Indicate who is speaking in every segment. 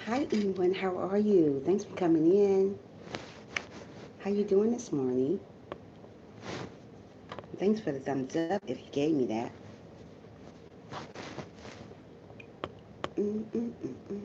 Speaker 1: Hi, Ewan. How are you? Thanks for coming in. How you doing this morning? Thanks for the thumbs up if you gave me that. Mm-mm-mm-mm.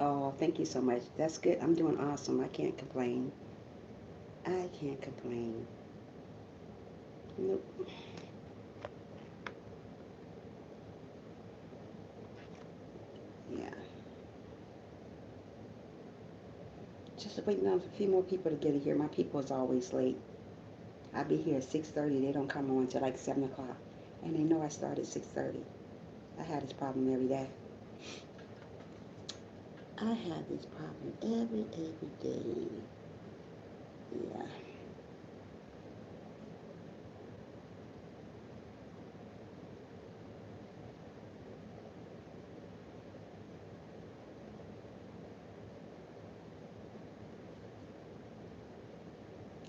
Speaker 1: Oh, thank you so much. That's good. I'm doing awesome. I can't complain. I can't complain. Nope. Yeah. Just waiting on a few more people to get in here. My people is always late. I'll be here at 6:30. They don't come on till like 7 o'clock. And they know I start at 6:30. I have this problem every day. I have this problem every day. Yeah.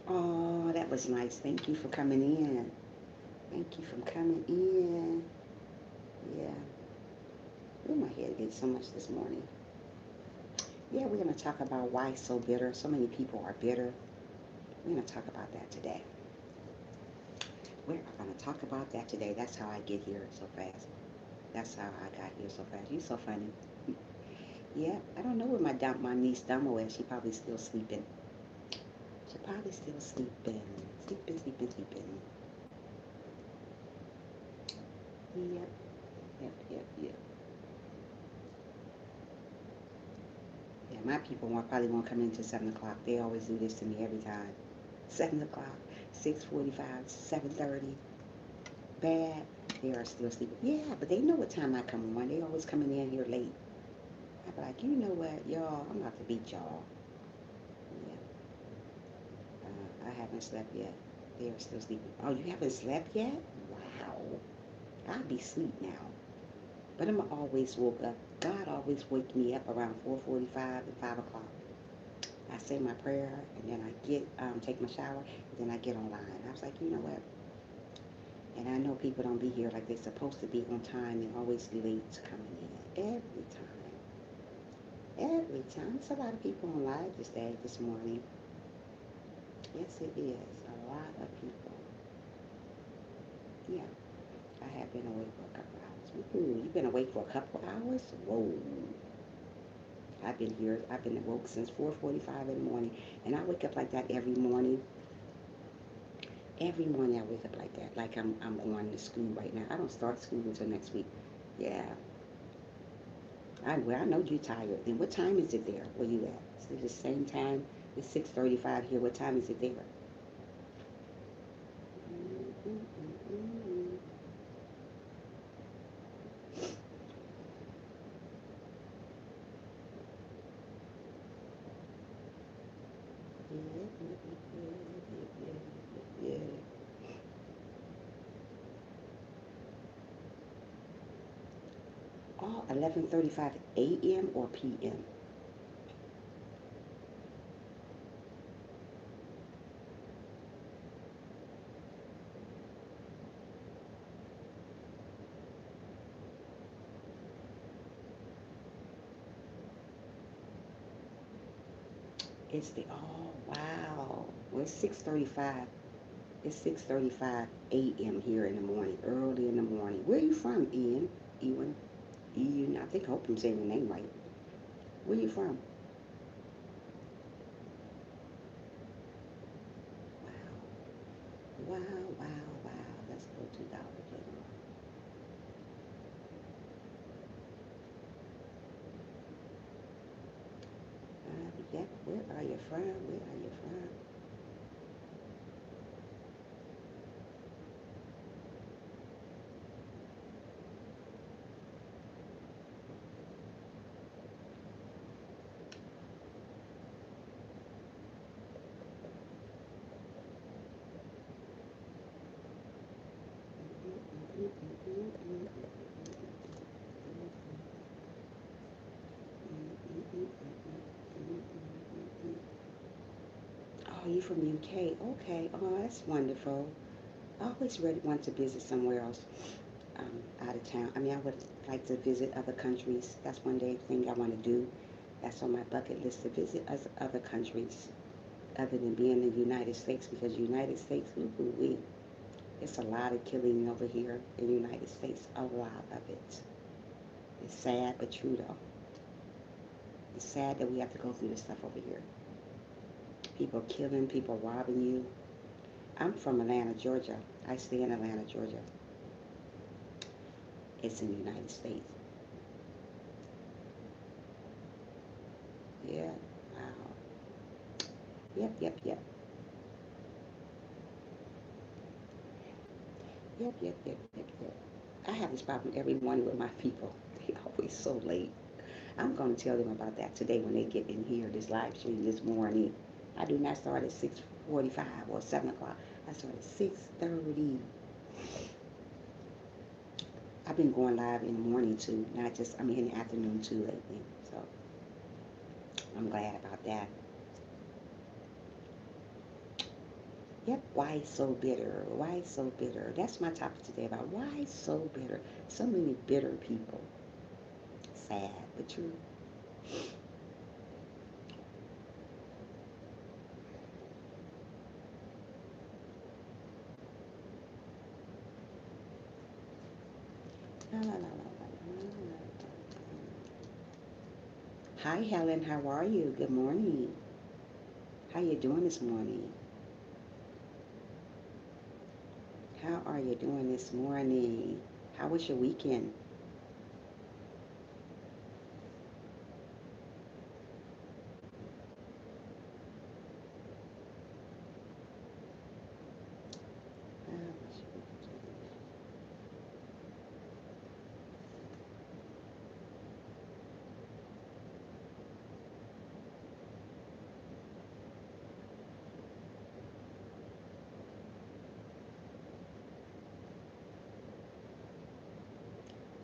Speaker 1: Oh, that was nice. Thank you for coming in. Thank you for coming in. Yeah. Oh, my head gets so much this morning. Yeah, we're going to talk about why so bitter. So many people are bitter. We're going to talk about that today. We're going to talk about that today. That's how I get here so fast. That's how I got here so fast. You're so funny. Yeah, I don't know where my niece Damo is. She probably still sleeping. She probably still sleeping. Sleeping. Yep, yep. Yeah, my people probably won't come into 7 o'clock. They always do this to me every time. 7 o'clock, 6:45, 7:30. Bad. They are still sleeping. Yeah, but they know what time I come on. They always coming in here late. I be like, you know what, y'all, I'm about to beat y'all. Yeah, I haven't slept yet. They are still sleeping. Oh, you haven't slept yet? Wow. I'll be asleep now. But I'm always woke up. God always wake me up around 4:45 and 5 o'clock. I say my prayer, and then I take my shower, and then I get online. I was like, you know what? And I know people don't be here like they're supposed to be on time and always late coming in. Every time. Every time. There's a lot of people on live this morning. Yes, it is. A lot of people. Yeah. I have been awake for a couple hours. Ooh, you've been awake for a couple hours? Whoa. I've been here. I've been awoke since 4:45 in the morning, and I wake up like that every morning. Every morning I wake up like that, like I'm going to school right now. I don't start school until next week. Yeah. I know you're tired. Then what time is it there? Where you at? Is it the same time? It's 6:35 here. What time is it there? Yeah. Oh, 11:35 a.m. or p.m. It's the wow. Well, it's 6:35. It's 6:35 a.m. here in the morning, early in the morning. Where are you from, Ian? Ewan? Ian? I think I hope I'm saying your name right. Where are you from? Wow. Wow. Let's go to Dollar General. Yep. Where are you from? Where are you from? you from UK? Okay. Oh, that's wonderful. I always really want to visit somewhere else out of town. I mean, I would like to visit other countries. That's one day thing I want to do. That's on my bucket list to visit other countries other than being in the United States because the United States, ooh, it's a lot of killing over here in the United States. A lot of it. It's sad but true though. It's sad that we have to go through this stuff over here. People killing, people robbing you. I'm from Atlanta, Georgia. I stay in Atlanta, Georgia. It's in the United States. Yeah. Wow. Yep, yep, yep. Yep, yep, yep, yep, yep. I have this problem every morning with my people. They always so late. I'm going to tell them about that today when they get in here, this live stream this morning. I do not start at 6:45 or 7 o'clock. I start at 6:30. I've been going live in the morning too, not just, I mean in the afternoon too lately. So I'm glad about that. Yep, why so bitter? Why so bitter? That's my topic today about why so bitter. So many bitter people. Sad, but true. La, la, la, la, la, la. Hi Helen, how are you? Good morning. How you doing this morning? How are you doing this morning? How was your weekend? How was your weekend?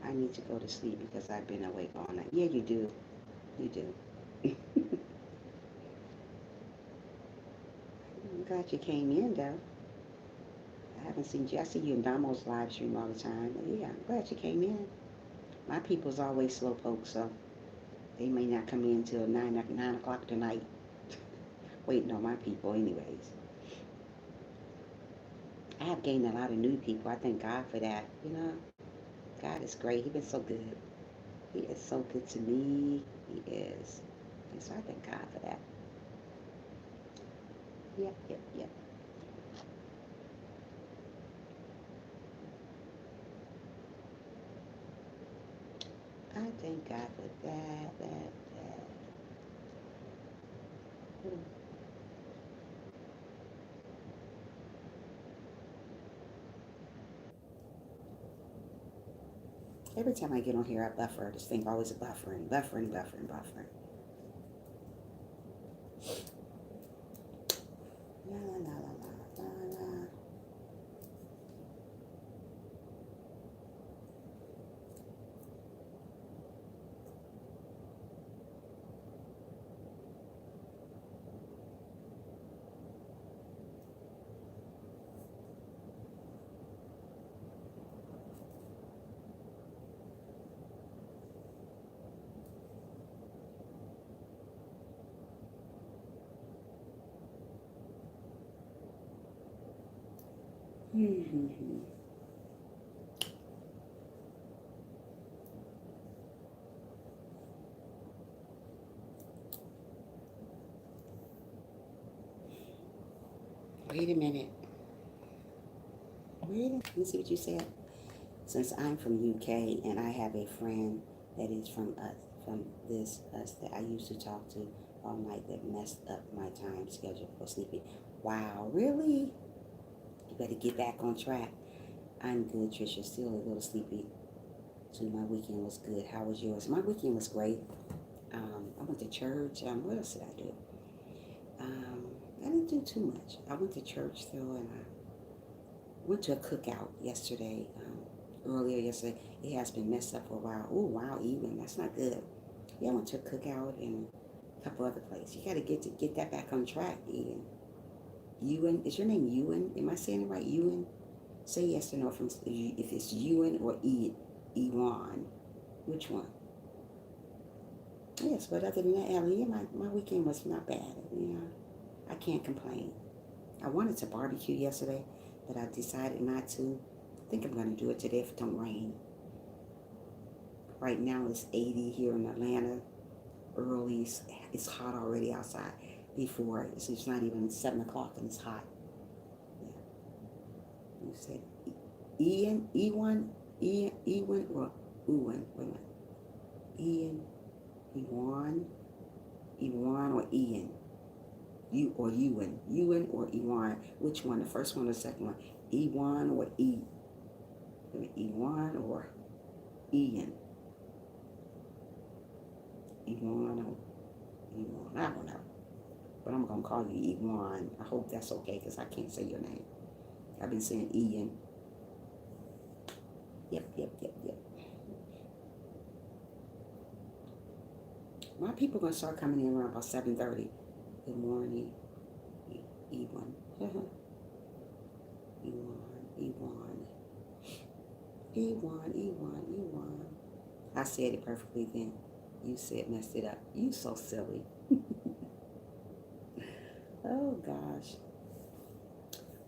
Speaker 1: I need to go to sleep because I've been awake all night. Yeah, you do. You do. I'm glad you came in though. I haven't seen you. I see you in Damo's live stream all the time. But yeah, I'm glad you came in. My people's always slow pokes, so they may not come in till 9 o'clock tonight. Waiting on my people anyways. I have gained a lot of new people. I thank God for that. You know, God is great. He's been so good. He is so good to me. He is. And so I thank God for that. Yep, yep, yep. I thank God for that. Hmm. Every time I get on here, I buffer. This thing always buffering, buffering, buffering, buffering. La la la la la la la. Mm-hmm. Wait a minute. Let me see what you said. Since I'm from UK and I have a friend that is from us that I used to talk to all night that messed up my time schedule for sleeping. Wow, really? You better get back on track. I'm good, Trisha. Still a little sleepy. So my weekend was good. How was yours? My weekend was great. I went to church. What else did I do? Um, I didn't do too much. I went to church though, and I went to a cookout yesterday. Earlier yesterday, it has been messed up for a while. Oh, wow, even that's not good. Yeah, I went to a cookout and a couple other places. You got to get that back on track, Eden. Ewan, is your name Ewan? Am I saying it right? Ewan? Say yes or no if it's Ewan or Ewan. Which one? Yes, but other than that, Ellie, yeah, my weekend was not bad. Yeah, I can't complain. I wanted to barbecue yesterday, but I decided not to. I think I'm going to do it today if it don't rain. Right now it's 80 here in Atlanta. Early, it's hot already outside. Before, it's not even 7 o'clock and it's hot. Yeah. You said Ian, Ewan, or Ewan? Wait a minute. Ian, Ewan, or Ian? You or Ewan or Ewan? Which one? The first one or the second one? Ewan or Ewan or Ian? Ewan or Ewan? I don't know. But I'm going to call you Ewan. I hope that's okay because I can't say your name. I've been saying Ian. Yep. My people going to start coming in around about 7:30. Good morning, Ewan. Ewan. I said it perfectly then. You said messed it up. You so silly. Oh, gosh.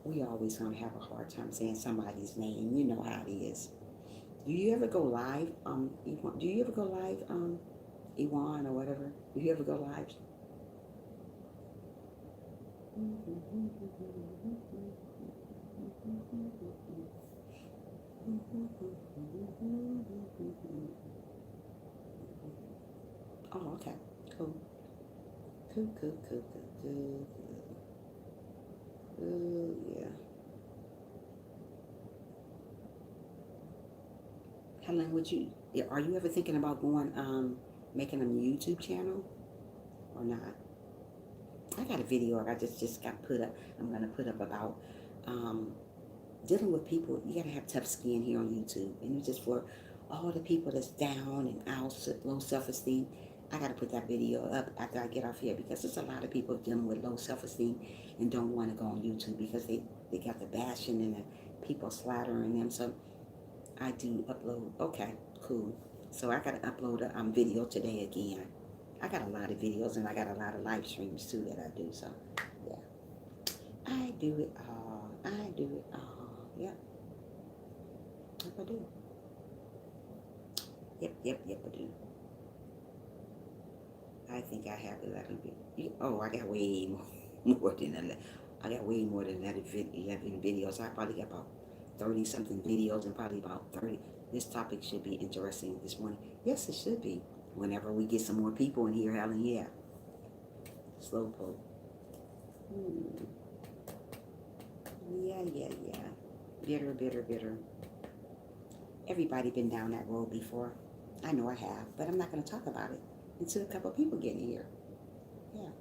Speaker 1: We always going to have a hard time saying somebody's name. You know how it is. Do you ever go live? Ewan, do you ever go live, Ewan or whatever? Do you ever go live? Oh, okay. Cool. Yeah. Helen, are you ever thinking about going, making a YouTube channel or not? I got a video I just got put up. I'm going to put up about, dealing with people. You got to have tough skin here on YouTube. And it's just for all the people that's down and out, low self-esteem. I got to put that video up after I get off here because there's a lot of people dealing with low self-esteem and don't want to go on YouTube because they got the bashing and the people slattering them. So I do upload. Okay, cool. So I got to upload a video today again. I got a lot of videos and I got a lot of live streams too that I do. So, yeah. I do it all. Yep. Yep, I do. Yep, I do. I think I have 11 videos. Oh, I got way more than 11. I got way more than 11 videos. I probably got about 30 something videos and probably about 30. This topic should be interesting this morning. Yes, it should be. Whenever we get some more people in here, Helen, yeah. Slowpoke. Yeah. Bitter. Everybody been down that road before. I know I have, but I'm not going to talk about it until a couple of people get in here. Yeah.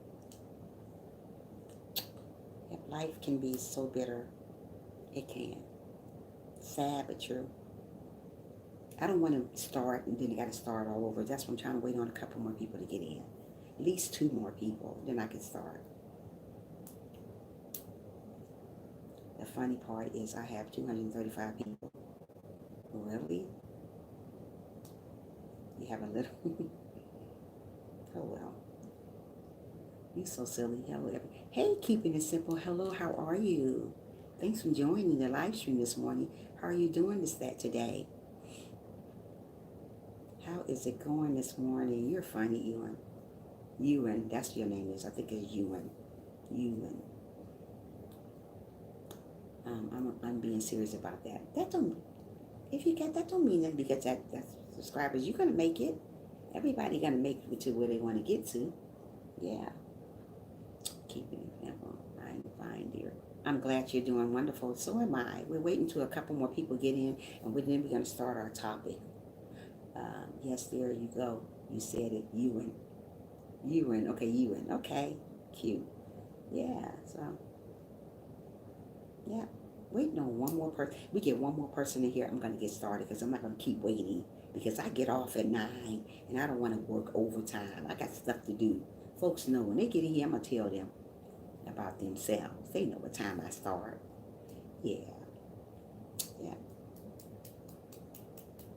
Speaker 1: Yep, life can be so bitter. It can. Sad but true. I don't want to start and then I got to start all over. That's why I'm trying to wait on a couple more people to get in. At least 2 more people, then I can start. The funny part is I have 235 people. Really? You have a little... Oh, well. You so silly. Hello, hey, keeping it simple. Hello, how are you? Thanks for joining the live stream this morning. How are you doing today? How is it going this morning? You're funny, Ewan. Ewan, that's your name is. I think it's Ewan. I'm being serious about that. If you get that, don't mean that because that's subscribers. You're gonna make it. Everybody gonna make it to where they want to get to. Yeah. Keeping it simple. I'm fine, dear. I'm glad you're doing wonderful. So am I. We're waiting till a couple more people get in, and then we're gonna start our topic. Yes, there you go. You said it. Ewan. Okay, Ewan. Okay. Cute. Yeah. So. Yeah. Waiting on one more person. We get one more person in here. I'm going to get started because I'm not going to keep waiting because I get off at 9 and I don't want to work overtime. I got stuff to do. Folks know when they get in here, I'm going to tell them. about themselves. They know what time I start. Yeah, yeah.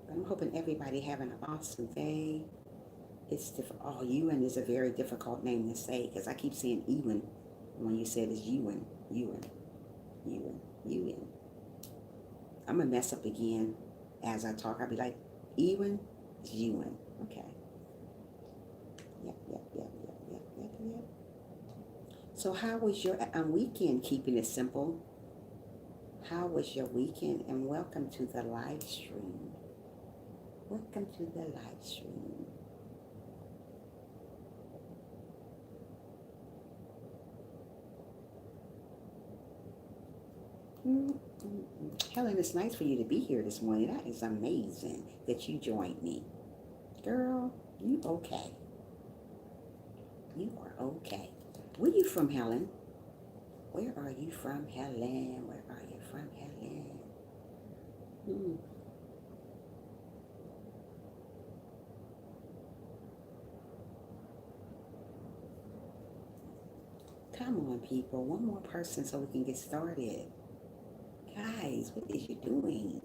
Speaker 1: But I'm hoping everybody having an awesome day. It's difficult. Oh, Ewan is a very difficult name to say because I keep saying Ewan when you said it's Ewan, Ewan, Ewan, Ewan. I'm gonna mess up again as I talk. I'll be like, Ewan, it's Ewan. Okay. Yep, yep, yep, yep, yep, yep, yep. So how was your weekend? Keeping it simple. How was your weekend? And welcome to the live stream. Welcome to the live stream. Helen, it's nice for you to be here this morning. That is amazing that you joined me. Girl, you okay. You are okay. Where you from, Helen? Where are you from, Helen? Where are you from, Helen? Hmm. Come on, people. One more person so we can get started. Guys, what is you doing?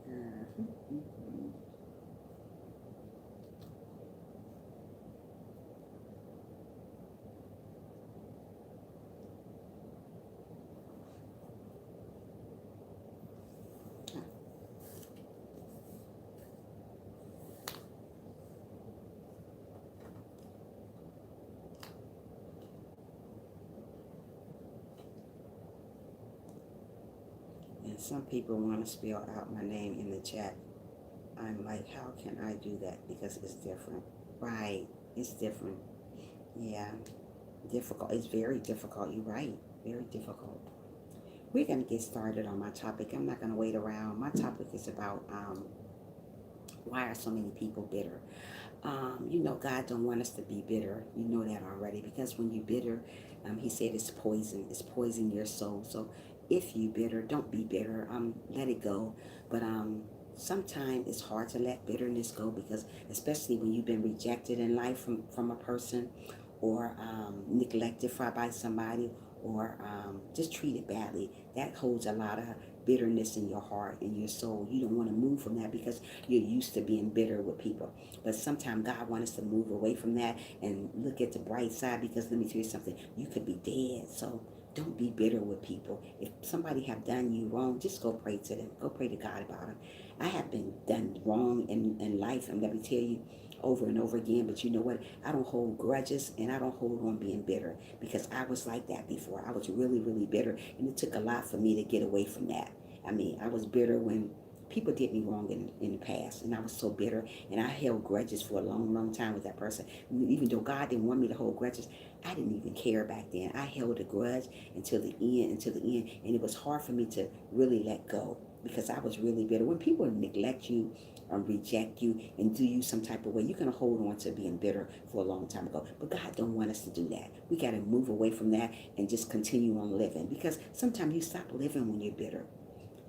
Speaker 1: Mhm. And some people want to spell out my name in the chat. I'm like, how can I do that? Because it's different. Right. It's different. Yeah. Difficult. It's very difficult. You're right. Very difficult. We're going to get started on my topic. I'm not going to wait around. My topic is about why are so many people bitter? God don't want us to be bitter. You know that already because when you're bitter, he said it's poison. It's poison your soul. So if you bitter, don't be bitter. Let it go. But sometimes it's hard to let bitterness go because especially when you've been rejected in life from a person or neglected by somebody or just treated badly, that holds a lot of bitterness in your heart and your soul. You don't want to move from that because you're used to being bitter with people. But sometimes God wants us to move away from that and look at the bright side because let me tell you something, you could be dead. So don't be bitter with people. If somebody have done you wrong, just go pray to them. Go pray to God about them. I have been done wrong in life, and let me tell you over and over again, but you know what? I don't hold grudges and I don't hold on being bitter because I was like that before. I was really, really bitter, and it took a lot for me to get away from that. I mean, I was bitter when people did me wrong in the past, and I was so bitter, and I held grudges for a long, long time with that person. Even though God didn't want me to hold grudges, I didn't even care back then. I held a grudge until the end, and it was hard for me to really let go because I was really bitter. When people neglect you or reject you and do you some type of way, you're gonna hold on to being bitter for a long time ago. But God don't want us to do that. We got to move away from that and just continue on living because sometimes you stop living when you're bitter.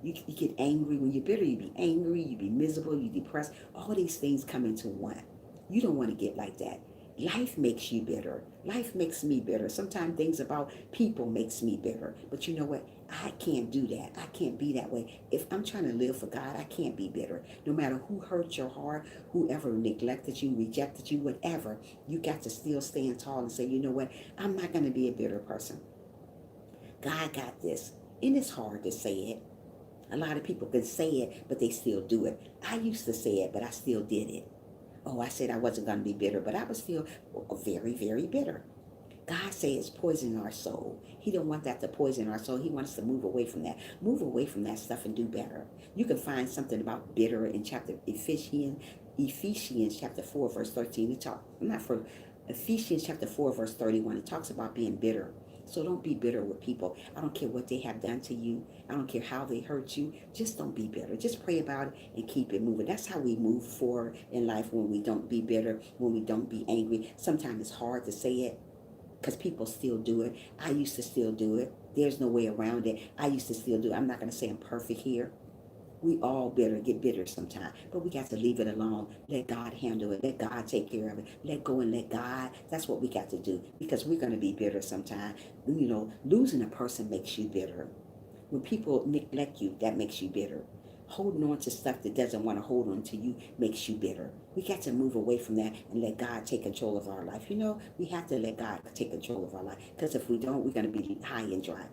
Speaker 1: You get angry. When you're bitter, you be angry, you be miserable, you depressed. All these things come into one. You don't want to get like that. Life makes you bitter. Life makes me bitter. Sometimes things about people makes me bitter. But you know what? I can't do that. I can't be that way. If I'm trying to live for God, I can't be bitter. No matter who hurt your heart, whoever neglected you, rejected you, whatever, you got to still stand tall and say, you know what? I'm not going to be a bitter person. God got this. And it's hard to say it. A lot of people can say it, but they still do it. I used to say it, but I still did it. Oh, I said I wasn't going to be bitter, but I was still very, very bitter. God says poison our soul. He don't want that to poison our soul. He wants us to move away from that. Move away from that stuff and do better. You can find something about bitter in chapter Ephesians chapter 4, verse 13. Not for Ephesians chapter 4, verse 31. It talks about being bitter. So don't be bitter with people. I don't care what they have done to you. I don't care how they hurt you. Just don't be bitter. Just pray about it and keep it moving. That's how we move forward in life when we don't be bitter, when we don't be angry. Sometimes it's hard to say it because people still do it. I used to still do it. There's no way around it. I used to still do it. I'm not going to say I'm perfect here. We all bitter, get bitter sometimes, but we got to leave it alone. Let God handle it. Let God take care of it. Let go and let God. That's what we got to do, because we're going to be bitter sometimes. Losing a person makes you bitter. When people neglect you, that makes you bitter. Holding on to stuff that doesn't want to hold on to you makes you bitter. We got to move away from that and let God take control of our life. We have to let God take control of our life, because if we don't, we're going to be high and dry.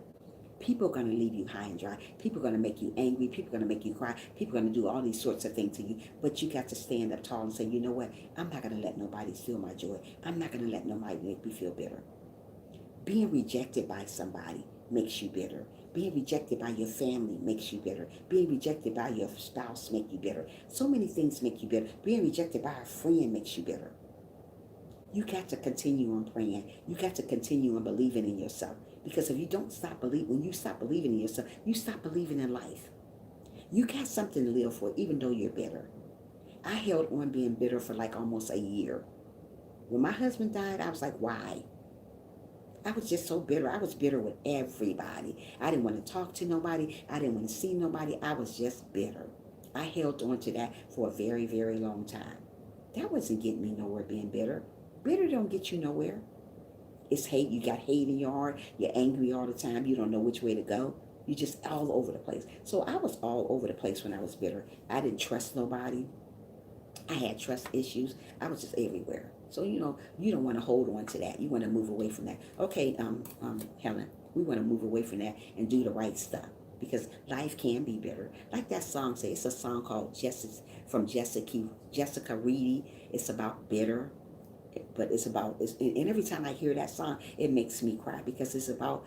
Speaker 1: People are going to leave you high and dry. People are going to make you angry. People are going to make you cry. People are going to do all these sorts of things to you. But you got to stand up tall and say, you know what? I'm not going to let nobody steal my joy. I'm not going to let nobody make me feel bitter. Being rejected by somebody makes you bitter. Being rejected by your family makes you bitter. Being rejected by your spouse makes you bitter. So many things make you bitter. Being rejected by a friend makes you bitter. You got to continue on praying. You got to continue on believing in yourself. Because if you don't stop believing, when you stop believing in yourself, you stop believing in life. You got something to live for, even though you're bitter. I held on being bitter for like almost a year. When my husband died, I was like, why? I was just so bitter. I was bitter with everybody. I didn't want to talk to nobody. I didn't want to see nobody. I was just bitter. I held on to that for a very, very long time. That wasn't getting me nowhere, being bitter. Bitter don't get you nowhere. It's hate. You got hate in your heart. You're angry all the time. You don't know which way to go. You're just all over the place. So I was all over the place when I was bitter. I didn't trust nobody. I had trust issues. I was just everywhere. So, you don't want to hold on to that. You want to move away from that. Okay, Helen, we want to move away from that and do the right stuff, because life can be bitter. Like that song says, it's a song called from Jessica Reedy. It's about bitter, but and every time I hear that song, it makes me cry, because it's about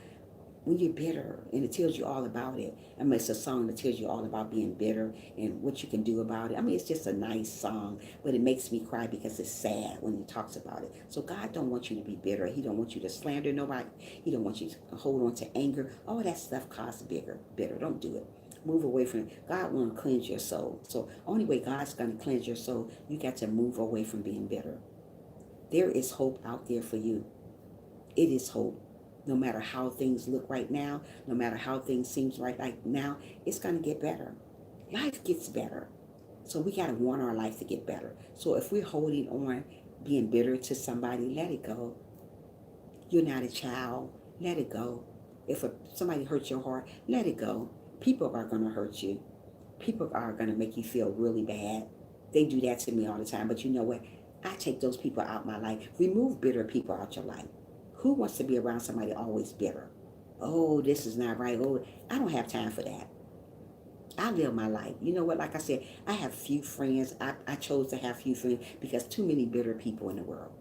Speaker 1: when you're bitter, and it tells you all about it. I mean, it's a song that tells you all about being bitter and what you can do about it. I mean, it's just a nice song, but it makes me cry because it's sad when he talks about it. So God don't want you to be bitter. He don't want you to slander nobody. He don't want you to hold on to anger. All that stuff causes bitter. Don't do it. Move away from it. God want to cleanse your soul. So only way God's going to cleanse your soul, you got to move away from being bitter. There is hope out there for you. It is hope. No matter how things look right now, no matter how things seem right now, it's going to get better. Life gets better. So we got to want our life to get better. So if we're holding on, being bitter to somebody, let it go. You're not a child. Let it go. If somebody hurts your heart, let it go. People are going to hurt you. People are going to make you feel really bad. They do that to me all the time. But you know what? I take those people out my life. Remove bitter people out your life. Who wants to be around somebody always bitter? Oh, this is not right. Oh, I don't have time for that. I live my life. You know what? Like I said, I have few friends. I chose to have few friends because too many bitter people in the world.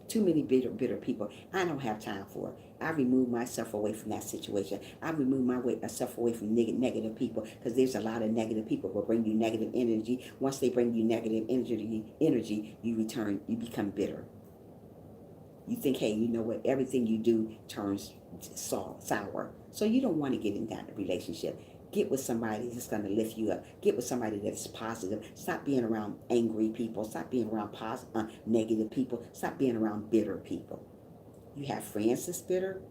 Speaker 1: Too many bitter people. I don't have time for it. I remove myself away from that situation. I remove myself away from negative people, because there's a lot of negative people who will bring you negative energy. Once they bring you negative energy, you become bitter. You think, hey, you know what? Everything you do turns sour. So you don't want to get in that relationship. Get with somebody that's going to lift you up. Get with somebody that's positive. Stop being around angry people. Stop being around negative people. Stop being around bitter people. You have friends that's bitter,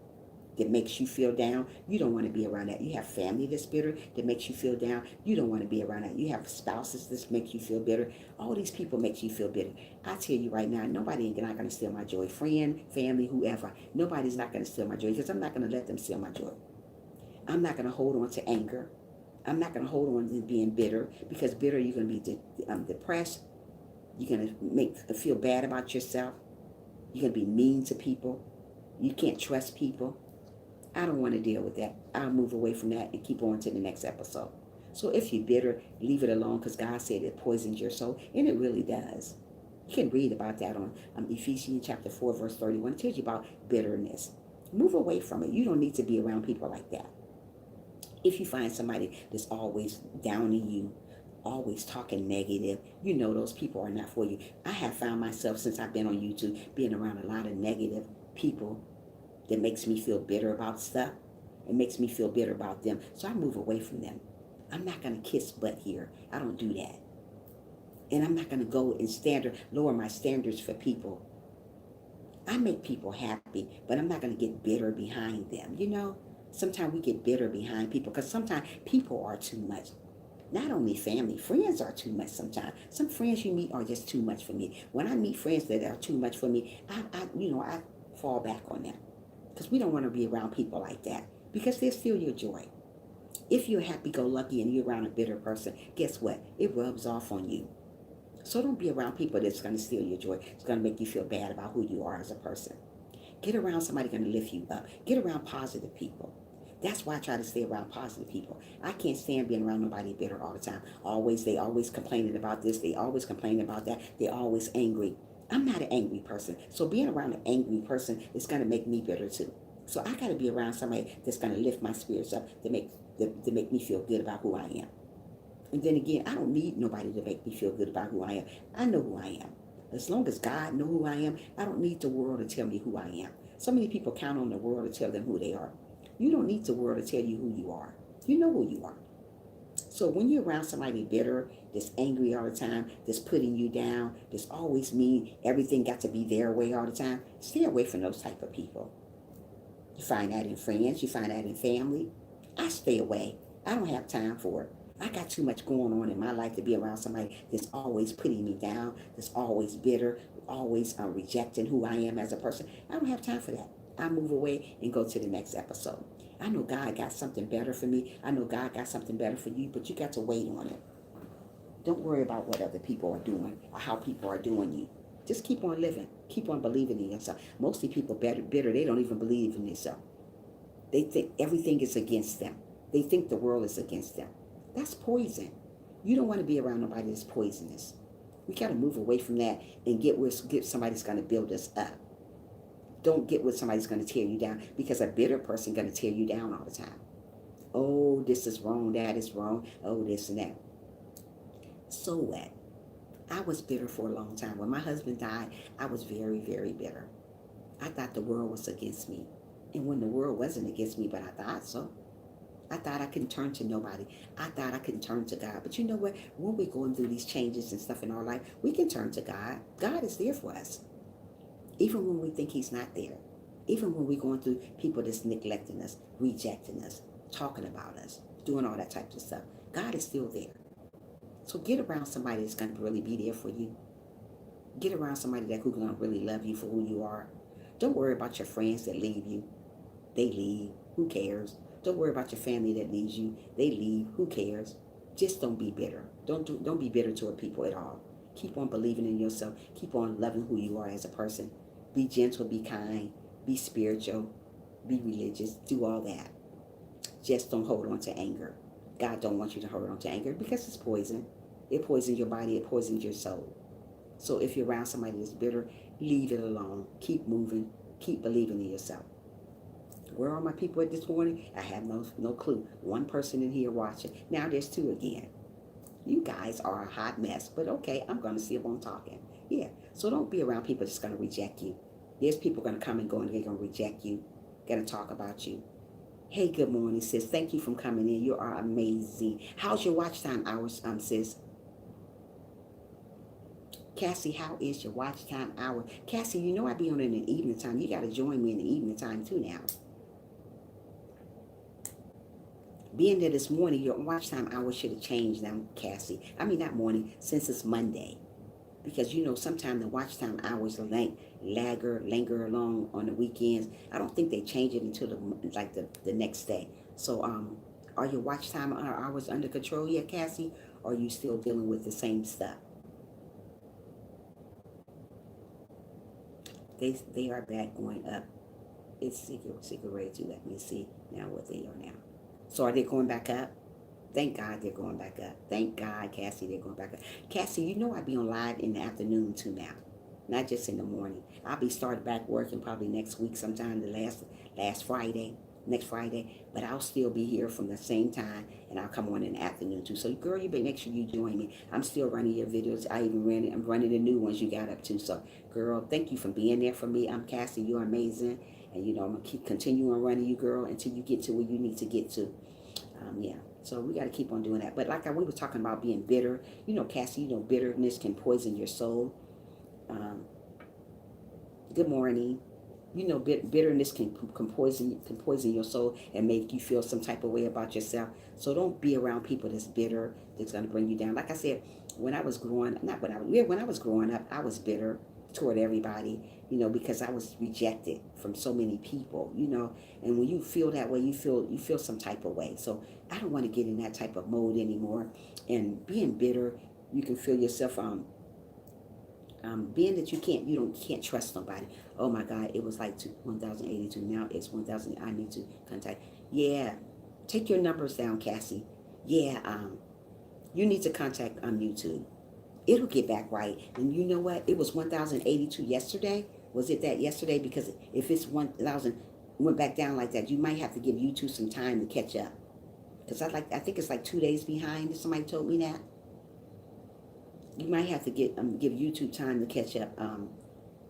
Speaker 1: that makes you feel down. You don't want to be around that. You have family that's bitter, that makes you feel down. You don't want to be around that. You have spouses that make you feel bitter. All these people make you feel bitter. I tell you right now, nobody is not going to steal my joy. Friend, family, whoever. Nobody's not going to steal my joy, because I'm not going to let them steal my joy. I'm not going to hold on to anger. I'm not going to hold on to being bitter, because bitter, you're going to be depressed. You're going to feel bad about yourself. You're going to be mean to people. You can't trust people. I don't want to deal with that. I'll move away from that and keep on to the next episode. So if you're bitter, leave it alone, because God said it poisons your soul, and it really does. You can read about that on Ephesians chapter 4, verse 31. It tells you about bitterness. Move away from it. You don't need to be around people like that. If you find somebody that's always downing you, always talking negative, you know those people are not for you. I have found myself, since I've been on YouTube, being around a lot of negative people that makes me feel bitter about stuff. It makes me feel bitter about them. So I move away from them. I'm not going to kiss butt here. I don't do that. And I'm not going to go and lower my standards for people. I make people happy, but I'm not going to get bitter behind them. Sometimes we get bitter behind people, because sometimes people are too much. Not only family, friends are too much sometimes. Some friends you meet are just too much for me. When I meet friends that are too much for me, I fall back on them. Because we don't want to be around people like that. Because they steal your joy. If you're happy-go-lucky and you're around a bitter person, guess what? It rubs off on you. So don't be around people that's going to steal your joy. It's going to make you feel bad about who you are as a person. Get around somebody going to lift you up. Get around positive people. That's why I try to stay around positive people. I can't stand being around nobody bitter all the time. They always complaining about this. They always complaining about that. They always angry. I'm not an angry person. So being around an angry person is going to make me bitter too. So I got to be around somebody that's going to lift my spirits up to make me feel good about who I am. And then again, I don't need nobody to make me feel good about who I am. I know who I am. As long as God knows who I am, I don't need the world to tell me who I am. So many people count on the world to tell them who they are. You don't need the world to tell you who you are. You know who you are. So when you're around somebody bitter, that's angry all the time, that's putting you down, that's always mean, everything got to be their way all the time, stay away from those type of people. You find that in friends, you find that in family. I stay away. I don't have time for it. I got too much going on in my life to be around somebody that's always putting me down, that's always bitter, always rejecting who I am as a person. I don't have time for that. I move away and go to the next episode. I know God got something better for me. I know God got something better for you, but you got to wait on it. Don't worry about what other people are doing or how people are doing you. Just keep on living. Keep on believing in yourself. Mostly people bitter, they don't even believe in themselves. They think everything is against them. They think the world is against them. That's poison. You don't want to be around nobody that's poisonous. We got to move away from that and get somebody that's going to build us up. Don't get with somebody that's going to tear you down, because a bitter person is going to tear you down all the time. Oh, this is wrong, that is wrong. Oh, this and that. So what? I was bitter for a long time. When my husband died, I was very, very bitter. I thought the world was against me. And when the world wasn't against me, but I thought so. I thought I couldn't turn to nobody. I thought I couldn't turn to God. But you know what? When we're going through these changes and stuff in our life, we can turn to God. God is there for us. Even when we think he's not there. Even when we're going through people that's neglecting us, rejecting us, talking about us, doing all that type of stuff. God is still there. So get around somebody that's going to really be there for you. Get around somebody who's going to really love you for who you are. Don't worry about your friends that leave you. They leave. Who cares? Don't worry about your family that leaves you. They leave. Who cares? Just don't be bitter. Don't be bitter toward people at all. Keep on believing in yourself. Keep on loving who you are as a person. Be gentle. Be kind. Be spiritual. Be religious. Do all that. Just don't hold on to anger. God don't want you to hold on to anger because it's poison. It poisons your body. It poisons your soul. So if you're around somebody that's bitter, leave it alone. Keep moving. Keep believing in yourself. Where are my people at this morning? I have no clue. One person in here watching. Now there's two again. You guys are a hot mess. But okay, I'm going to see if I'm talking. Yeah. So don't be around people that's going to reject you. There's people going to come and go and they're going to reject you. Going to talk about you. Hey, good morning, sis. Thank you for coming in. You are amazing. How's your watch time hours, sis? Cassie, how is your watch time hour? Cassie, you know I be on in the evening time. You got to join me in the evening time too now. Being that it's morning, your watch time hour should have changed now, Cassie. I mean, not morning, since it's Monday. Because, you know, sometimes the watch time hours linger along on the weekends. I don't think they change it until the next day. So, are your watch time hours under control yet, Cassie? Or are you still dealing with the same stuff? They are back going up. It's cigarette too. Let me see now what they are now. So are they going back up? Thank God they're going back up. Thank God, Cassie, they're going back up. Cassie, you know I'll be on live in the afternoon too now. Not just in the morning. I'll be starting back working probably next week sometime, the last Friday, next Friday. But I'll still be here from the same time, and I'll come on in the afternoon too. So, girl, you better make sure you join me. I'm still running your videos. I'm running the new ones you got up to. So, girl, thank you for being there for me. I'm Cassie. You're amazing. And, you know, I'm going to continue on running you, girl, until you get to where you need to get to. Yeah. So we got to keep on doing that. But we were talking about being bitter. You know, Cassie, you know, bitterness can poison your soul. Good morning. You know, bitterness can poison your soul and make you feel some type of way about yourself. So don't be around people that's bitter, that's gonna bring you down. Like I said, when I was growing, not when I was, yeah, when I was growing up, I was bitter toward everybody, you know, because I was rejected from so many people, you know. And when you feel that way, you feel some type of way. So I don't want to get in that type of mode anymore. And being bitter, you can feel yourself being that you can't trust nobody. Oh my God, it was like 1082. Now it's 1000. I need to contact. Yeah, take your numbers down, Cassie. Yeah, you need to contact YouTube. It'll get back right. And you know what? It was 1082 yesterday. Was it that yesterday? Because if it's 1000 went back down like that, you might have to give YouTube some time to catch up. Because I think it's like 2 days behind. Somebody told me that. You might have to give YouTube time to catch up. Oh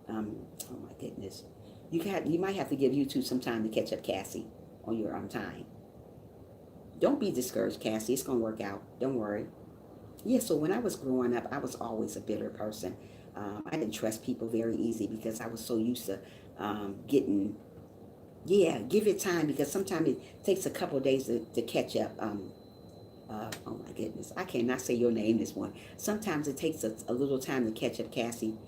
Speaker 1: my goodness, you might have to give YouTube some time to catch up, Cassie, on your time. Don't be discouraged, Cassie. It's gonna work out. Don't worry. Yeah. So when I was growing up, I was always a bitter person. I didn't trust people very easy because I was so used to getting. Yeah, give it time because sometimes it takes a couple of days to catch up. Oh my goodness, I cannot say your name this one. Sometimes it takes a little time to catch up, Cassie,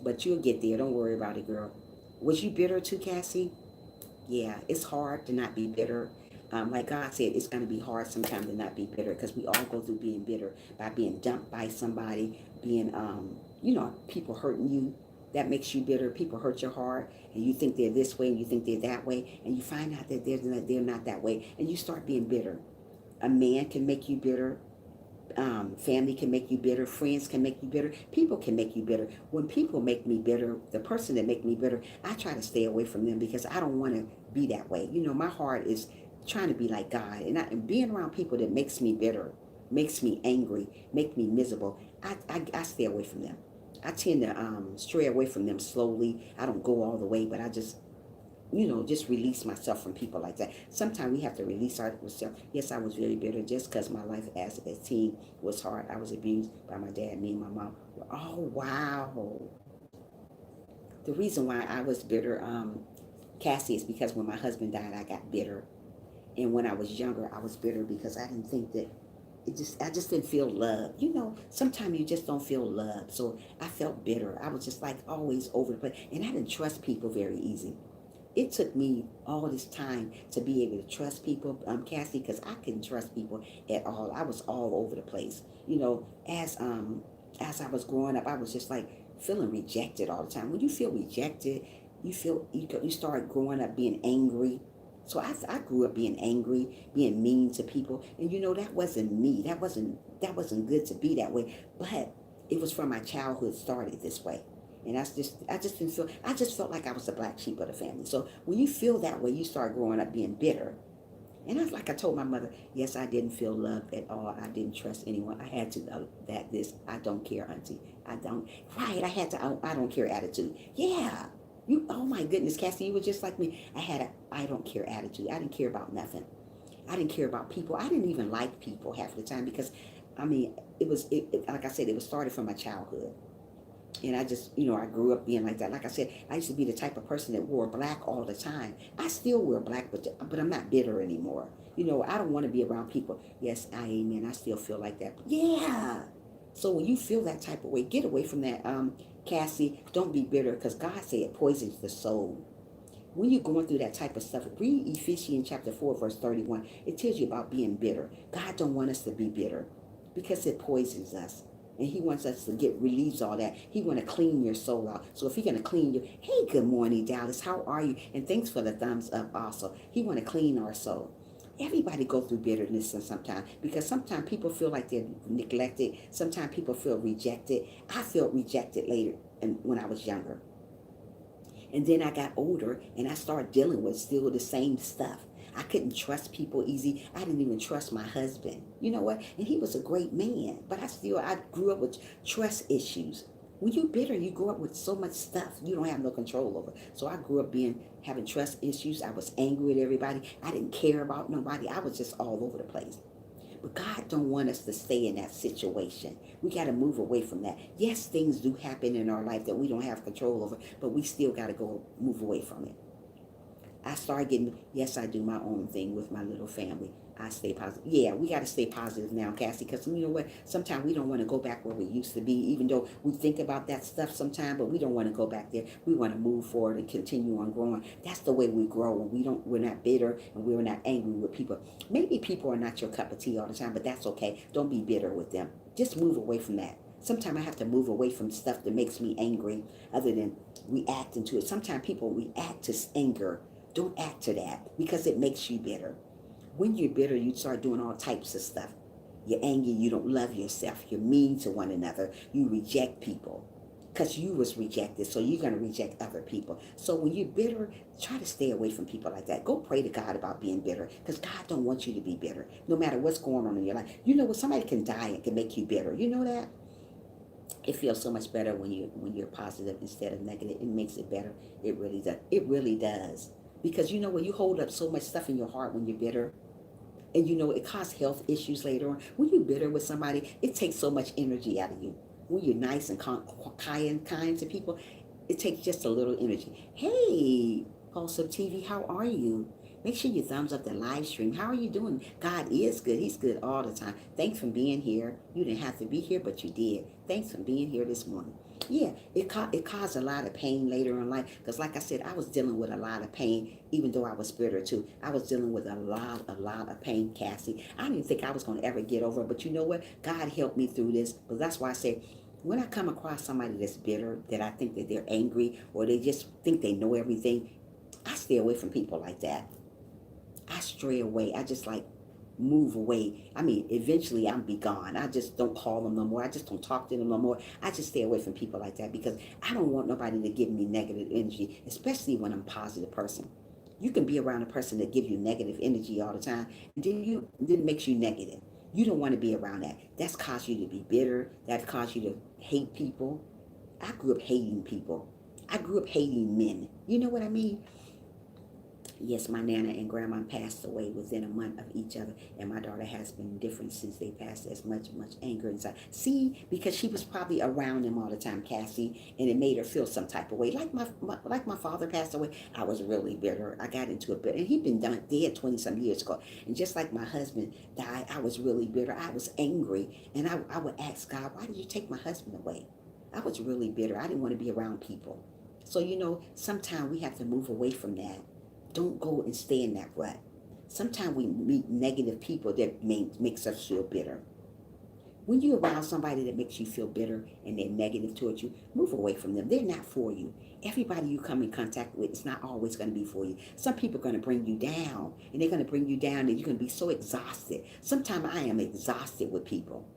Speaker 1: but you'll get there. Don't worry about it, girl. Was you bitter too, Cassie? Yeah, it's hard to not be bitter. Like God said, it's going to be hard sometimes to not be bitter because we all go through being bitter by being dumped by somebody, being, people hurting you. That makes you bitter. People hurt your heart, and you think they're this way, and you think they're that way, and you find out that they're not that way, and you start being bitter. A man can make you bitter. Family can make you bitter. Friends can make you bitter. People can make you bitter. When people make me bitter, the person that make me bitter, I try to stay away from them because I don't want to be that way. You know, my heart is trying to be like God, and being around people that makes me bitter, makes me angry, make me miserable. I stay away from them. I tend to stray away from them slowly. I don't go all the way, but I just release myself from people like that. Sometimes we have to release ourselves. Yes, I was really bitter just because my life as a teen was hard. I was abused by my dad. Me and my mom were, oh, wow. The reason why I was bitter, Cassie, is because when my husband died, I got bitter. And when I was younger, I was bitter because I didn't think that I just didn't feel love. You know, sometimes you just don't feel love. So I felt bitter. I was just like always over the place. And I didn't trust people very easy. It took me all this time to be able to trust people, Cassie, because I couldn't trust people at all. I was all over the place. You know, as I was growing up, I was just like feeling rejected all the time. When you feel rejected, you start growing up being angry. So I grew up being angry, being mean to people, and you know that wasn't me. That wasn't good to be that way. But it was from my childhood started this way. And I just felt like I was the black sheep of the family. So when you feel that way, you start growing up being bitter. And that's like I told my mother, yes, I didn't feel loved at all. I didn't trust anyone. I had to I don't care, auntie. Right, I had to, I don't care attitude. Yeah. Oh my goodness, Cassie, you were just like me. I had a I don't care attitude. I didn't care about nothing. I didn't care about people. I didn't even like people half the time because, I mean, like I said, it was started from my childhood. And I just, I grew up being like that. Like I said, I used to be the type of person that wore black all the time. I still wear black, but I'm not bitter anymore. You know, I don't want to be around people. Yes, amen. I still feel like that. Yeah. So when you feel that type of way, get away from that, Cassie. Don't be bitter because God said it poisons the soul. When you're going through that type of stuff, read Ephesians chapter 4, verse 31. It tells you about being bitter. God don't want us to be bitter because it poisons us. And he wants us to relieves all that. He want to clean your soul out. So if he's going to clean you, hey, good morning, Dallas. How are you? And thanks for the thumbs up also. He want to clean our soul. Everybody go through bitterness sometimes because sometimes people feel like they're neglected. Sometimes people feel rejected. I felt rejected later when I was younger. And then I got older and I started dealing with still the same stuff. I couldn't trust people easy. I didn't even trust my husband. You know what? And he was a great man. But I grew up with trust issues. When you're bitter, you grow up with so much stuff you don't have no control over. So I grew up having trust issues. I was angry at everybody. I didn't care about nobody. I was just all over the place. But God don't want us to stay in that situation. We got to move away from that. Yes, things do happen in our life that we don't have control over, but we still got to go move away from it. I started getting, yes, I do my own thing with my little family. I stay positive. Yeah, we got to stay positive now, Cassie, because you know what? Sometimes we don't want to go back where we used to be, even though we think about that stuff sometimes, but we don't want to go back there. We want to move forward and continue on growing. That's the way we grow, and we're not bitter and we're not angry with people. Maybe people are not your cup of tea all the time, but that's okay. Don't be bitter with them. Just move away from that. Sometimes I have to move away from stuff that makes me angry, other than reacting to it. Sometimes people react to anger. Don't act to that because it makes you bitter. When you're bitter, you start doing all types of stuff. You're angry, you don't love yourself, you're mean to one another, you reject people. Because you was rejected, so you're going to reject other people. So when you're bitter, try to stay away from people like that. Go pray to God about being bitter, because God don't want you to be bitter, no matter what's going on in your life. You know what? Somebody can die and can make you bitter. You know that? It feels so much better when you're positive instead of negative. It makes it better. It really does. It really does. Because you know when you hold up so much stuff in your heart when you're bitter, and you know it causes health issues later on. When you're bitter with somebody, it takes so much energy out of you. When you're nice and kind to people, it takes just a little energy. Hey, Pulse of TV, how are you? Make sure you thumbs up the live stream. How are you doing? God is good. He's good all the time. Thanks for being here. You didn't have to be here, but you did. Thanks for being here this morning. Yeah, it caused a lot of pain later in life. Because like I said, I was dealing with a lot of pain, even though I was bitter too. I was dealing with a lot of pain, Cassie. I didn't think I was going to ever get over it. But you know what? God helped me through this. But that's why I say, when I come across somebody that's bitter, that I think that they're angry, or they just think they know everything, I stay away from people like that. I stray away. I just like move away. I mean, eventually I'm be gone. I just don't call them no more. I just don't talk to them no more. I just stay away from people like that because I don't want nobody to give me negative energy, especially when I'm a positive person. You can be around a person that gives you negative energy all the time, and then makes you negative. You don't want to be around that. That's caused you to be bitter. That caused you to hate people. I grew up hating people. I grew up hating men. You know what I mean? Yes, my nana and grandma passed away within a month of each other, and my daughter has been different since they passed. As much anger inside. See, because she was probably around them all the time, Cassie, and it made her feel some type of way. Like my father passed away, I was really bitter. I got into a bit, and he'd been dead 20 some years ago. And just like my husband died, I was really bitter. I was angry, and I would ask God, why did you take my husband away? I was really bitter. I didn't want to be around people. So sometimes we have to move away from that. Don't go and stay in that rut. Sometimes we meet negative people that makes us feel bitter. When you're around somebody that makes you feel bitter and they're negative towards you, move away from them. They're not for you. Everybody you come in contact with is not always going to be for you. Some people are going to bring you down, and they're going to bring you down, and you're going to be so exhausted. Sometimes I am exhausted with people.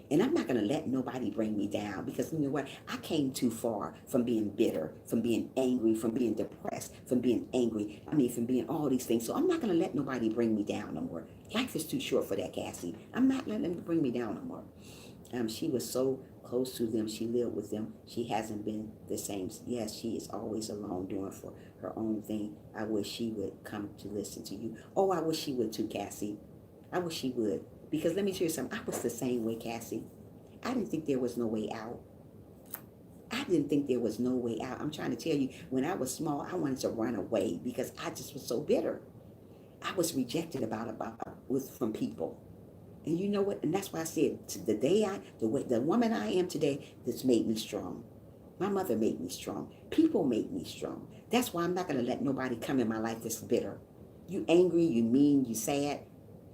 Speaker 1: And I'm not going to let nobody bring me down, because you know what? I came too far from being bitter, from being angry, from being depressed, from being angry. From being all these things. So I'm not going to let nobody bring me down no more. Life is too short for that, Cassie. I'm not letting them bring me down no more. She was so close to them. She lived with them. She hasn't been the same. Yes, she is always alone doing for her own thing. I wish she would come to listen to you. Oh, I wish she would too, Cassie. I wish she would. Because let me tell you something, I was the same way, Cassie. I didn't think there was no way out. I didn't think there was no way out. I'm trying to tell you, when I was small, I wanted to run away because I just was so bitter. I was rejected from people. And you know what? And that's why I said, the woman I am today, this made me strong. My mother made me strong. People made me strong. That's why I'm not going to let nobody come in my life that's bitter. You angry, you mean, you sad,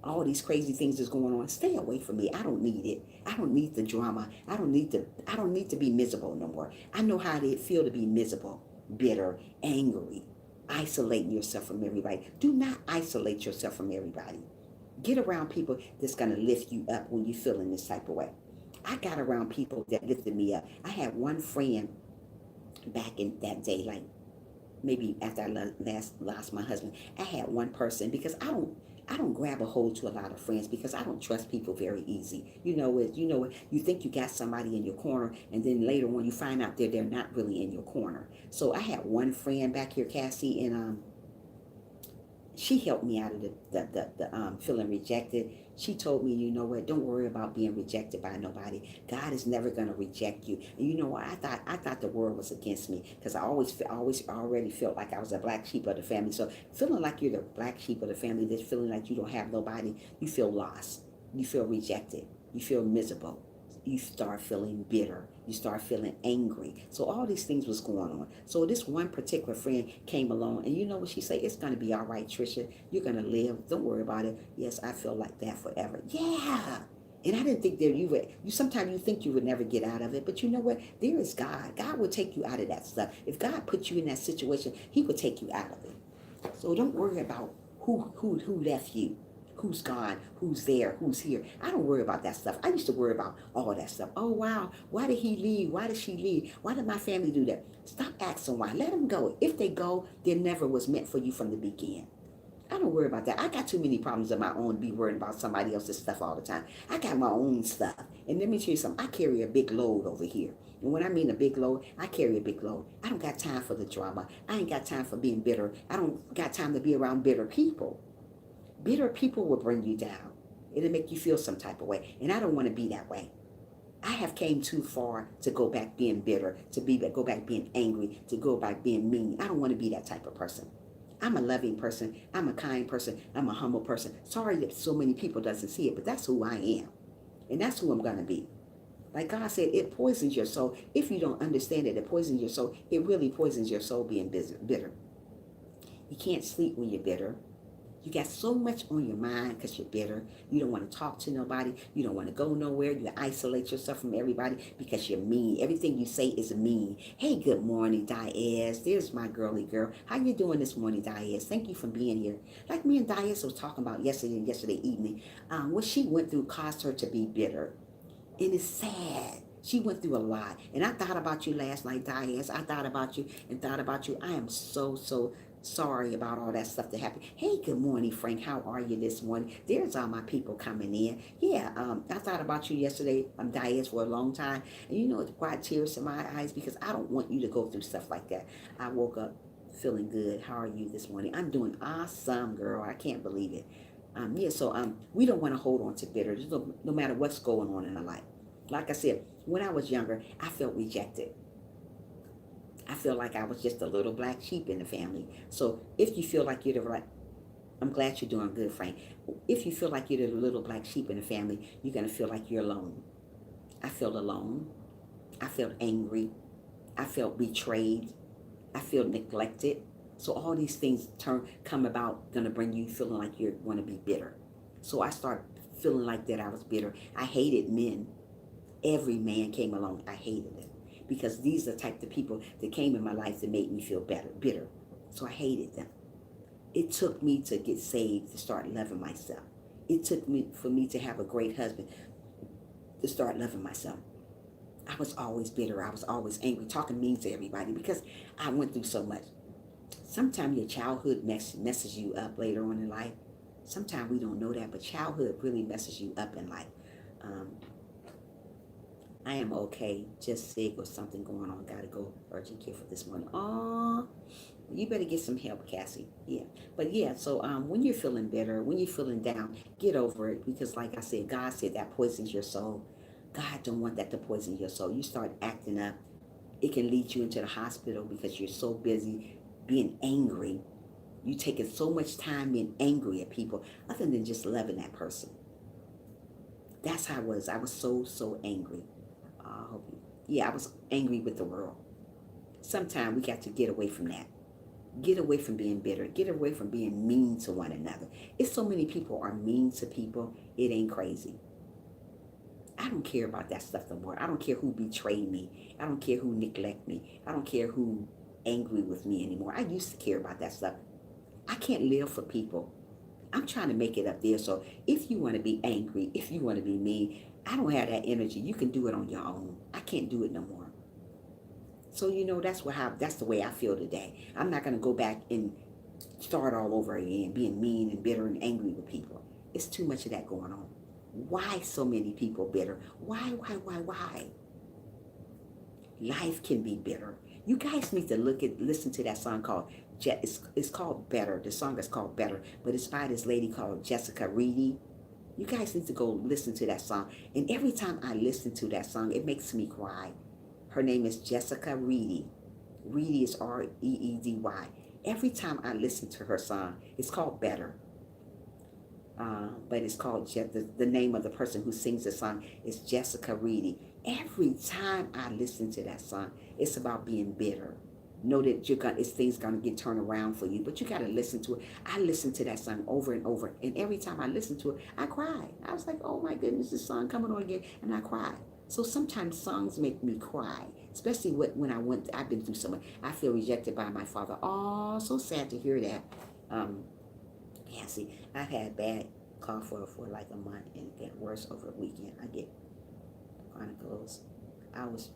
Speaker 1: all these crazy things that's going on. Stay away from me. I don't need it. I don't need the drama. I don't need to be miserable no more. I know how it feel to be miserable, bitter, angry, isolating yourself from everybody. Do not isolate yourself from everybody. Get around people that's going to lift you up when you're feeling this type of way. I got around people that lifted me up. I had one friend back in that day, like maybe after I lost my husband. I had one person, because I don't grab a hold to a lot of friends, because I don't trust people very easy. You know what? You think you got somebody in your corner, and then later when you find out they're not really in your corner. So I had one friend back here, Cassie, and She helped me out of the feeling rejected. She told me, you know what, don't worry about being rejected by nobody. God is never going to reject you. And you know what, I thought the world was against me, because I always already felt like I was a black sheep of the family. So feeling like you're the black sheep of the family, just feeling like you don't have nobody, you feel lost, you feel rejected, you feel miserable, you start feeling bitter, you start feeling angry. So all these things was going on. So this one particular friend came along, and you know what she said? It's going to be all right, Trisha. You're going to live. Don't worry about it. Yes, I feel like that forever. Yeah. And I didn't think that you sometimes you think you would never get out of it, but you know what? There is God. God will take you out of that stuff. If God put you in that situation, he will take you out of it. So don't worry about who left you, who's gone, who's there, who's here. I don't worry about that stuff. I used to worry about all that stuff. Oh, wow, why did he leave? Why did she leave? Why did my family do that? Stop asking why. Let them go. If they go, they never was meant for you from the beginning. I don't worry about that. I got too many problems of my own to be worried about somebody else's stuff all the time. I got my own stuff. And let me tell you something. I carry a big load over here. And when I mean a big load, I carry a big load. I don't got time for the drama. I ain't got time for being bitter. I don't got time to be around bitter people. Bitter people will bring you down. It'll make you feel some type of way. And I don't want to be that way. I have came too far to go back being bitter, go back being angry, to go back being mean. I don't want to be that type of person. I'm a loving person. I'm a kind person. I'm a humble person. Sorry that so many people doesn't see it, but that's who I am. And that's who I'm going to be. Like God said, it poisons your soul. If you don't understand it poisons your soul. It really poisons your soul being bitter. You can't sleep when you're bitter. You got so much on your mind because you're bitter. You don't want to talk to nobody. You don't want to go nowhere. You isolate yourself from everybody because you're mean. Everything you say is mean. Hey, good morning, Diaz. There's my girly girl. How you doing this morning, Diaz? Thank you for being here. Like me and Diaz was talking about yesterday evening, what she went through caused her to be bitter. And it's sad. She went through a lot. And I thought about you last night, Diaz. I thought about you and thought about you. I am so sorry about all that stuff that happened. Hey, good morning, Frank. How are you this morning? There's all my people coming in. Yeah, I thought about you yesterday, Diaz, for a long time. And you know, it's brought tears to my eyes because I don't want you to go through stuff like that. I woke up feeling good. How are you this morning? I'm doing awesome, girl. I can't believe it. We don't want to hold on to bitterness no matter what's going on in our life. Like I said, when I was younger, I felt rejected. I feel like I was just a little black sheep in the family. So if you feel like you're the right, I'm glad you're doing good, Frank. If you feel like you're the little black sheep in the family, you're going to feel like you're alone. I felt alone. I felt angry. I felt betrayed. I feel neglected. So all these things come about, going to bring you feeling like you're going to be bitter. So I started feeling like that I was bitter. I hated men. Every man came along, I hated them. Because these are the type of people that came in my life that made me feel bitter. So I hated them. It took me to get saved to start loving myself. It took me for me to have a great husband to start loving myself. I was always bitter. I was always angry, talking mean to everybody because I went through so much. Sometimes your childhood messes you up later on in life. Sometimes we don't know that, but childhood really messes you up in life. I am okay, just sick or something going on. Gotta go urgent care for this morning. Oh, you better get some help, Cassie. Yeah. But yeah, so when you're feeling bitter, when you're feeling down, get over it. Because like I said, God said that poisons your soul. God don't want that to poison your soul. You start acting up. It can lead you into the hospital because you're so busy being angry. You taking so much time being angry at people other than just loving that person. That's how I was. I was so angry. I was angry with the world. Sometimes we got to get away from that. Get away from being bitter. Get away from being mean to one another. If so many people are mean to people, it ain't crazy. I don't care about that stuff no more. I don't care who betrayed me. I don't care who neglect me. I don't care who angry with me anymore. I used to care about that stuff. I can't live for people. I'm trying to make it up there. So if you want to be angry, if you want to be mean, I don't have that energy. You can do it on your own. I can't do it no more. So that's the way I feel today. I'm not going to go back and start all over again, being mean and bitter and angry with people. It's too much of that going on. Why so many people bitter? Why? Life can be bitter. You guys need to listen to that song called It's called Better. The song is called Better, but it's by this lady called Jessica Reedy. You guys need to go listen to that song. And every time I listen to that song, it makes me cry. Her name is Jessica Reedy. Reedy is Reedy. Every time I listen to her song, it's called Better. But it's called, the name of the person who sings the song is Jessica Reedy. Every time I listen to that song, it's about being bitter. Know that things gonna get turned around for you, but you gotta listen to it. I listen to that song over and over, and every time I listen to it, I cry. I was like, oh my goodness, this song coming on again, and I cry. So sometimes songs make me cry, especially when I've been through so much. I feel rejected by my father. Oh, so sad to hear that. Yeah, see, I've had bad cough for like a month, and it got worse over the weekend. I get chronicles. I was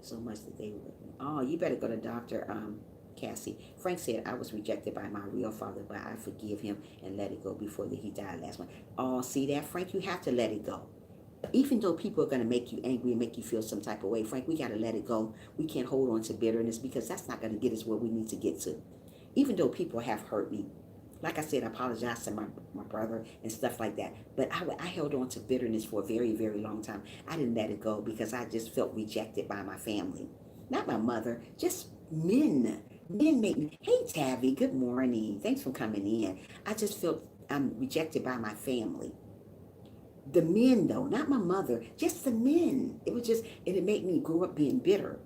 Speaker 1: so much that they were, oh, you better go to Dr. Cassie. Frank said, I was rejected by my real father, but I forgive him and let it go before he died last month. Oh, see that, Frank? You have to let it go. Even though people are going to make you angry and make you feel some type of way, Frank, we got to let it go. We can't hold on to bitterness because that's not going to get us where we need to get to. Even though people have hurt me, like I said, I apologize to my brother and stuff like that. But I held on to bitterness for a very, very long time. I didn't let it go because I just felt rejected by my family. Not my mother, just men. Men make me, hey, Tavi, good morning. Thanks for coming in. I just felt I'm rejected by my family. The men, though, not my mother, just the men. It was just, and it made me grow up being bitter.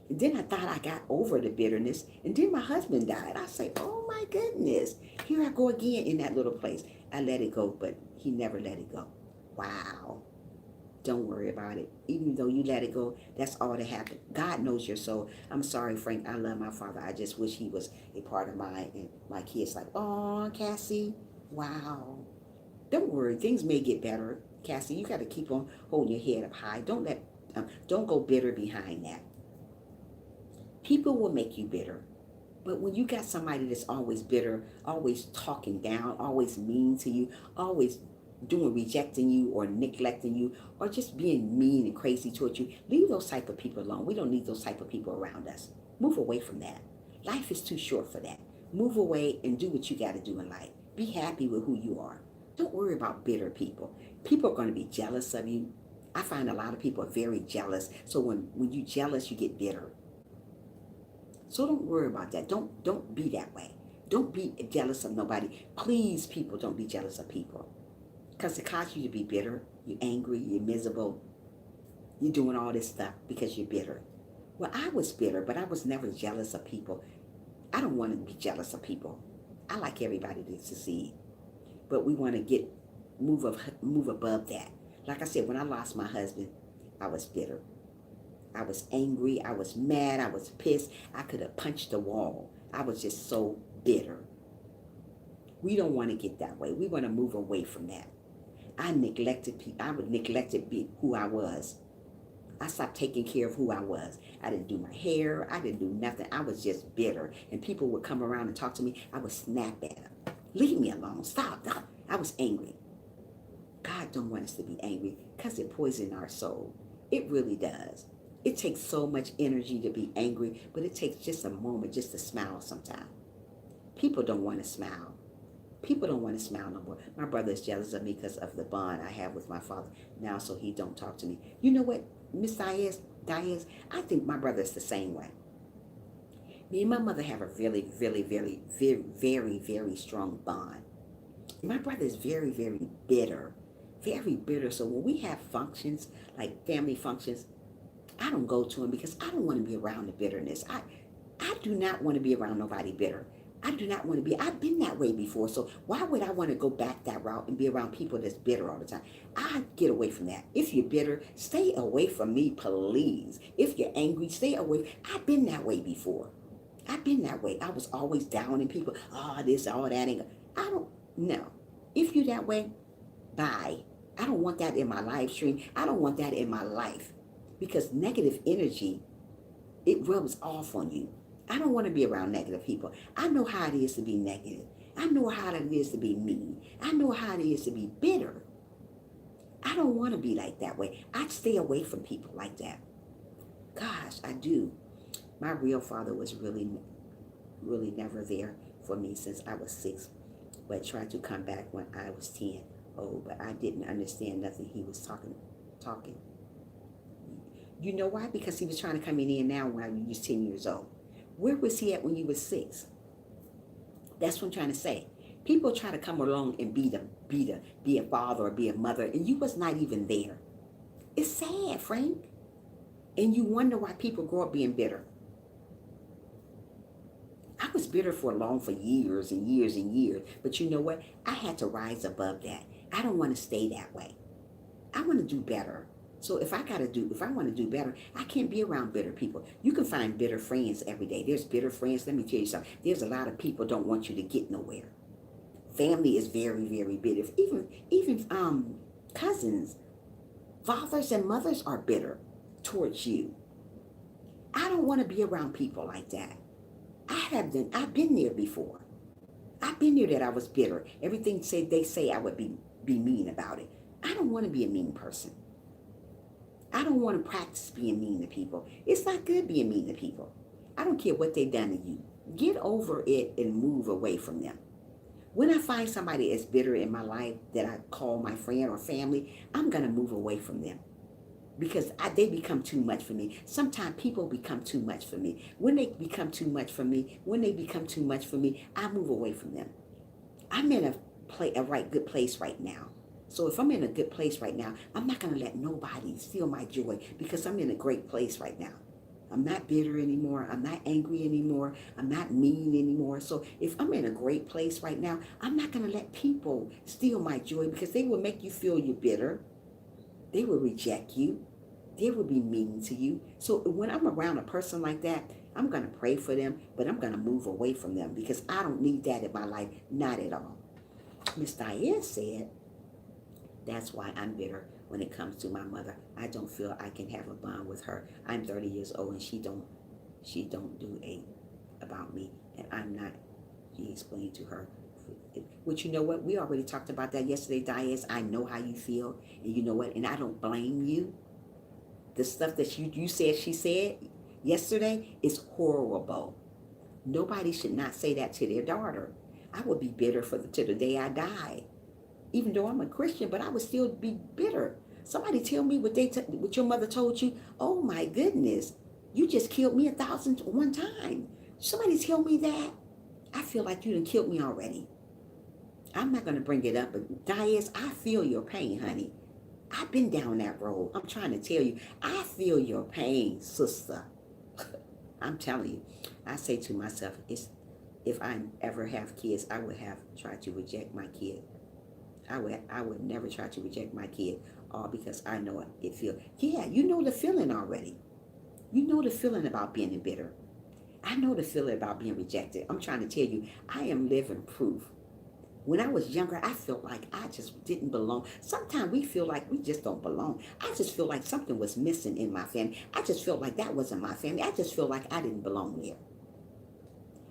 Speaker 1: And then I thought I got over the bitterness, and then my husband died. I say, oh my goodness, here I go again in that little place. I let it go, but he never let it go. Wow. Don't worry about it. Even though you let it go, that's all that happened. God knows your soul. I'm sorry, Frank. I love my father. I just wish he was a part of mine. And my kids like, oh, Cassie, wow. Don't worry. Things may get better. Cassie, you got to keep on holding your head up high. Don't go bitter behind that. People will make you bitter. But when you got somebody that's always bitter, always talking down, always mean to you, always rejecting you or neglecting you, or just being mean and crazy towards you, leave those type of people alone. We don't need those type of people around us. Move away from that. Life is too short for that. Move away and do what you got to do in life. Be happy with who you are. Don't worry about bitter people. People are going to be jealous of you. I find a lot of people are very jealous. So when you're jealous, you get bitter. So don't worry about that. Don't be that way. Don't be jealous of nobody. Please, people, don't be jealous of people. Because it causes you to be bitter. You're angry. You're miserable. You're doing all this stuff because you're bitter. Well, I was bitter, but I was never jealous of people. I don't want to be jealous of people. I like everybody to succeed. But we want to move above that. Like I said, when I lost my husband, I was bitter. I was angry. I was mad. I was pissed. I could have punched the wall. I was just so bitter. We don't want to get that way. We want to move away from that. I neglected people. I would neglected who I was. I stopped taking care of who I was. I didn't do my hair. I didn't do nothing. I was just bitter. And people would come around and talk to me. I would snap at them. Leave me alone. Stop. I was angry. God don't want us to be angry because it poisons our soul. It really does. It takes so much energy to be angry, but it takes just a moment just to smile sometimes. People don't want to smile. People don't want to smile no more. My brother is jealous of me because of the bond I have with my father now, so he don't talk to me. You know what, Miss Diaz, I think my brother is the same way. Me and my mother have a really, really, very, very, very, very strong bond. My brother is very, very bitter. Very bitter. So when we have functions, like family functions, I don't go to him because I don't want to be around the bitterness. I do not want to be around nobody bitter. I do not want to be. I've been that way before. So why would I want to go back that route and be around people that's bitter all the time? I get away from that. If you're bitter, stay away from me, please. If you're angry, stay away. I've been that way before. I've been that way. I was always down in people. Oh, this, all that. I don't know. If you're that way, bye. I don't want that in my live stream. I don't want that in my life. Because negative energy, it rubs off on you. I don't want to be around negative people. I know how it is to be negative. I know how it is to be mean. I know how it is to be bitter. I don't want to be like that way. I stay away from people like that. Gosh, I do. My real father was really really never there for me since I was 6, but tried to come back when I was 10. Oh, but I didn't understand nothing he was talking. You know why? Because he was trying to come in now when you was 10 years old. Where was he at when you was 6? That's what I'm trying to say. People try to come along and be a father or be a mother, and you was not even there. It's sad, Frank. And you wonder why people grow up being bitter. I was bitter for years and years and years. But you know what? I had to rise above that. I don't want to stay that way. I want to do better. So if I want to do better, I can't be around bitter people. You can find bitter friends every day. There's bitter friends. Let me tell you something. There's a lot of people don't want you to get nowhere. Family is very, very bitter. Even cousins, fathers and mothers are bitter towards you. I don't want to be around people like that. I've been there before. I've been there that I was bitter. Everything they say I would be mean about it. I don't want to be a mean person. I don't want to practice being mean to people. It's not good being mean to people. I don't care what they've done to you. Get over it and move away from them. When I find somebody that's bitter in my life that I call my friend or family, I'm going to move away from them. Because they become too much for me. Sometimes people become too much for me. When they become too much for me, I move away from them. I'm in a good place right now. So if I'm in a good place right now, I'm not going to let nobody steal my joy because I'm in a great place right now. I'm not bitter anymore. I'm not angry anymore. I'm not mean anymore. So if I'm in a great place right now, I'm not going to let people steal my joy because they will make you feel you're bitter. They will reject you. They will be mean to you. So when I'm around a person like that, I'm going to pray for them, but I'm going to move away from them because I don't need that in my life. Not at all. Miss Diane said, that's why I'm bitter when it comes to my mother. I don't feel I can have a bond with her. I'm 30 years old and she don't do about me. And I'm not, he explained to her. Which you know what? We already talked about that yesterday, Diane. I know how you feel. And you know what? And I don't blame you. The stuff that you said she said yesterday is horrible. Nobody should not say that to their daughter. I would be bitter to the day I die. Even though I'm a Christian, but I would still be bitter. Somebody tell me what your mother told you. Oh my goodness. You just killed me 1,001 times. Somebody tell me that. I feel like you done killed me already. I'm not going to bring it up, but Diaz, I feel your pain, honey. I've been down that road. I'm trying to tell you, I feel your pain, sister. I'm telling you. I say to myself, if I ever have kids, I would have tried to reject my kid. I would never try to reject my kid, all because I know it feels. Yeah, you know the feeling already. You know the feeling about being bitter. I know the feeling about being rejected. I'm trying to tell you, I am living proof. When I was younger, I felt like I just didn't belong. Sometimes we feel like we just don't belong. I just feel like something was missing in my family. I just felt like that wasn't my family. I just feel like I didn't belong there.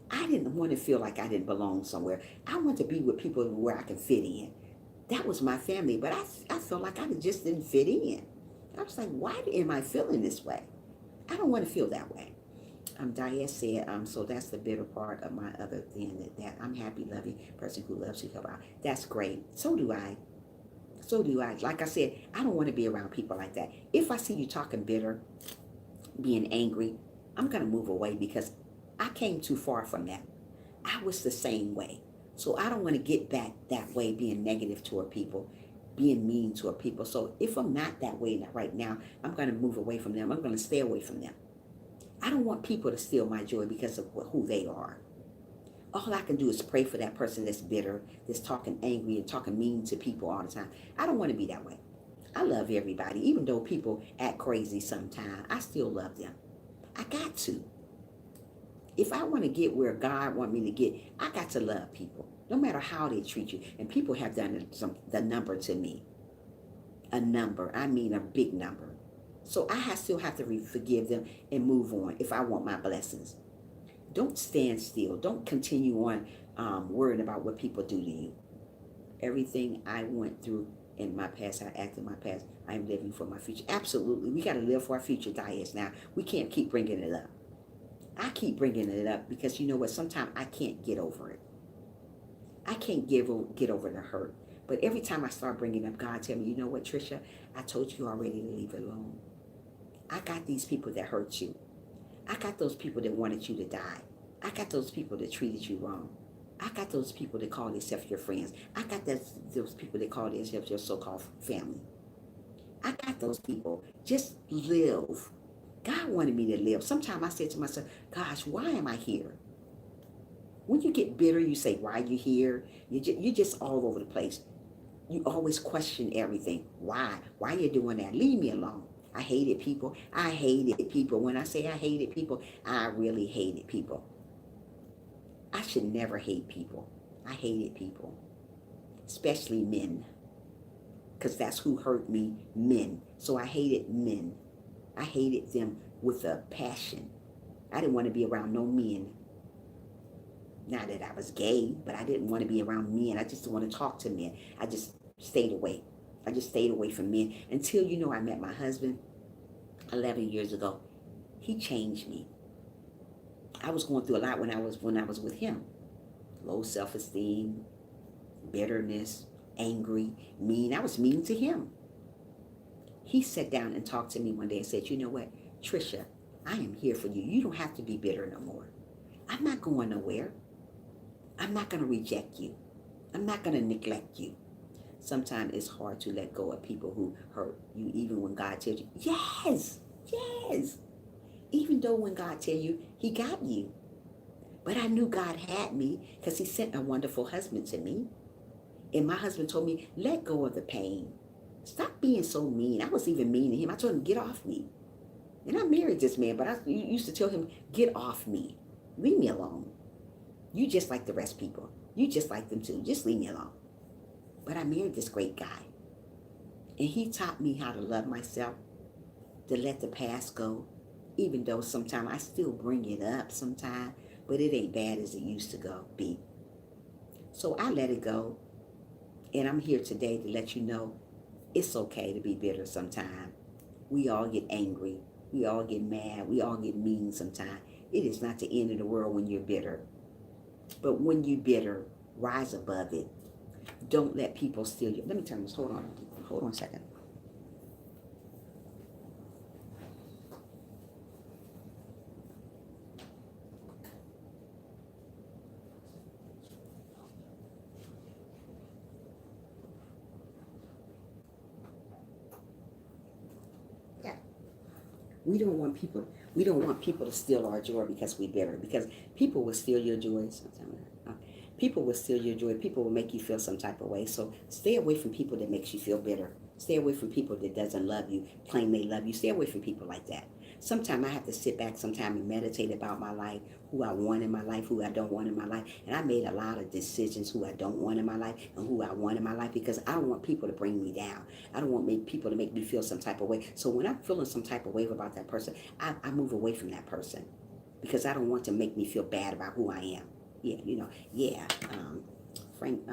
Speaker 1: I didn't want to feel like I didn't belong somewhere. I want to be with people where I can fit in. That was my family, but I felt like I just didn't fit in. I was like, why am I feeling this way? I don't want to feel that way. Diane said, so that's the bitter part of my other thing, that I'm happy, loving person who loves you. That's great. So do I. So do I. Like I said, I don't want to be around people like that. If I see you talking bitter, being angry, I'm going to move away because I came too far from that. I was the same way. So I don't want to get back that way, being negative toward people, being mean toward people. So if I'm not that way right now, I'm going to move away from them. I'm going to stay away from them. I don't want people to steal my joy because of who they are. All I can do is pray for that person that's bitter, that's talking angry and talking mean to people all the time. I don't want to be that way. I love everybody. Even though people act crazy sometimes, I still love them. I got to. If I want to get where God wants me to get, I got to love people, no matter how they treat you. And people have done the number to me. A number. I mean a big number. So I still have to forgive them and move on if I want my blessings. Don't stand still. Don't continue on worrying about what people do to you. Everything I went through in my past, I acted in my past, I'm living for my future. Absolutely. We got to live for our future, Diaz, now. We can't keep bringing it up. I keep bringing it up because you know what? Sometimes I can't get over it. I can't get over the hurt. But every time I start bringing up, God tell me, you know what, Trisha? I told you already to leave it alone. I got these people that hurt you. I got those people that wanted you to die. I got those people that treated you wrong. I got those people that call themselves your friends. I got those people that call themselves your so-called family. I got those people. Just live. God wanted me to live. Sometimes I said to myself, gosh, why am I here? When you get bitter, you say, why are you here? You're just all over the place. You always question everything. Why? Why are you doing that? Leave me alone. I hated people. I hated people. When I say I hated people, I really hated people. I should never hate people. I hated people, especially men, because that's who hurt me, men. So I hated men. I hated them with a passion. I didn't want to be around no men. Not that I was gay, but I didn't want to be around men. I just didn't want to talk to men. I just stayed away. I just stayed away from men until, you know, I met my husband 11 years ago. He changed me. I was going through a lot when I was with him. Low self-esteem, bitterness, angry, mean. I was mean to him. He sat down and talked to me one day and said, you know what, Trisha, I am here for you. You don't have to be bitter no more. I'm not going nowhere. I'm not going to reject you. I'm not going to neglect you. Sometimes it's hard to let go of people who hurt you, even when God tells you, yes, yes. Even though when God tells you, he got you. But I knew God had me because he sent a wonderful husband to me. And my husband told me, let go of the pain. Stop being so mean. I was even mean to him. I told him, get off me. And I married this man, but I used to tell him, get off me. Leave me alone. You just like the rest people. You just like them too. Just leave me alone. But I married this great guy. And he taught me how to love myself, to let the past go, even though sometimes I still bring it up sometimes, but it ain't bad as it used to be. So I let it go. And I'm here today to let you know it's okay to be bitter sometimes. We all get angry. We all get mad. We all get mean sometimes. It is not the end of the world when you're bitter. But when you're bitter, rise above it. Don't let people steal you. Let me turn this. Hold on. Hold on a second. Yeah. We don't want people to steal our joy because we're bitter. Because people will steal your joy sometimes. People will steal your joy. People will make you feel some type of way. So stay away from people that makes you feel bitter. Stay away from people that doesn't love you, claim they love you. Stay away from people like that. Sometimes I have to sit back sometime and meditate about my life, who I want in my life, who I don't want in my life. And I made a lot of decisions who I don't want in my life and who I want in my life because I don't want people to bring me down. I don't want people to make me feel some type of way. So when I'm feeling some type of way about that person, I move away from that person because I don't want to make me feel bad about who I am. Frank,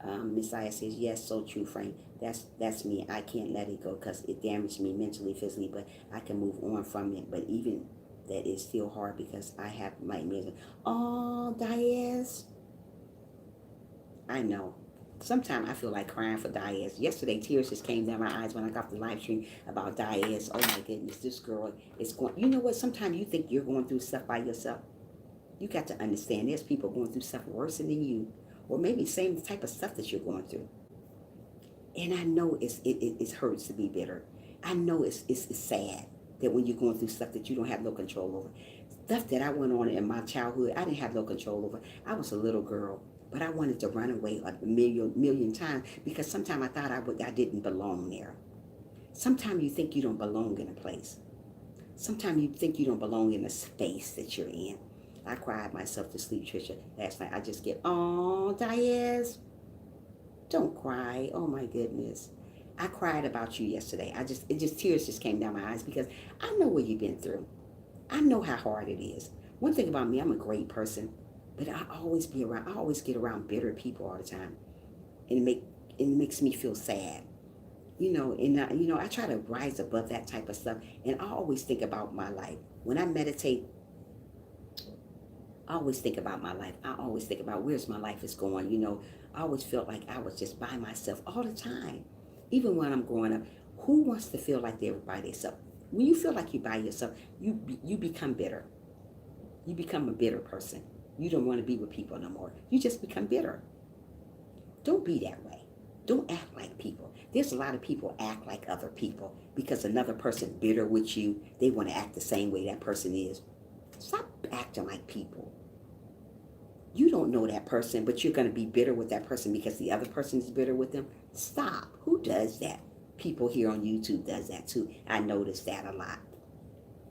Speaker 1: Messiah says, yes, so true, Frank. That's me. I can't let it go because it damaged me mentally, physically, but I can move on from it. But even that is still hard because I have nightmares. Oh, Diaz. I know. Sometimes I feel like crying for Diaz. Yesterday, tears just came down my eyes when I got the live stream about Diaz. Oh my goodness, this girl is going. You know what? Sometimes you think you're going through stuff by yourself. You got to understand there's people going through stuff worse than you, or maybe same type of stuff that you're going through. And I know it hurts to be bitter. I know it's sad that when you're going through stuff that you don't have no control over. Stuff that I went on in my childhood, I didn't have no control over. I was a little girl, but I wanted to run away a million times because sometimes I thought I didn't belong there. Sometimes you think you don't belong in a place. Sometimes you think you don't belong in the space that you're in. I cried myself to sleep, Trisha, last night. I just get, oh, Diaz, don't cry. Oh my goodness. I cried about you yesterday. Tears just came down my eyes because I know what you've been through. I know how hard it is. One thing about me, I'm a great person, but I always get around bitter people all the time. And it makes me feel sad. I try to rise above that type of stuff. And I always think about my life. When I meditate, I always think about my life. I always think about where's my life is going. I always felt like I was just by myself all the time. Even when I'm growing up, who wants to feel like they're by themselves? When you feel like you're by yourself, you become bitter. You become a bitter person. You don't want to be with people no more. You just become bitter. Don't be that way. Don't act like people. There's a lot of people act like other people because another person bitter with you, they want to act the same way that person is. Stop acting like people. You don't know that person, but you're going to be bitter with that person because the other person is bitter with them. Stop. Who does that? People here on YouTube does that too. I notice that a lot.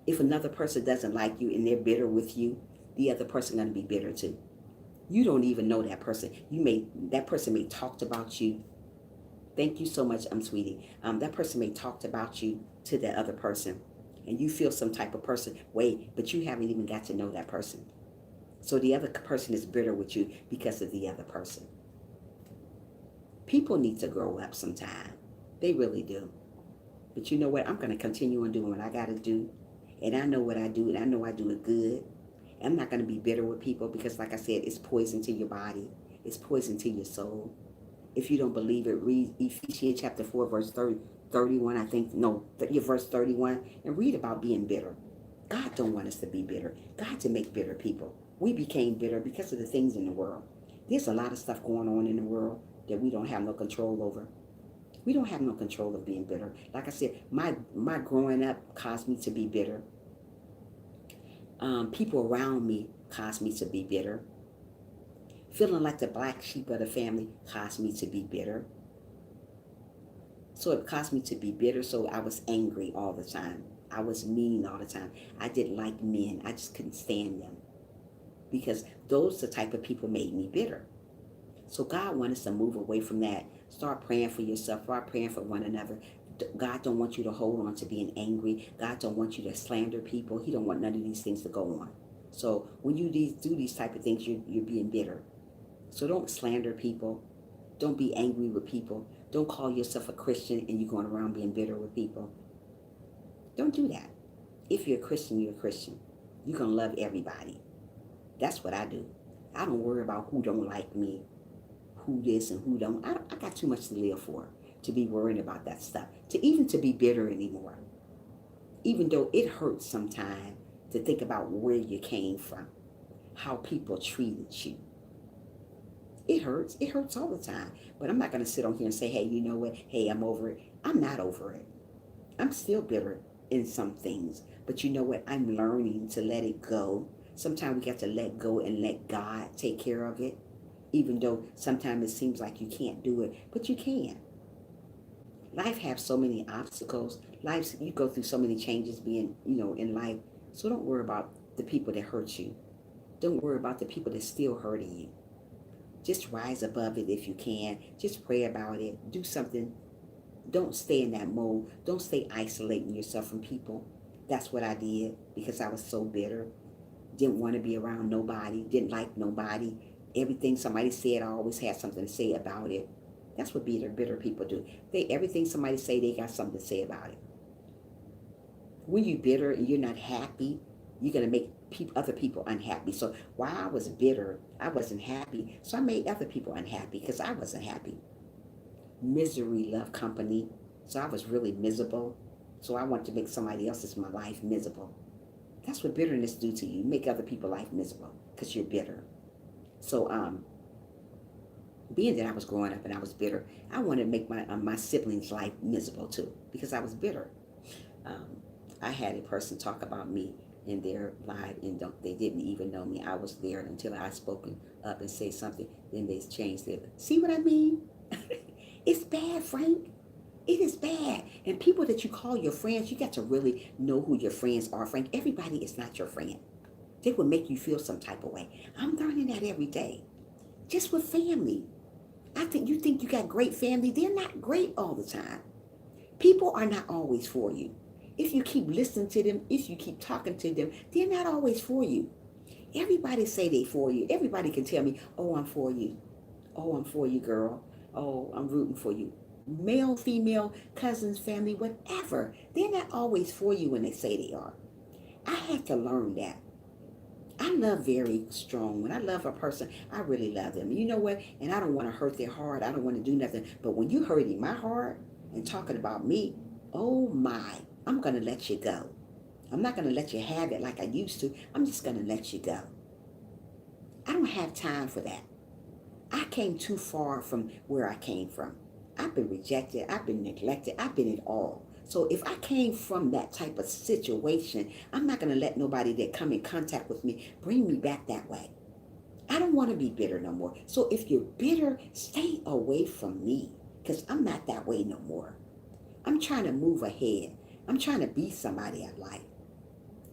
Speaker 1: If another person doesn't like you and they're bitter with you, the other person going to be bitter too. You don't even know that person. That person may talked about you. Thank you so much, sweetie. That person may talked about you to the other person, and you feel some type of person way, but you haven't even got to know that person. So the other person is bitter with you because of the other person. People need to grow up sometime. They really do. But you know what? I'm going to continue on doing what I got to do. And I know what I do, and I know I do it good. I'm not going to be bitter with people because, like I said, it's poison to your body. It's poison to your soul. If you don't believe it, read Ephesians chapter 4, verse 31, I think. No, verse 31, and read about being bitter. God don't want us to be bitter. God to make bitter people. We became bitter because of the things in the world. There's a lot of stuff going on in the world that we don't have no control over. We don't have no control of being bitter. Like I said, my growing up caused me to be bitter. People around me caused me to be bitter. Feeling like the black sheep of the family caused me to be bitter. So it caused me to be bitter, so I was angry all the time. I was mean all the time. I didn't like men. I just couldn't stand them. Because those the type of people made me bitter. So God wants us to move away from that. Start praying for yourself. Start praying for one another. God don't want you to hold on to being angry. God don't want you to slander people. He don't want none of these things to go on. So when you do these type of things, you're being bitter. So don't slander people. Don't be angry with people. Don't call yourself a Christian and you're going around being bitter with people. Don't do that. If you're a Christian, you're a Christian. You're going to love everybody. That's what I do. I don't worry about who don't like me, who this and who don't. I got too much to live for to be worrying about that stuff, to be bitter anymore. Even though it hurts sometimes to think about where you came from, how people treated you. It hurts. It hurts all the time. But I'm not going to sit on here and say, hey, you know what? Hey, I'm over it. I'm not over it. I'm still bitter in some things. But you know what? I'm learning to let it go. Sometimes we got to let go and let God take care of it. Even though sometimes it seems like you can't do it. But you can. Life has so many obstacles. You go through so many changes being, in life. So don't worry about the people that hurt you. Don't worry about the people that's still hurting you. Just rise above it if you can. Just pray about it. Do something. Don't stay in that mode. Don't stay isolating yourself from people. That's what I did because I was so bitter. Didn't want to be around nobody. Didn't like nobody. Everything somebody said, I always had something to say about it. That's what bitter people do. Everything somebody say, they got something to say about it. When you're bitter and you're not happy, you're going to make other people unhappy. So while I was bitter, I wasn't happy. So I made other people unhappy because I wasn't happy. Misery loved company. So I was really miserable. So I want to make somebody else's my life miserable. That's what bitterness do to you. Make other people's life miserable because you're bitter. So being that I was growing up and I was bitter, I wanted to make my siblings' life miserable too because I was bitter. I had a person talk about me in their life and they didn't even know me. I was there until I spoken up and say something. Then they changed it. See what I mean? It's bad, Frank. It is bad. And people that you call your friends, you got to really know who your friends are, Frank. Everybody is not your friend. They will make you feel some type of way. I'm learning that every day. Just with family. You think you got great family. They're not great all the time. People are not always for you. If you keep listening to them, if you keep talking to them, they're not always for you. Everybody say they for you. Everybody can tell me, oh, I'm for you. Oh, I'm for you, girl. Oh, I'm rooting for you. male, female, cousins, family, whatever. They're not always for you when they say they are. I had to learn that. I love very strong. When I love a person, I really love them. You know what? And I don't want to hurt their heart. I don't want to do nothing. But when you hurting my heart and talking about me, oh my, I'm going to let you go. I'm not going to let you have it like I used to. I'm just going to let you go. I don't have time for that. I came too far from where I came from. I've been rejected. I've been neglected. I've been it all. So if I came from that type of situation, I'm not going to let nobody that come in contact with me bring me back that way. I don't want to be bitter no more. So if you're bitter, stay away from me because I'm not that way no more. I'm trying to move ahead. I'm trying to be somebody I like.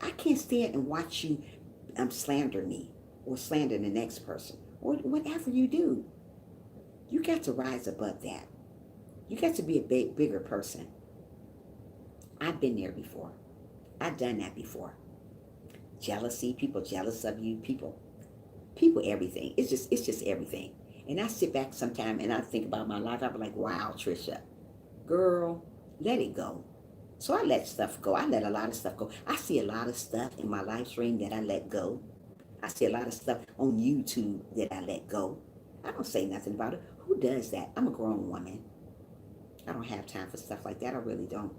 Speaker 1: I can't stand and watch you slander me or slander the next person or whatever you do. You got to rise above that. You got to be a bigger person. I've been there before. I've done that before. Jealousy, people jealous of you, people everything. It's just everything. And I sit back sometime and I think about my life. I'm like, wow, Trisha, girl, let it go. So I let stuff go. I let a lot of stuff go. I see a lot of stuff in my live stream that I let go. I see a lot of stuff on YouTube that I let go. I don't say nothing about it. Who does that? I'm a grown woman. I don't have time for stuff like that. I really don't.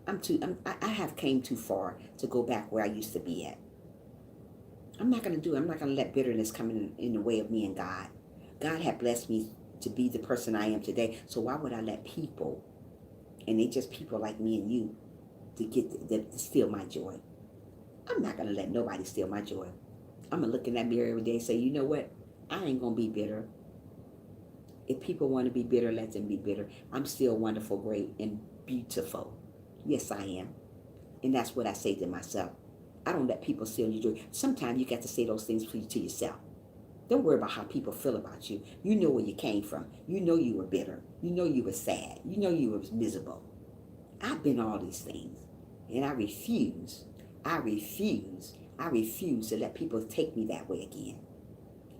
Speaker 1: I have came too far to go back where I used to be at. I'm not going to let bitterness come in the way of me and God. God had blessed me to be the person I am today. So why would I let people, and they just people like me and you, to steal my joy? I'm not going to let nobody steal my joy. I'm going to look in that mirror every day and say, you know what? I ain't going to be bitter. If people want to be bitter, let them be bitter. I'm still wonderful, great, and beautiful. Yes, I am. And that's what I say to myself. I don't let people steal your joy. Sometimes you got to say those things to yourself. Don't worry about how people feel about you. You know where you came from. You know you were bitter. You know you were sad. You know you were miserable. I've been all these things. And I refuse to let people take me that way again.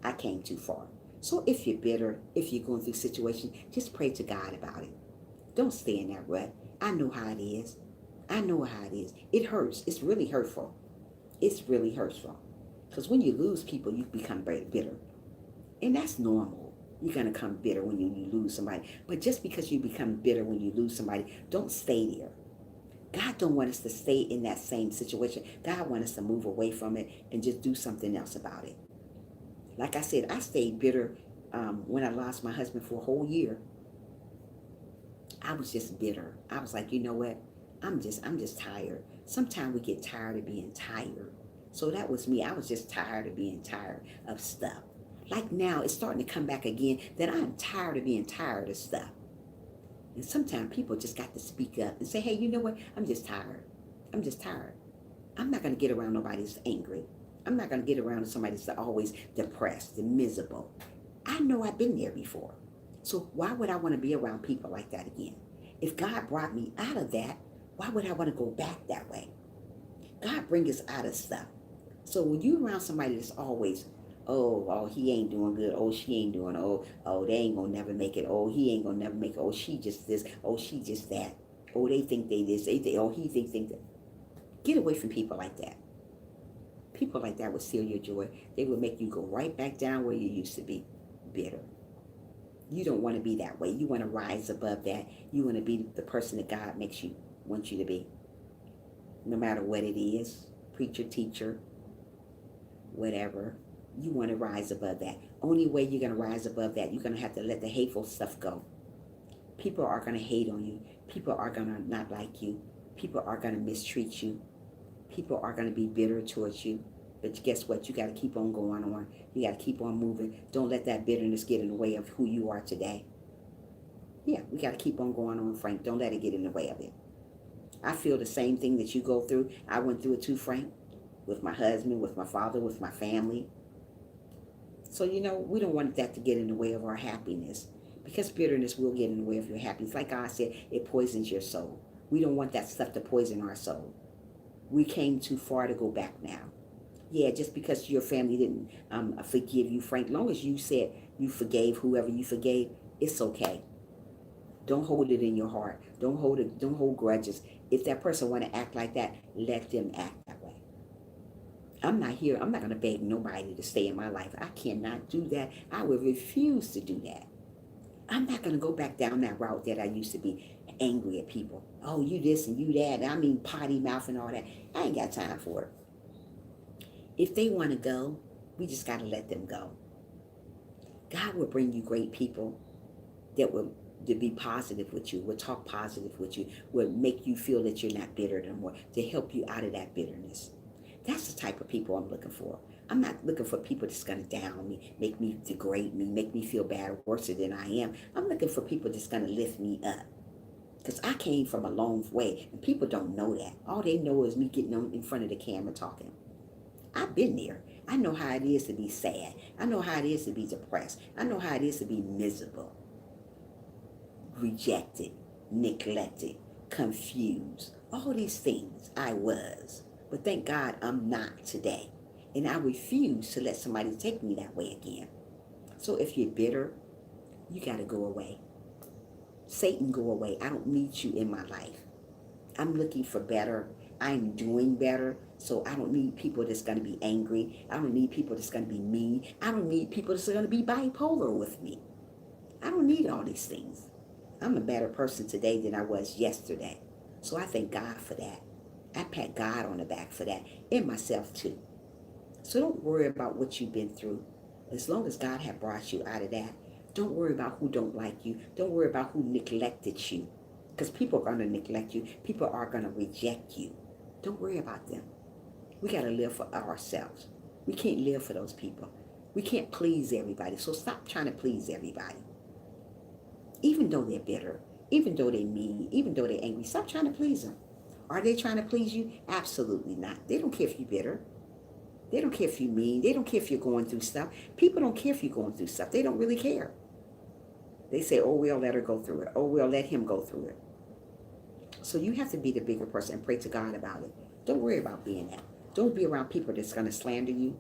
Speaker 1: I came too far. So if you're bitter, if you're going through situations, just pray to God about it. Don't stay in that rut. I know how it is. It hurts. It's really hurtful. Because when you lose people, you become bitter. And that's normal. You're going to become bitter when you lose somebody. But just because you become bitter when you lose somebody, don't stay there. God don't want us to stay in that same situation. God wants us to move away from it and just do something else about it. Like I said, I stayed bitter when I lost my husband for a whole year. I was just bitter. I was like, you know what? I'm just tired. Sometimes we get tired of being tired. So that was me. I was just tired of being tired of stuff. Like now, it's starting to come back again that I'm tired of being tired of stuff. And sometimes people just got to speak up and say, hey, you know what? I'm just tired. I'm not going to get around nobody that's angry. I'm not going to get around somebody that's always depressed and miserable. I know I've been there before. So why would I want to be around people like that again? If God brought me out of that, why would I want to go back that way? God brings us out of stuff. So when you're around somebody that's always, oh, he ain't doing good. Oh, she ain't doing, oh, they ain't going to never make it. Oh, he ain't going to never make it. Oh, she just this. Oh, she just that. Oh, they think they this. Oh, he think that. Get away from people like that. People like that would steal your joy. They would make you go right back down where you used to be, bitter. You don't want to be that way. You want to rise above that. You want to be the person that God wants you to be. No matter what it is, preacher, teacher, whatever. You want to rise above that. Only way you're going to rise above that, you're going to have to let the hateful stuff go. People are going to hate on you. People are going to not like you. People are going to mistreat you. People are going to be bitter towards you. But guess what? You got to keep on going on. You got to keep on moving. Don't let that bitterness get in the way of who you are today. Yeah, we got to keep on going on, Frank. Don't let it get in the way of it. I feel the same thing that you go through. I went through it too, Frank, with my husband, with my father, with my family. So, we don't want that to get in the way of our happiness, because bitterness will get in the way of your happiness. Like God said, it poisons your soul. We don't want that stuff to poison our soul. We came too far to go back now. Yeah, just because your family didn't forgive you, Frank, long as you said you forgave whoever you forgave, it's okay. Don't hold it in your heart. Don't hold it. Don't hold grudges. If that person want to act like that, let them act that way. I'm not here. I'm not going to beg nobody to stay in my life. I cannot do that. I will refuse to do that. I'm not going to go back down that route that I used to be angry at people. Oh, you this and you that. I mean, potty mouth and all that. I ain't got time for it. If they want to go, we just got to let them go. God will bring you great people that will to be positive with you, will talk positive with you, will make you feel that you're not bitter anymore, to help you out of that bitterness. That's the type of people I'm looking for. I'm not looking for people that's going to down me, make me degrade me, make me feel bad or worse than I am. I'm looking for people that's going to lift me up. Because I came from a long way, and people don't know that. All they know is me getting on in front of the camera talking. I've been there. I know how it is to be sad. I know how it is to be depressed. I know how it is to be miserable, rejected, neglected, confused. All these things I was. But thank God I'm not today. And I refuse to let somebody take me that way again. So if you're bitter, you got to go away. Satan, go away. I don't need you in my life. I'm looking for better. I'm doing better. So I don't need people that's going to be angry. I don't need people that's going to be mean. I don't need people that's going to be bipolar with me. I don't need all these things. I'm a better person today than I was yesterday. So I thank God for that. I pat God on the back for that, and myself too. So don't worry about what you've been through. As long as God had brought you out of that, don't worry about who don't like you. Don't worry about who neglected you. Because people are going to neglect you. People are going to reject you. Don't worry about them. We got to live for ourselves. We can't live for those people. We can't please everybody. So stop trying to please everybody. Even though they're bitter, even though they're mean, even though they're angry, stop trying to please them. Are they trying to please you? Absolutely not. They don't care if you're bitter. They don't care if you're mean. They don't care if you're going through stuff. People don't care if you're going through stuff. They don't really care. They say, oh, we'll let her go through it. Oh, we'll let him go through it. So you have to be the bigger person and pray to God about it. Don't worry about being that. Don't be around people that's going to slander you.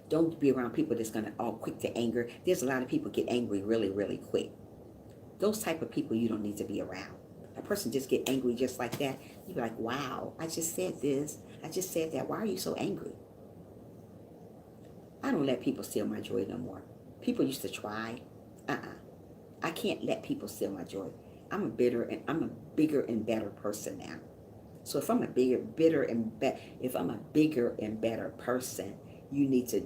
Speaker 1: Don't be around people that's going to all quick to anger. There's a lot of people get angry really, really quick. Those type of people you don't need to be around. A person just get angry just like that. You be like, wow, I just said this. I just said that. Why are you so angry? I don't let people steal my joy no more. People used to try. I can't let people steal my joy. I'm a bigger and better person now. So if I'm a bigger and better person, you need to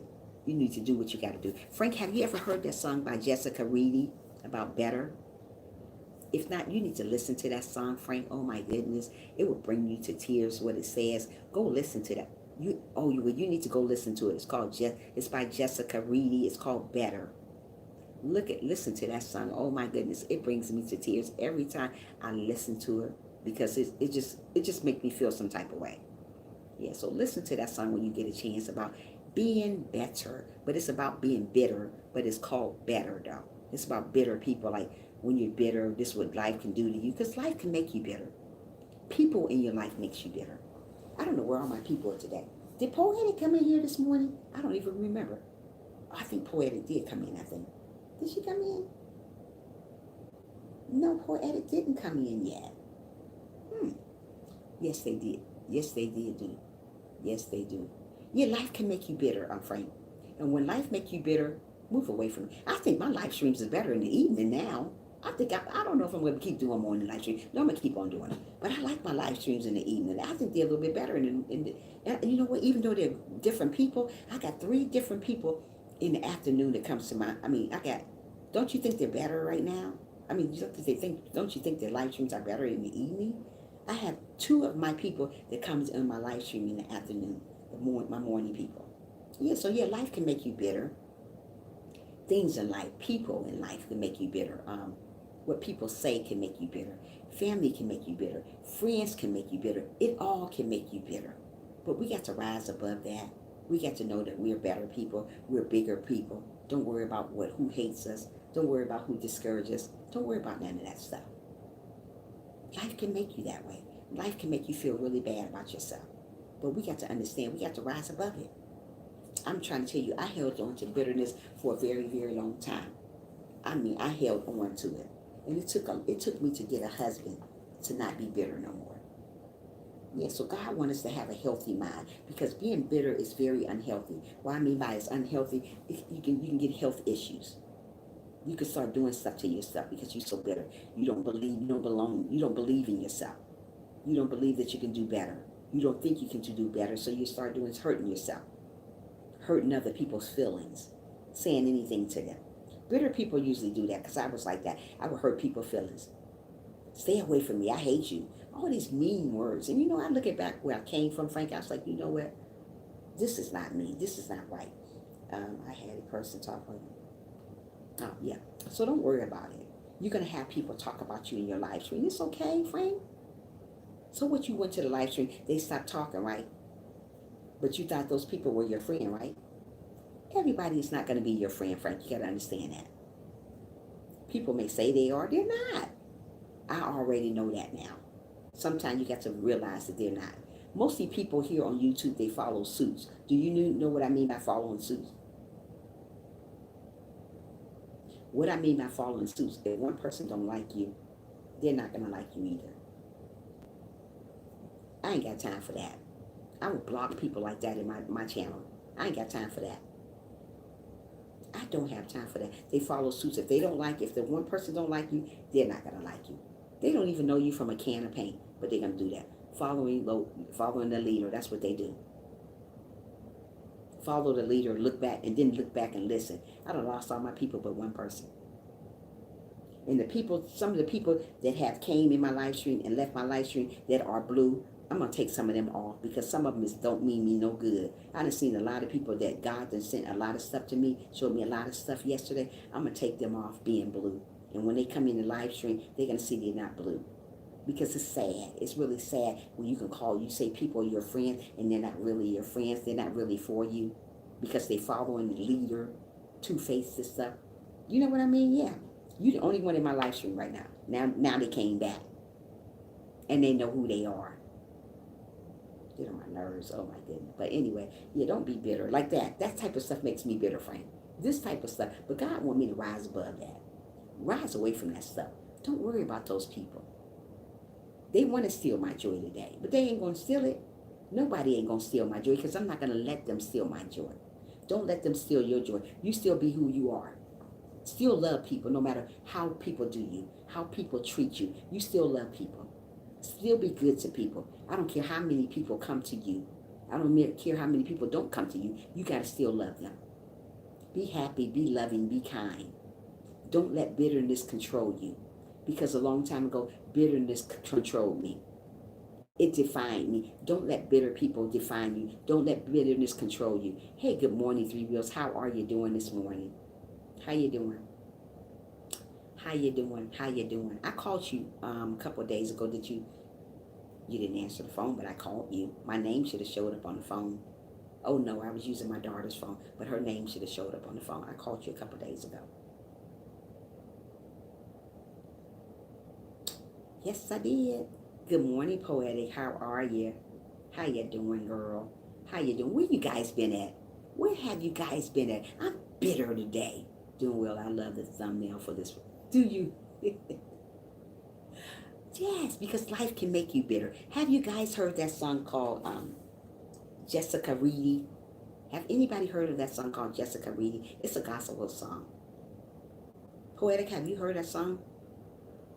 Speaker 1: do what you got to do. Frank, have you ever heard that song by Jessica Reedy about better? If not, you need to listen to that song, Frank. Oh my goodness, it will bring you to tears. What it says, go listen to that. You need to go listen to it. It's by Jessica Reedy. It's called Better. Listen to that song. Oh my goodness, it brings me to tears every time I listen to it because it just makes me feel some type of way. Yeah, so listen to that song when you get a chance about being better. But it's about being bitter, but it's called Better though. It's about bitter people. Like when you're bitter, this is what life can do to you, because life can make you bitter. People in your life makes you bitter. I don't know where all my people are today. Did Poetic come in here this morning? I don't even remember. I think Poetic did come in, I think. Did she come in? No, Poetic didn't come in yet. Yes, they did. Yes, they did do. Yes, they do. Yeah, life can make you bitter, I'm Frank. And when life makes you bitter, move away from it. I think my live streams is better in the evening now. I don't know if I'm going to keep doing morning live streams. No, I'm going to keep on doing it. But I like my live streams in the evening. I think they're a little bit better. And you know what? Even though they're different people, I got 3 different people in the afternoon that comes to my, don't you think they're better right now? Don't you think their live streams are better in the evening? I have 2 of my people that comes in my live stream in the afternoon, my morning people. Yeah, so yeah, life can make you bitter. Things in life, people in life can make you bitter. What people say can make you bitter. Family can make you bitter. Friends can make you bitter. It all can make you bitter. But we got to rise above that. We got to know that we're better people. We're bigger people. Don't worry about who hates us. Don't worry about who discourages us. Don't worry about none of that stuff. Life can make you that way. Life can make you feel really bad about yourself. But we got to understand, we got to rise above it. I'm trying to tell you, I held on to bitterness for a very, very long time. I held on to it. And it took me to get a husband to not be bitter no more. Yeah, so God wants us to have a healthy mind because being bitter is very unhealthy. What I mean by it's unhealthy, you can get health issues. You can start doing stuff to yourself because you're so bitter. You don't belong, you don't believe in yourself. You don't believe that you can do better. You don't think you can do better, so you start doing is hurting yourself, hurting other people's feelings, saying anything to them. Bitter people usually do that because I was like that. I would hurt people's feelings. Stay away from me. I hate you. All these mean words. And I look at back where I came from, Frank. I was like, you know what? This is not me. This is not right. I had a person talk with me. Oh, yeah. So don't worry about it. You're going to have people talk about you in your live stream. It's okay, Frank. So what, you went to the live stream, they stopped talking, right? But you thought those people were your friend, right? Everybody is not going to be your friend, Frank. You got to understand that. People may say they are. They're not. I already know that now. Sometimes you got to realize that they're not. Mostly people here on YouTube, they follow suits. Do you know what I mean by following suits? What I mean by following suits, if one person don't like you, they're not going to like you either. I ain't got time for that. I would block people like that in my channel. I ain't got time for that. I don't have time for that. They follow suits. If the one person don't like you, they're not going to like you. They don't even know you from a can of paint, but they're going to do that. Following the leader, that's what they do. Follow the leader, look back, and then look back and listen. I done lost all my people but one person. And some of the people that have came in my live stream and left my live stream that are blue, I'm going to take some of them off because some of them don't mean me no good. I done seen a lot of people that God done sent a lot of stuff to me, showed me a lot of stuff yesterday. I'm going to take them off being blue. And when they come in the live stream, they're going to see they're not blue. Because it's sad. It's really sad when you say people are your friends and they're not really your friends. They're not really for you because they following the leader, two-faced and stuff. You know what I mean? Yeah. You're the only one in my live stream right now. Now they came back. And they know who they are. Get on my nerves. Oh my goodness. But anyway, yeah, don't be bitter like that. That type of stuff makes me bitter, Frank. This type of stuff. But God want me to rise above that. Rise away from that stuff. Don't worry about those people. They want to steal my joy today, but they ain't going to steal it. Nobody ain't going to steal my joy because I'm not going to let them steal my joy. Don't let them steal your joy. You still be who you are. Still love people no matter how people do you, how people treat you. You still love people. Still be good to people. I don't care how many people come to you. I don't care how many people don't come to you. You got to still love them. Be happy, be loving, be kind. Don't let bitterness control you. Because a long time ago, bitterness controlled me. It defined me. Don't let bitter people define you. Don't let bitterness control you. Hey, good morning, Three Wheels. How are you doing this morning? How you doing? How you doing? How you doing? I called you a couple of days ago. You didn't answer the phone, but I called you. My name should have showed up on the phone. Oh no, I was using my daughter's phone, but her name should have showed up on the phone. I called you a couple of days ago. Yes, I did. Good morning, Poetic. How are you? How you doing, girl? How you doing? Where you guys been at? Where have you guys been at? I'm bitter today. Doing well. I love the thumbnail for this. Do you? Yes, because life can make you bitter. Have you guys heard that song called Jessica Reedy? Have anybody heard of that song called Jessica Reedy? It's a gospel song. Poetic, have you heard that song?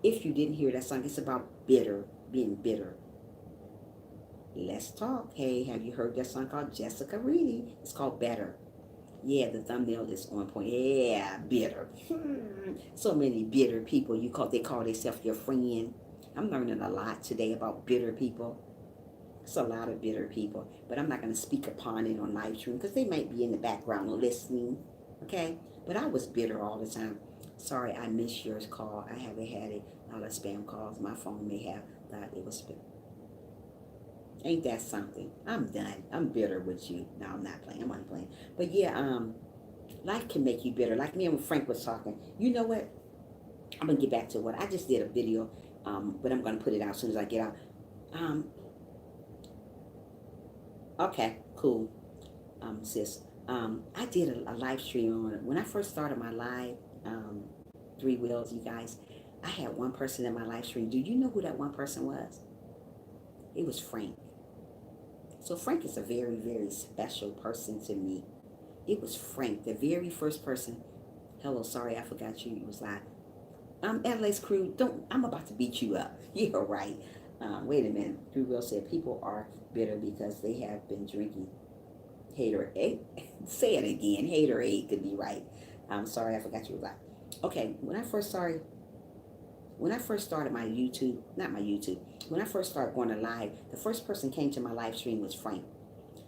Speaker 1: If you didn't hear that song, it's about being bitter. Let's talk. Hey, have you heard that song called Jessica Reedy? It's called Better. Yeah, the thumbnail is on point. Yeah, bitter. So many bitter people. They call themselves your friend. I'm learning a lot today about bitter people. It's a lot of bitter people, but I'm not going to speak upon it on live stream because they might be in the background listening. Okay, but I was bitter all the time. Sorry, I missed your call. I haven't had a lot of spam calls. My phone may have thought it was spam. Ain't that something? I'm done. I'm bitter with you. No, I'm not playing. I'm not playing. But yeah, life can make you bitter. Like me and Frank was talking. You know what? I'm gonna get back to what I just did a video, but I'm gonna put it out as soon as I get out. Okay, cool, sis. I did a live stream on it when I first started my live. Three Wheels, you guys. I had one person in my live stream. Do you know who that one person was? It was Frank. So Frank is a very, very special person to me. It was Frank, the very first person. Hello, sorry, I forgot you. It was like, LA's crew, I'm about to beat you up. Yeah, right. Wait a minute. Drew Will said people are bitter because they have been drinking haterade. Say it again. Haterade could be right. I'm sorry, I forgot you was like. Okay, when I first started my YouTube, not my YouTube, when I first started going to live, the first person came to my live stream was Frank.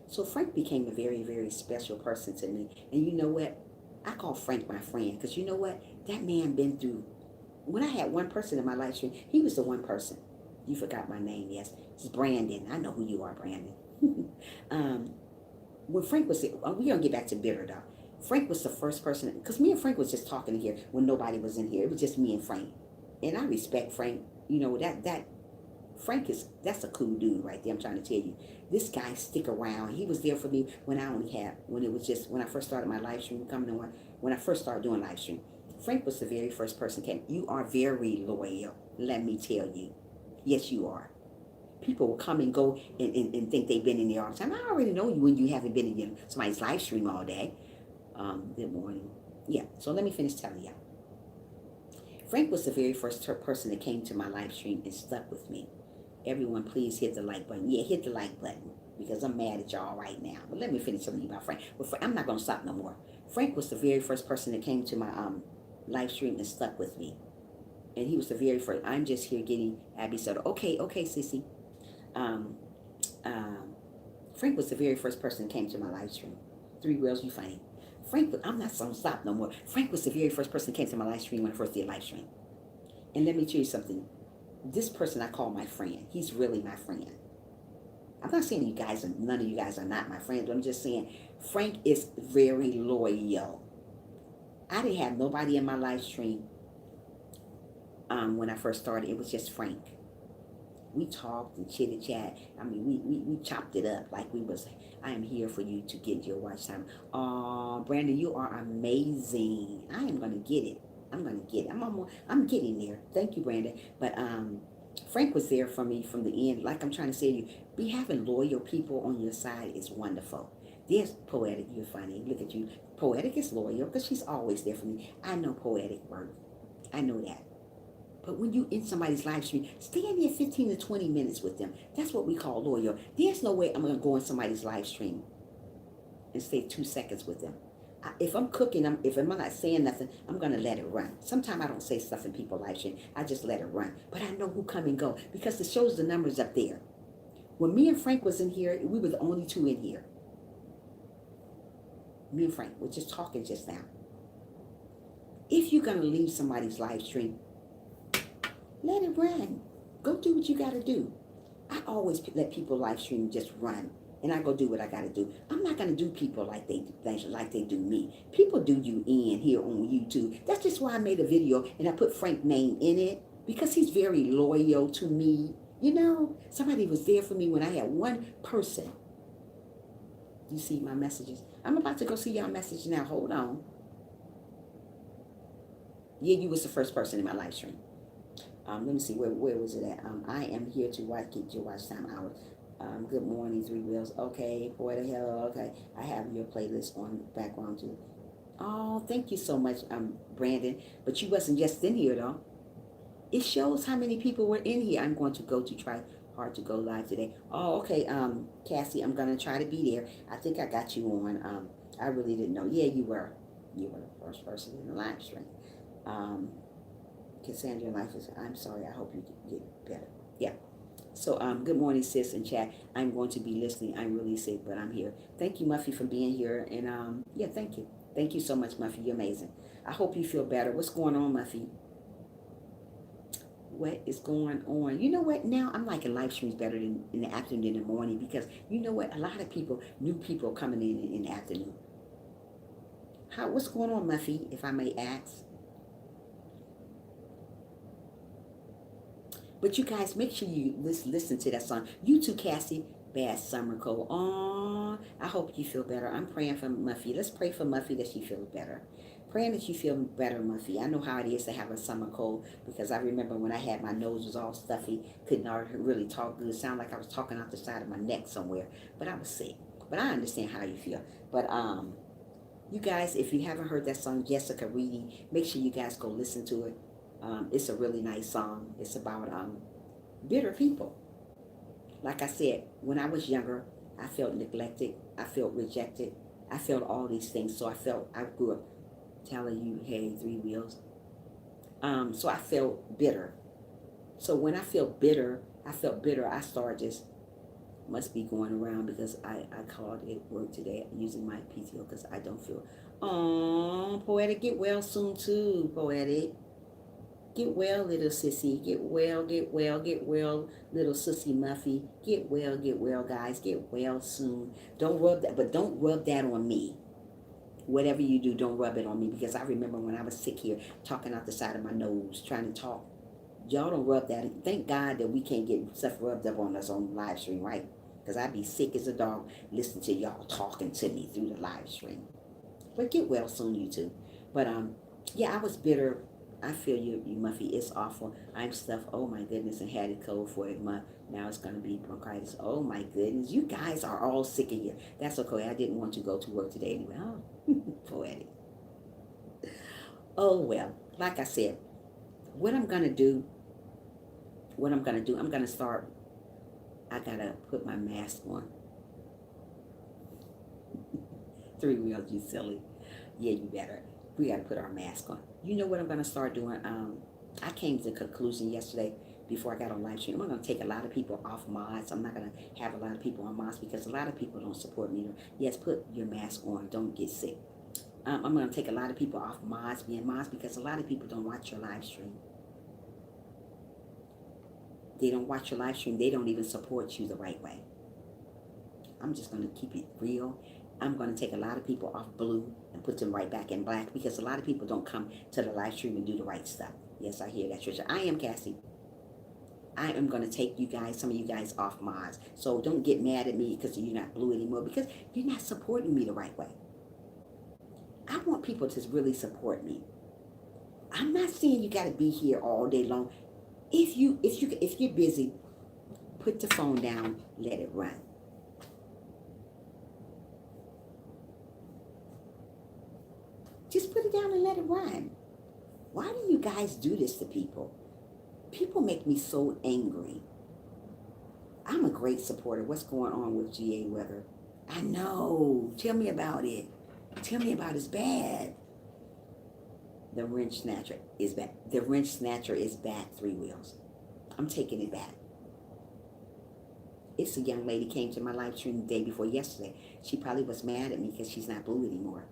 Speaker 1: So Frank became a very, very special person to me. And you know what? I call Frank my friend because you know what? That man been through. When I had one person in my live stream, he was the one person. You forgot my name, yes. It's Brandon. I know who you are, Brandon. When Frank was, we're going to get back to bitter though. Frank was the first person, because me and Frank was just talking here when nobody was in here. It was just me and Frank. And I respect Frank. You know, that Frank that's a cool dude right there. I'm trying to tell you. This guy stick around. He was there for me when I first started my live stream coming on, when I first started doing live stream. Frank was the very first person came. You are very loyal, let me tell you. Yes, you are. People will come and go and think they've been in there all the time. I already know you when you haven't been in somebody's live stream all day. Good morning. Yeah, so let me finish telling y'all. Frank was the very first person that came to my live stream and stuck with me. Everyone, please hit the like button. Yeah, hit the like button because I'm mad at y'all right now. But let me finish telling you about Frank. But I'm not going to stop no more. Frank was the very first person that came to my live stream and stuck with me. And he was the very first. I'm just here getting Abby soda. Okay, sissy. Frank was the very first person that came to my live stream. 3 Girls, You Funny. Frank, I'm not going to stop no more. Frank was the very first person that came to my live stream when I first did live stream. And let me tell you something. This person I call my friend. He's really my friend. I'm not saying none of you guys are not my friends, but I'm just saying Frank is very loyal. I didn't have nobody in my live stream when I first started. It was just Frank. We talked and chitty-chat. I mean, we chopped it up like we was, I am here for you to get your watch time. Brandon, you are amazing. I am going to get it. I'm going to get it. I'm getting there. Thank you, Brandon. But Frank was there for me from the end. Like I'm trying to say to you, having loyal people on your side is wonderful. There's Poetic, you're funny. Look at you. Poetic is loyal because she's always there for me. I know Poetic work. I know that. But when you in somebody's live stream, stay in there 15 to 20 minutes with them. That's what we call loyal. There's no way I'm going to go in somebody's live stream and stay 2 seconds with them. If I'm cooking, if I'm not saying nothing, I'm going to let it run. Sometimes I don't say stuff in people's live stream. I just let it run. But I know who come and go because it shows the numbers up there. When me and Frank was in here, we were the only 2 in here. Me and Frank were just talking just now. If you're going to leave somebody's live stream, let it run. Go do what you got to do. I always let people live stream just run. And I go do what I got to do. I'm not going to do people like they do me. People do you in here on YouTube. That's just why I made a video and I put Frank's name in it. Because he's very loyal to me. You know, somebody was there for me when I had one person. You see my messages? I'm about to go see y'all message now. Hold on. Yeah, you was the first person in my live stream. Let me see, where was it at? I am here to get your watch time hours. Good morning, 3 Wheels. Okay, boy the hell, okay. I have your playlist on background too. Oh, thank you so much, Brandon. But you wasn't just in here though. It shows how many people were in here. I'm going to try hard to go live today. Oh, okay, Cassie, I'm gonna try to be there. I think I got you on. I really didn't know. Yeah, you were the first person in the live stream. Cassandra, life is, I'm sorry, I hope you get better. Yeah. So, good morning, sis and chat. I'm going to be listening. I'm really sick, but I'm here. Thank you, Muffy, for being here. And, yeah, thank you. Thank you so much, Muffy. You're amazing. I hope you feel better. What's going on, Muffy? What is going on? You know what? Now I'm liking live streams better than in the afternoon than in the morning because you know what? A lot of people, new people coming in the afternoon. What's going on, Muffy, if I may ask? But you guys, make sure you listen to that song. You too, Cassie. Bad Summer Cold. Oh, I hope you feel better. I'm praying for Muffy. Let's pray for Muffy that she feels better. Praying that you feel better, Muffy. I know how it is to have a summer cold because I remember when I had my nose was all stuffy, couldn't really talk good, sound like I was talking out the side of my neck somewhere, but I was sick. But I understand how you feel. But you guys, if you haven't heard that song, Jessica Reedy, make sure you guys go listen to it. It's a really nice song. It's about bitter people. Like I said, when I was younger, I felt neglected. I felt rejected. I felt all these things. So I grew up telling you, hey, three wheels. So I felt bitter. So when I felt bitter, I started just, must be going around because I called it work today using my PTO because I don't feel, oh, Poetic, get well soon too, Poetic. Get well, little sissy. Get well, get well, get well, little sissy Muffy. Get well, guys. Get well soon. Don't rub that, but don't rub that on me. Whatever you do, don't rub it on me because I remember when I was sick here, talking out the side of my nose, trying to talk. Y'all don't rub that. Thank God that we can't get stuff rubbed up on us on live stream, right? Because I'd be sick as a dog listening to y'all talking to me through the live stream. But get well soon, you too. But yeah, I was bitter. I feel you, Muffy. It's awful. I'm stuffed. Oh my goodness, and had it cold for a month. Now it's gonna be bronchitis. Oh my goodness, you guys are all sick of here. That's okay. I didn't want to go to work today anyway. Oh, poetic. Oh well, like I said, what I'm gonna do, I'm gonna start. I gotta put my mask on. Three wheels, you silly. Yeah, you better. We gotta put our mask on. You know what I'm gonna start doing? I came to the conclusion yesterday before I got on live stream. I'm gonna take a lot of people off mods. I'm not gonna have a lot of people on mods because a lot of people don't support me. Yes, put your mask on. Don't get sick. I'm gonna take a lot of people off mods, being mods, because a lot of people don't watch your live stream. They don't watch your live stream. They don't even support you the right way. I'm just gonna keep it real. I'm going to take a lot of people off blue and put them right back in black because a lot of people don't come to the live stream and do the right stuff. Yes, I hear that, Trisha. I am Cassie. I am going to take you guys, some of you guys off mods. So don't get mad at me because you're not blue anymore because you're not supporting me the right way. I want people to really support me. I'm not saying you got to be here all day long. If you're busy, put the phone down, let it run. Just put it down and let it run. Why do you guys do this to people? People make me so angry. I'm a great supporter. What's going on with GA weather? I know. Tell me about it. Tell me about it's bad. The wrench snatcher is back. The wrench snatcher is back, three wheels. I'm taking it back. It's a young lady came to my live stream the day before yesterday. She probably was mad at me because she's not blue anymore.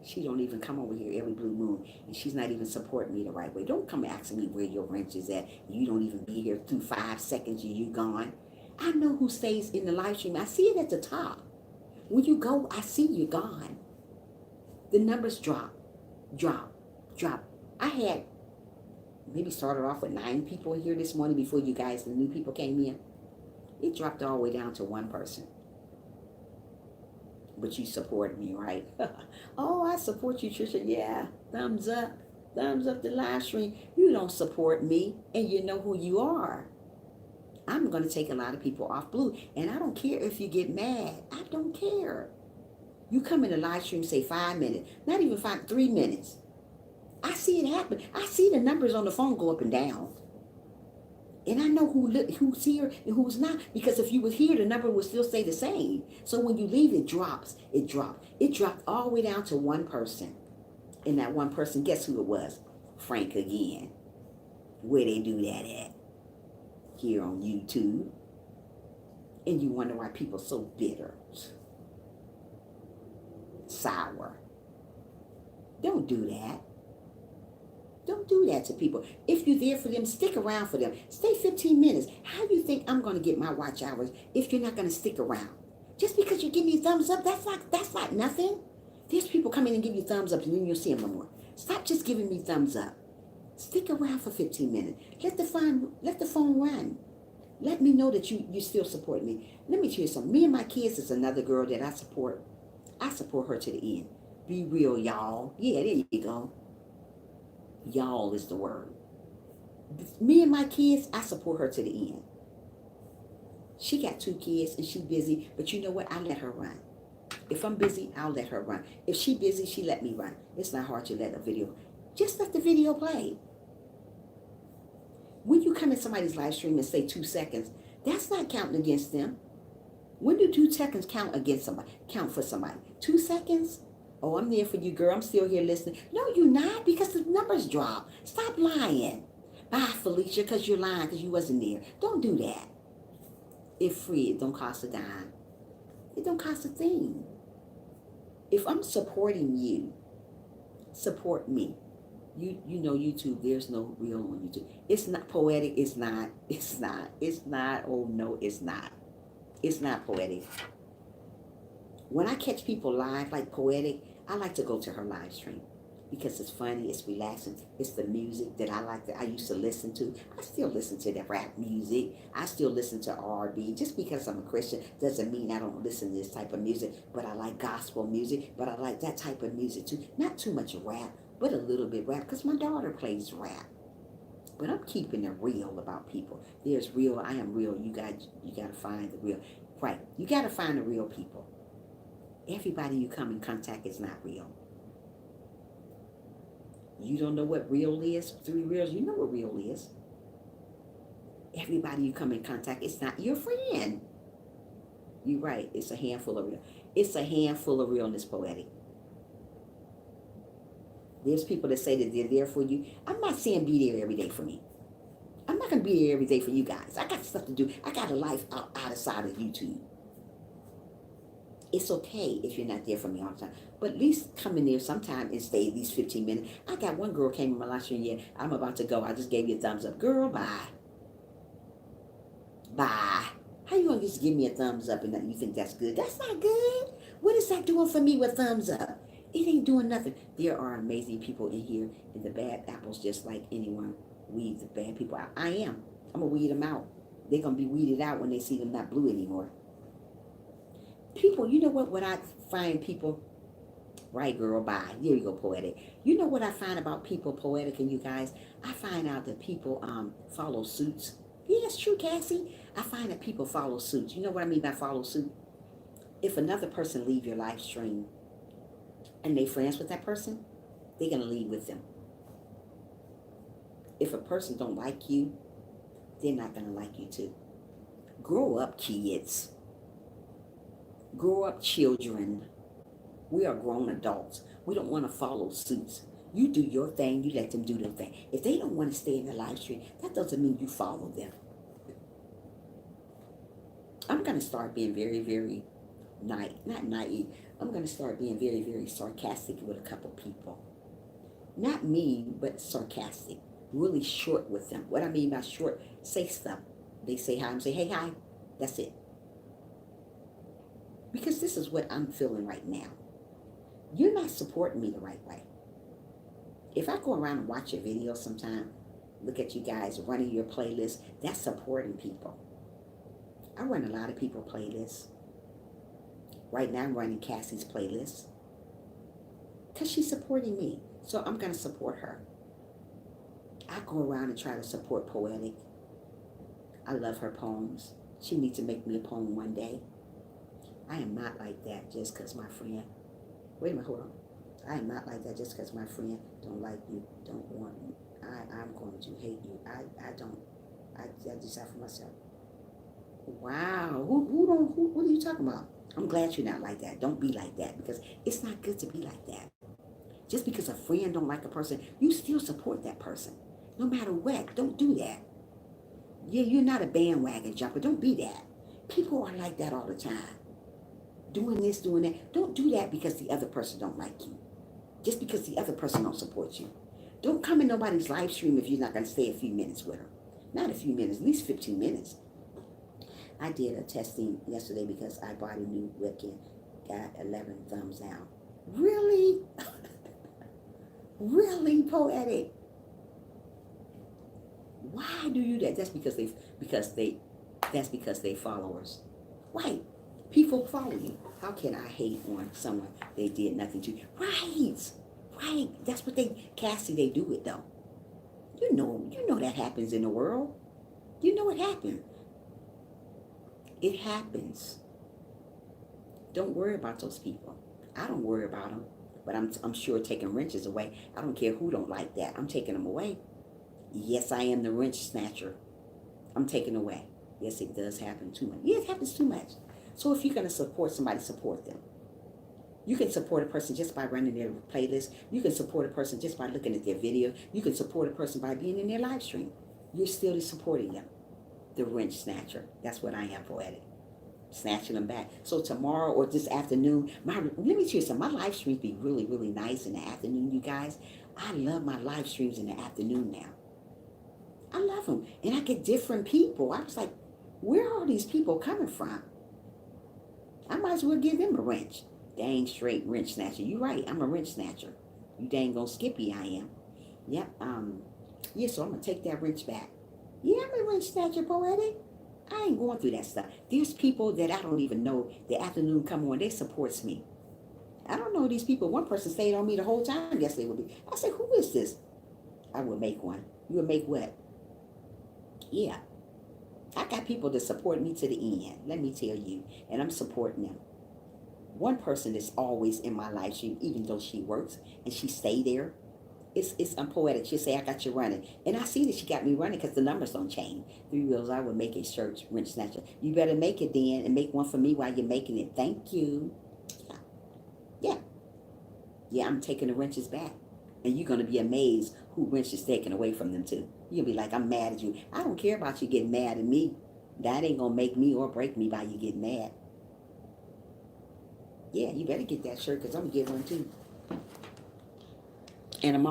Speaker 1: She don't even come over here every blue moon, and she's not even supporting me the right way. Don't come asking me where your wrench is at. You don't even be here through 5 seconds and you gone. I know who stays in the live stream. I see it at the top. When you go, I see you gone. The numbers drop. I had maybe started off with 9 people here this morning before you guys, the new people came in. It dropped all the way down to 1 person. But you support me, right? Oh, I support you, Trisha. Yeah, thumbs up. Thumbs up the live stream. You don't support me, and you know who you are. I'm going to take a lot of people off blue, and I don't care if you get mad. I don't care. You come in the live stream, say 5 minutes. Not even 3 minutes. I see it happen. I see the numbers on the phone go up and down. And I know who's here and who's not. Because if you was here, the number would still stay the same. So when you leave, it drops. It dropped. It dropped all the way down to 1 person. And that 1 person, guess who it was? Frank again. Where they do that at? Here on YouTube. And you wonder why people are so bitter. Sour. Don't do that. Don't do that to people. If you're there for them, stick around for them. Stay 15 minutes. How do you think I'm going to get my watch hours if you're not going to stick around? Just because you give me a thumbs up, that's like nothing. There's people come in and give you thumbs up and then you'll see them no more. Stop just giving me thumbs up. Stick around for 15 minutes. Let the phone run. Let me know that you still support me. Let me tell you something. Me and my kids is another girl that I support. I support her to the end. Be real, y'all. Yeah, there you go. Y'all is the word. Me and my kids, I support her to the end. She got 2 kids and she busy, but you know what? I let her run. If I'm busy, I'll let her run. If she busy, she let me run. It's not hard to let a video. Just let the video play. When you come in somebody's live stream and say 2 seconds, that's not counting against them. When do 2 seconds count against somebody? Count for somebody? 2 seconds? Oh, I'm there for you, girl. I'm still here listening. No, you're not, because the numbers drop. Stop lying. Bye, Felicia, because you're lying because you wasn't there. Don't do that. It's free. It don't cost a dime. It don't cost a thing. If I'm supporting you, support me. You know YouTube, there's no real on YouTube. It's not poetic. It's not. Oh, no, it's not. It's not poetic. When I catch people live like poetic, I like to go to her live stream because it's funny, it's relaxing, it's the music that I like, that I used to listen to. I still listen to that rap music. I still listen to R&B. Just because I'm a Christian doesn't mean I don't listen to this type of music, but I like gospel music, but I like that type of music too. Not too much rap, but a little bit rap, because my daughter plays rap. But I'm keeping it real about people. There's real, I am real. You got to find the real. Right, you got to find the real people. Everybody you come in contact is not real. You don't know what real is? 3 reals, you know what real is. Everybody you come in contact, it's not your friend. You're right, it's a handful of real. It's a handful of realness, poetic. There's people that say that they're there for you. I'm not saying be there every day for me. I'm not going to be there every day for you guys. I got stuff to do. I got a life outside of YouTube. It's okay if you're not there for me all the time. But at least come in there sometime and stay at least 15 minutes. I got one girl came in my live stream, yeah, I'm about to go. I just gave you a thumbs up. Girl, bye. Bye. How you going to just give me a thumbs up and you think that's good? That's not good. What is that doing for me with thumbs up? It ain't doing nothing. There are amazing people in here, and the bad apples, just like anyone weeds the bad people out. I am. I'm going to weed them out. They're going to be weeded out when they see them not blue anymore. People, you know what? When I find people, right, girl, bye. There you go, poetic. You know what I find about people, poetic, and you guys? I find out that people follow suits. Yeah, it's true, Cassie. I find that people follow suits. You know what I mean by follow suit? If another person leave your live stream and they friends with that person, they're going to leave with them. If a person don't like you, they're not going to like you too. Grow up, kids. Grow up, children. We are grown adults. We don't want to follow suits. You do your thing. You let them do their thing. If they don't want to stay in the live stream, that doesn't mean you follow them. I'm going to start being very, very not naive. I'm going to start being very, very sarcastic with a couple people. Not mean, but sarcastic. Really short with them. What I mean by short, say stuff. They say hi and say, hey, hi. That's it. Because this is what I'm feeling right now. You're not supporting me the right way. If I go around and watch your videos sometime, look at you guys running your playlist, that's supporting people. I run a lot of people playlists. Right now I'm running Cassie's playlist because she's supporting me. So I'm going to support her. I go around and try to support Poetic. I love her poems. She needs to make me a poem one day. I am not like that just because my friend, wait a minute, hold on. I am not like that just because my friend don't like you, don't want me. I'm going to hate you. I decide for myself. Wow, what are you talking about? I'm glad you're not like that. Don't be like that, because it's not good to be like that. Just because a friend don't like a person, you still support that person. No matter what, don't do that. Yeah, you're not a bandwagon jumper. Don't be that. People are like that all the time. Doing this, doing that. Don't do that because the other person don't like you. Just because the other person don't support you. Don't come in nobody's live stream if you're not going to stay a few minutes with her. Not a few minutes, at least 15 minutes. I did a testing yesterday because I bought a new webcam. Got 11 thumbs down. Really? Really, Poetic? Why do you do that? That's because they followers. Right. People follow you. How can I hate on someone they did nothing to? Right. Right. That's what Cassie, they do it though. You know that happens in the world. You know it happens. It happens. Don't worry about those people. I don't worry about them. But I'm sure taking wrenches away. I don't care who don't like that. I'm taking them away. Yes, I am the wrench snatcher. I'm taking away. Yes, it does happen too much. Yeah, it happens too much. So if you're going to support somebody, support them. You can support a person just by running their playlist. You can support a person just by looking at their video. You can support a person by being in their live stream. You're still supporting them. The wrench snatcher. That's what I am, Poetic. Snatching them back. So tomorrow or this afternoon, let me tell you something. My live streams be really, really nice in the afternoon, you guys. I love my live streams in the afternoon now. I love them. And I get different people. I was like, where are all these people coming from? I might as well give them a wrench. Dang straight wrench snatcher. You right, I'm a wrench snatcher. You dang gonna skippy I am. Yep, yeah, so I'm gonna take that wrench back. Yeah, I'm a wrench snatcher, Poetic. I ain't going through that stuff. There's people that I don't even know. The afternoon come on, they supports me. I don't know these people. One person stayed on me the whole time yesterday with me. I said, who is this? I will make one. You will make what? Yeah. I got people that support me to the end. Let me tell you. And I'm supporting them. One person that's always in my life, even though she works and she stay there, it's unpoetic. She'll say, I got you running. And I see that she got me running because the numbers don't change. 3 wheels, I would make a shirt, wrench snatcher. You better make it then and make one for me while you're making it. Thank you. Yeah. Yeah, I'm taking the wrenches back. And you're going to be amazed who wrench is taken away from them too. You'll be like, I'm mad at you. I don't care about you getting mad at me. That ain't going to make me or break me by you getting mad. Yeah, you better get that shirt because I'm going to get one too. And I'm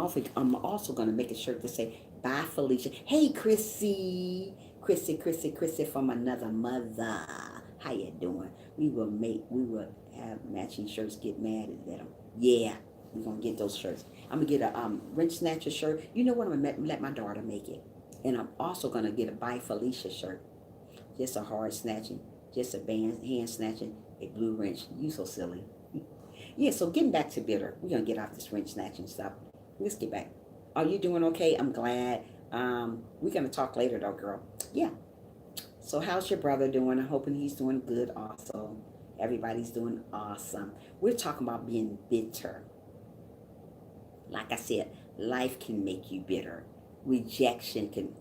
Speaker 1: also going to make a shirt to say, bye, Felicia. Hey, Chrissy. Chrissy from another mother. How you doing? We will have matching shirts, get mad at them. Yeah, we're going to get those shirts. I'm going to get a wrench snatcher shirt. You know what? I'm going to let my daughter make it. And I'm also going to get a bye, Felicia shirt. Just a hard snatching. Just a hand snatching. A blue wrench. You so silly. Yeah, so getting back to bitter. We're going to get off this wrench snatching stuff. Let's get back. Are you doing okay? I'm glad. We're going to talk later though, girl. Yeah. So how's your brother doing? I'm hoping he's doing good also. Everybody's doing awesome. We're talking about being bitter. Like I said, life can make you bitter. Rejection can...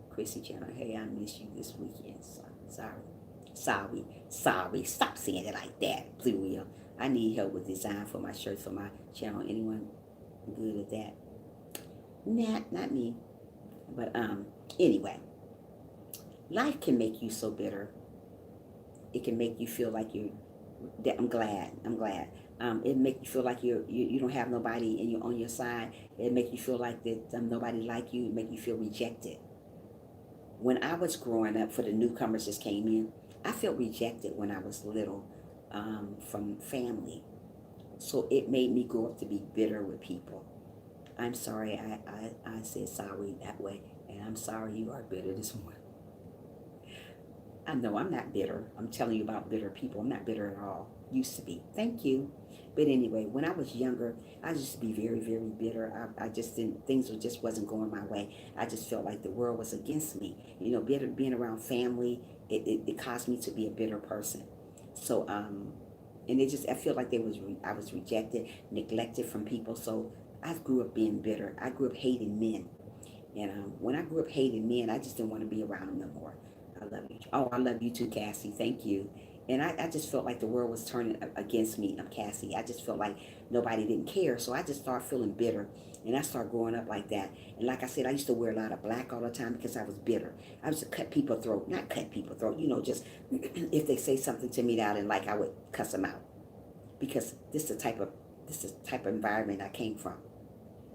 Speaker 1: Chrissy Channel, hey, I miss you this weekend. Sorry. Stop saying it like that, Blue Wheel. I need help with design for my shirts for my channel. Anyone good at that? Nah, not me. But anyway, life can make you so bitter. It can make you feel like I'm glad. It make you feel like you don't have nobody on your side. It make you feel like that nobody like you. It make you feel rejected. When I was growing up, for the newcomers that came in, I felt rejected when I was little from family. So it made me grow up to be bitter with people. I'm sorry I said sorry that way, and I'm sorry you are bitter this morning. I know I'm not bitter. I'm telling you about bitter people. I'm not bitter at all. Used to be. Thank you. But anyway, when I was younger, I used to be very, very bitter. I just didn't, things just wasn't going my way. I just felt like the world was against me. You know, being around family, it caused me to be a bitter person. So, and I feel like I was rejected, neglected from people. So I grew up being bitter. I grew up hating men. And when I grew up hating men, I just didn't want to be around them no more. I love you. Oh, I love you too, Cassie. Thank you. And I just felt like the world was turning against me. I'm Cassie. I just felt like nobody didn't care. So I just started feeling bitter. And I started growing up like that. And like I said, I used to wear a lot of black all the time because I was bitter. I used to cut people's throat. Not cut people's throat. You know, just if they say something to me that I didn't like, I would cuss them out. Because this is the type of environment I came from.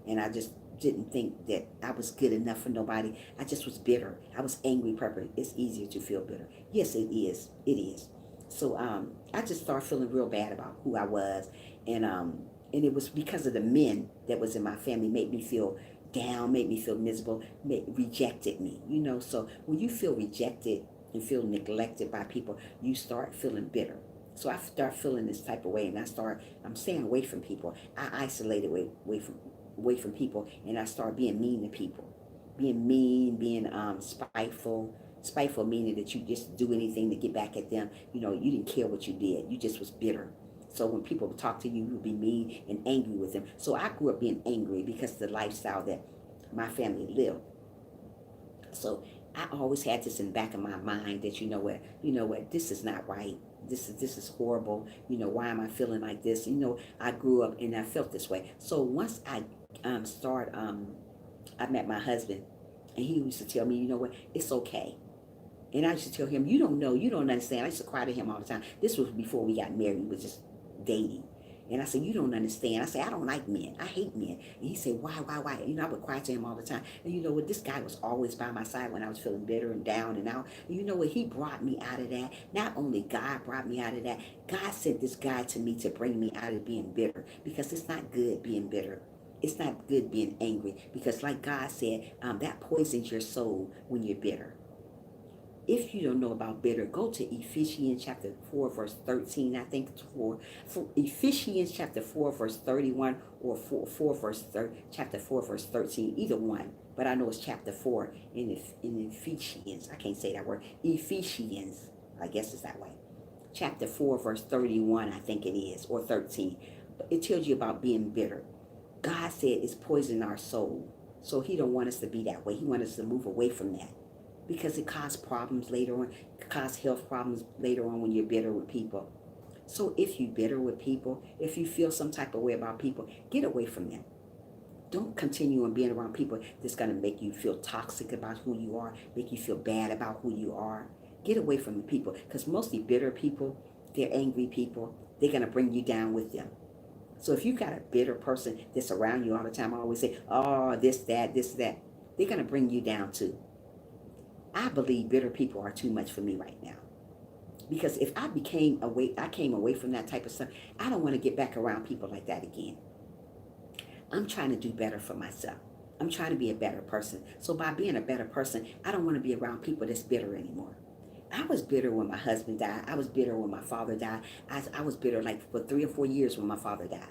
Speaker 1: And I just didn't think that I was good enough for nobody. I just was bitter. I was angry. It's easier to feel bitter. Yes, it is. It is. So I just started feeling real bad about who I was. And it was because of the men that was in my family made me feel down, made me feel miserable, rejected me. You know, so when you feel rejected and feel neglected by people, you start feeling bitter. So I start feeling this type of way, and I'm staying away from people. I isolated away from people, and I start being mean to people, being mean, being spiteful meaning that you just do anything to get back at them. You didn't care what you did. You just was bitter. So when people would talk to you, you would be mean and angry with them. So I grew up being angry because of the lifestyle that my family lived. So I always had this in the back of my mind that you know what, this is not right. This is horrible. Why am I feeling like this? I grew up and I felt this way. So once I met my husband, and he used to tell me, you know what, it's okay. And I used to tell him, you don't know, you don't understand. I used to cry to him all the time. This was before we got married. We were just dating. And I said, you don't understand. I said, I don't like men. I hate men. And he said, why? I would cry to him all the time. And you know what? This guy was always by my side when I was feeling bitter and down and out. And you know what? He brought me out of that. Not only God brought me out of that, God sent this guy to me to bring me out of being bitter, because it's not good being bitter. It's not good being angry, because like God said, that poisons your soul when you're bitter. If you don't know about bitter, go to Ephesians chapter 4, verse 13. I think it's 4. Ephesians chapter 4, verse 31, or chapter 4, verse 13. Either one. But I know it's chapter 4 in Ephesians. I can't say that word. Ephesians. I guess it's that way. Chapter 4, verse 31, I think it is, or 13. But it tells you about being bitter. God said it's poisoning our soul. So he don't want us to be that way. He wants us to move away from that, because it causes problems later on. It causes health problems later on when you're bitter with people. So if you're bitter with people, if you feel some type of way about people, get away from them. Don't continue on being around people that's going to make you feel toxic about who you are, make you feel bad about who you are. Get away from the people, because mostly bitter people, they're angry people, they're going to bring you down with them. So if you got a bitter person that's around you all the time, I always say, oh, this, that, they're going to bring you down too. I believe bitter people are too much for me right now. Because if I came away from that type of stuff, I don't want to get back around people like that again. I'm trying to do better for myself. I'm trying to be a better person. So by being a better person, I don't want to be around people that's bitter anymore. I was bitter when my husband died. I was bitter when my father died. I was bitter like for 3 or 4 years when my father died.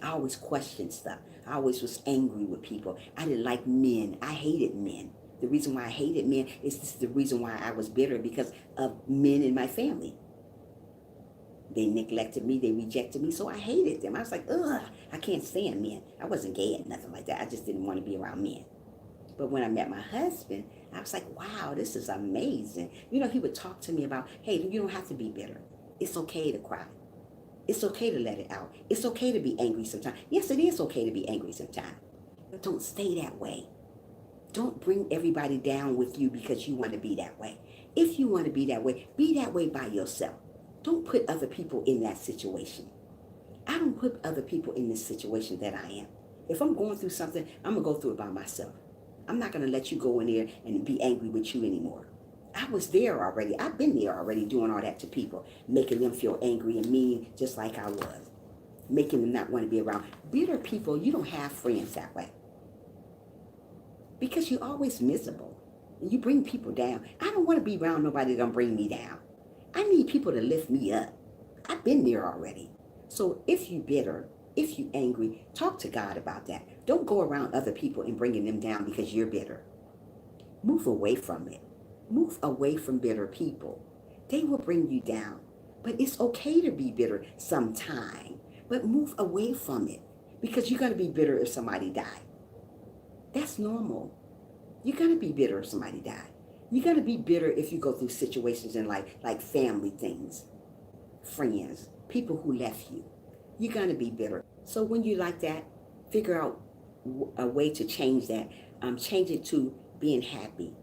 Speaker 1: I always questioned stuff. I always was angry with people. I didn't like men. I hated men. The reason why I hated men is this is the reason why I was bitter, because of men in my family. They neglected me. They rejected me. So I hated them. I was like, ugh, I can't stand men. I wasn't gay or nothing like that. I just didn't want to be around men. But when I met my husband, I was like, wow, this is amazing. He would talk to me about, hey, you don't have to be bitter. It's okay to cry. It's okay to let it out. It's okay to be angry sometimes. Yes, it is okay to be angry sometimes. But don't stay that way. Don't bring everybody down with you because you want to be that way. If you want to be that way by yourself. Don't put other people in that situation. I don't put other people in this situation that I am. If I'm going through something, I'm going to go through it by myself. I'm not going to let you go in there and be angry with you anymore. I was there already. I've been there already doing all that to people, making them feel angry and mean just like I was, making them not want to be around. Bitter people, you don't have friends that way, because you're always miserable and you bring people down. I don't want to be around nobody that don't bring me down. I need people to lift me up. I've been there already. So if you bitter, if you angry, talk to God about that. Don't go around other people and bringing them down because you're bitter. Move away from it. Move away from bitter people. They will bring you down. But it's okay to be bitter sometime. But move away from it, because you're going to be bitter if somebody died. That's normal. You're going to be bitter if somebody died. You're going to be bitter if you go through situations in life, like family things, friends, people who left you. You're going to be bitter. So when you like that, figure out a way to change that. Change it to being happy.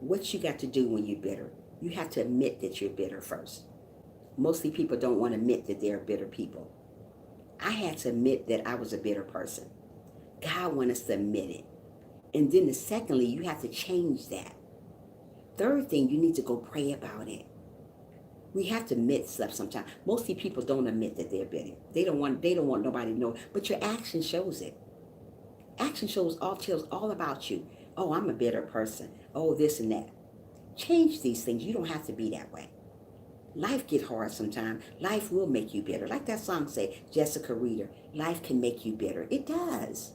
Speaker 1: What you got to do when you're bitter? You have to admit that you're bitter first. Mostly people don't want to admit that they're bitter people. I had to admit that I was a bitter person. God wants us to admit it. And then secondly, you have to change that. Third thing, you need to go pray about it. We have to admit stuff sometimes. Mostly people don't admit that they're bitter. They don't want nobody to know. But your action shows it. Action tells all about you. Oh, I'm a bitter person. Oh, this and that. Change these things. You don't have to be that way. Life get hard sometimes. Life will make you bitter. Like that song say, Jessica Reader, life can make you bitter. It does.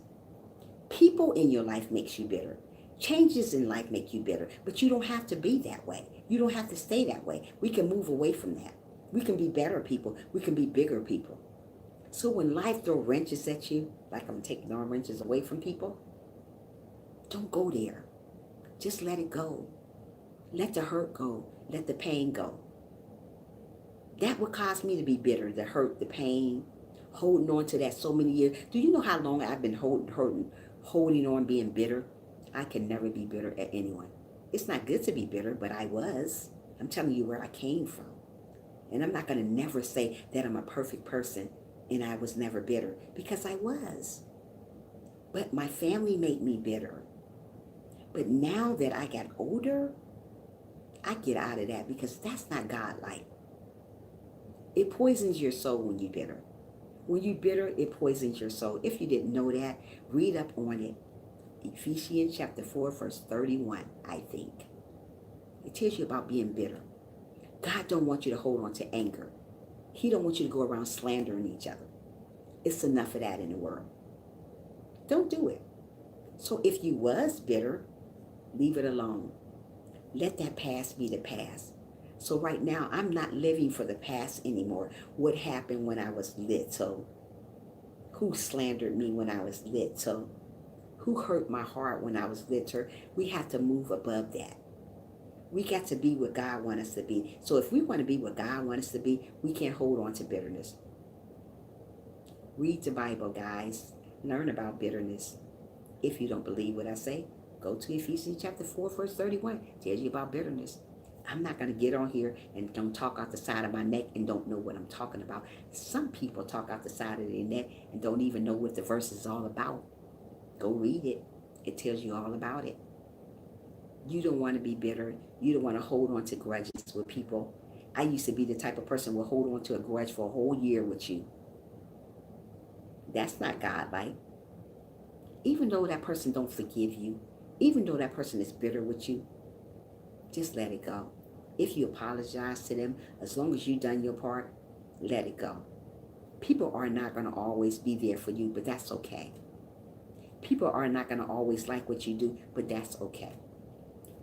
Speaker 1: People in your life makes you bitter. Changes in life make you bitter. But you don't have to be that way. You don't have to stay that way. We can move away from that. We can be better people. We can be bigger people. So when life throw wrenches at you, like I'm taking all wrenches away from people, don't go there. Just let it go. Let the hurt go. Let the pain go. That would cause me to be bitter, the hurt, the pain, holding on to that so many years. Do you know how long I've been holding on being bitter? I can never be bitter at anyone. It's not good to be bitter, but I was. I'm telling you where I came from. And I'm not going to never say that I'm a perfect person and I was never bitter, because I was. But my family made me bitter. But now that I got older, I get out of that, because that's not God-like. It poisons your soul when you're bitter. When you're bitter, it poisons your soul. If you didn't know that, read up on it. Ephesians chapter 4, verse 31, I think. It tells you about being bitter. God don't want you to hold on to anger. He don't want you to go around slandering each other. It's enough of that in the world. Don't do it. So if you was bitter, leave it alone. Let that past be the past. So right now, I'm not living for the past anymore. What happened when I was little? Who slandered me when I was little? Who hurt my heart when I was little? We have to move above that. We got to be what God wants us to be. So if we want to be what God wants us to be, we can't hold on to bitterness. Read the Bible, guys. Learn about bitterness. If you don't believe what I say, go to Ephesians chapter 4, verse 31. It tells you about bitterness. I'm not going to get on here and don't talk out the side of my neck and don't know what I'm talking about. Some people talk out the side of their neck and don't even know what the verse is all about. Go read it. It tells you all about it. You don't want to be bitter. You don't want to hold on to grudges with people. I used to be the type of person who would hold on to a grudge for a whole year with you. That's not God-like. Even though that person don't forgive you, even though that person is bitter with you, just let it go. If you apologize to them, as long as you've done your part, let it go. People are not going to always be there for you, but that's okay. People are not going to always like what you do, but that's okay.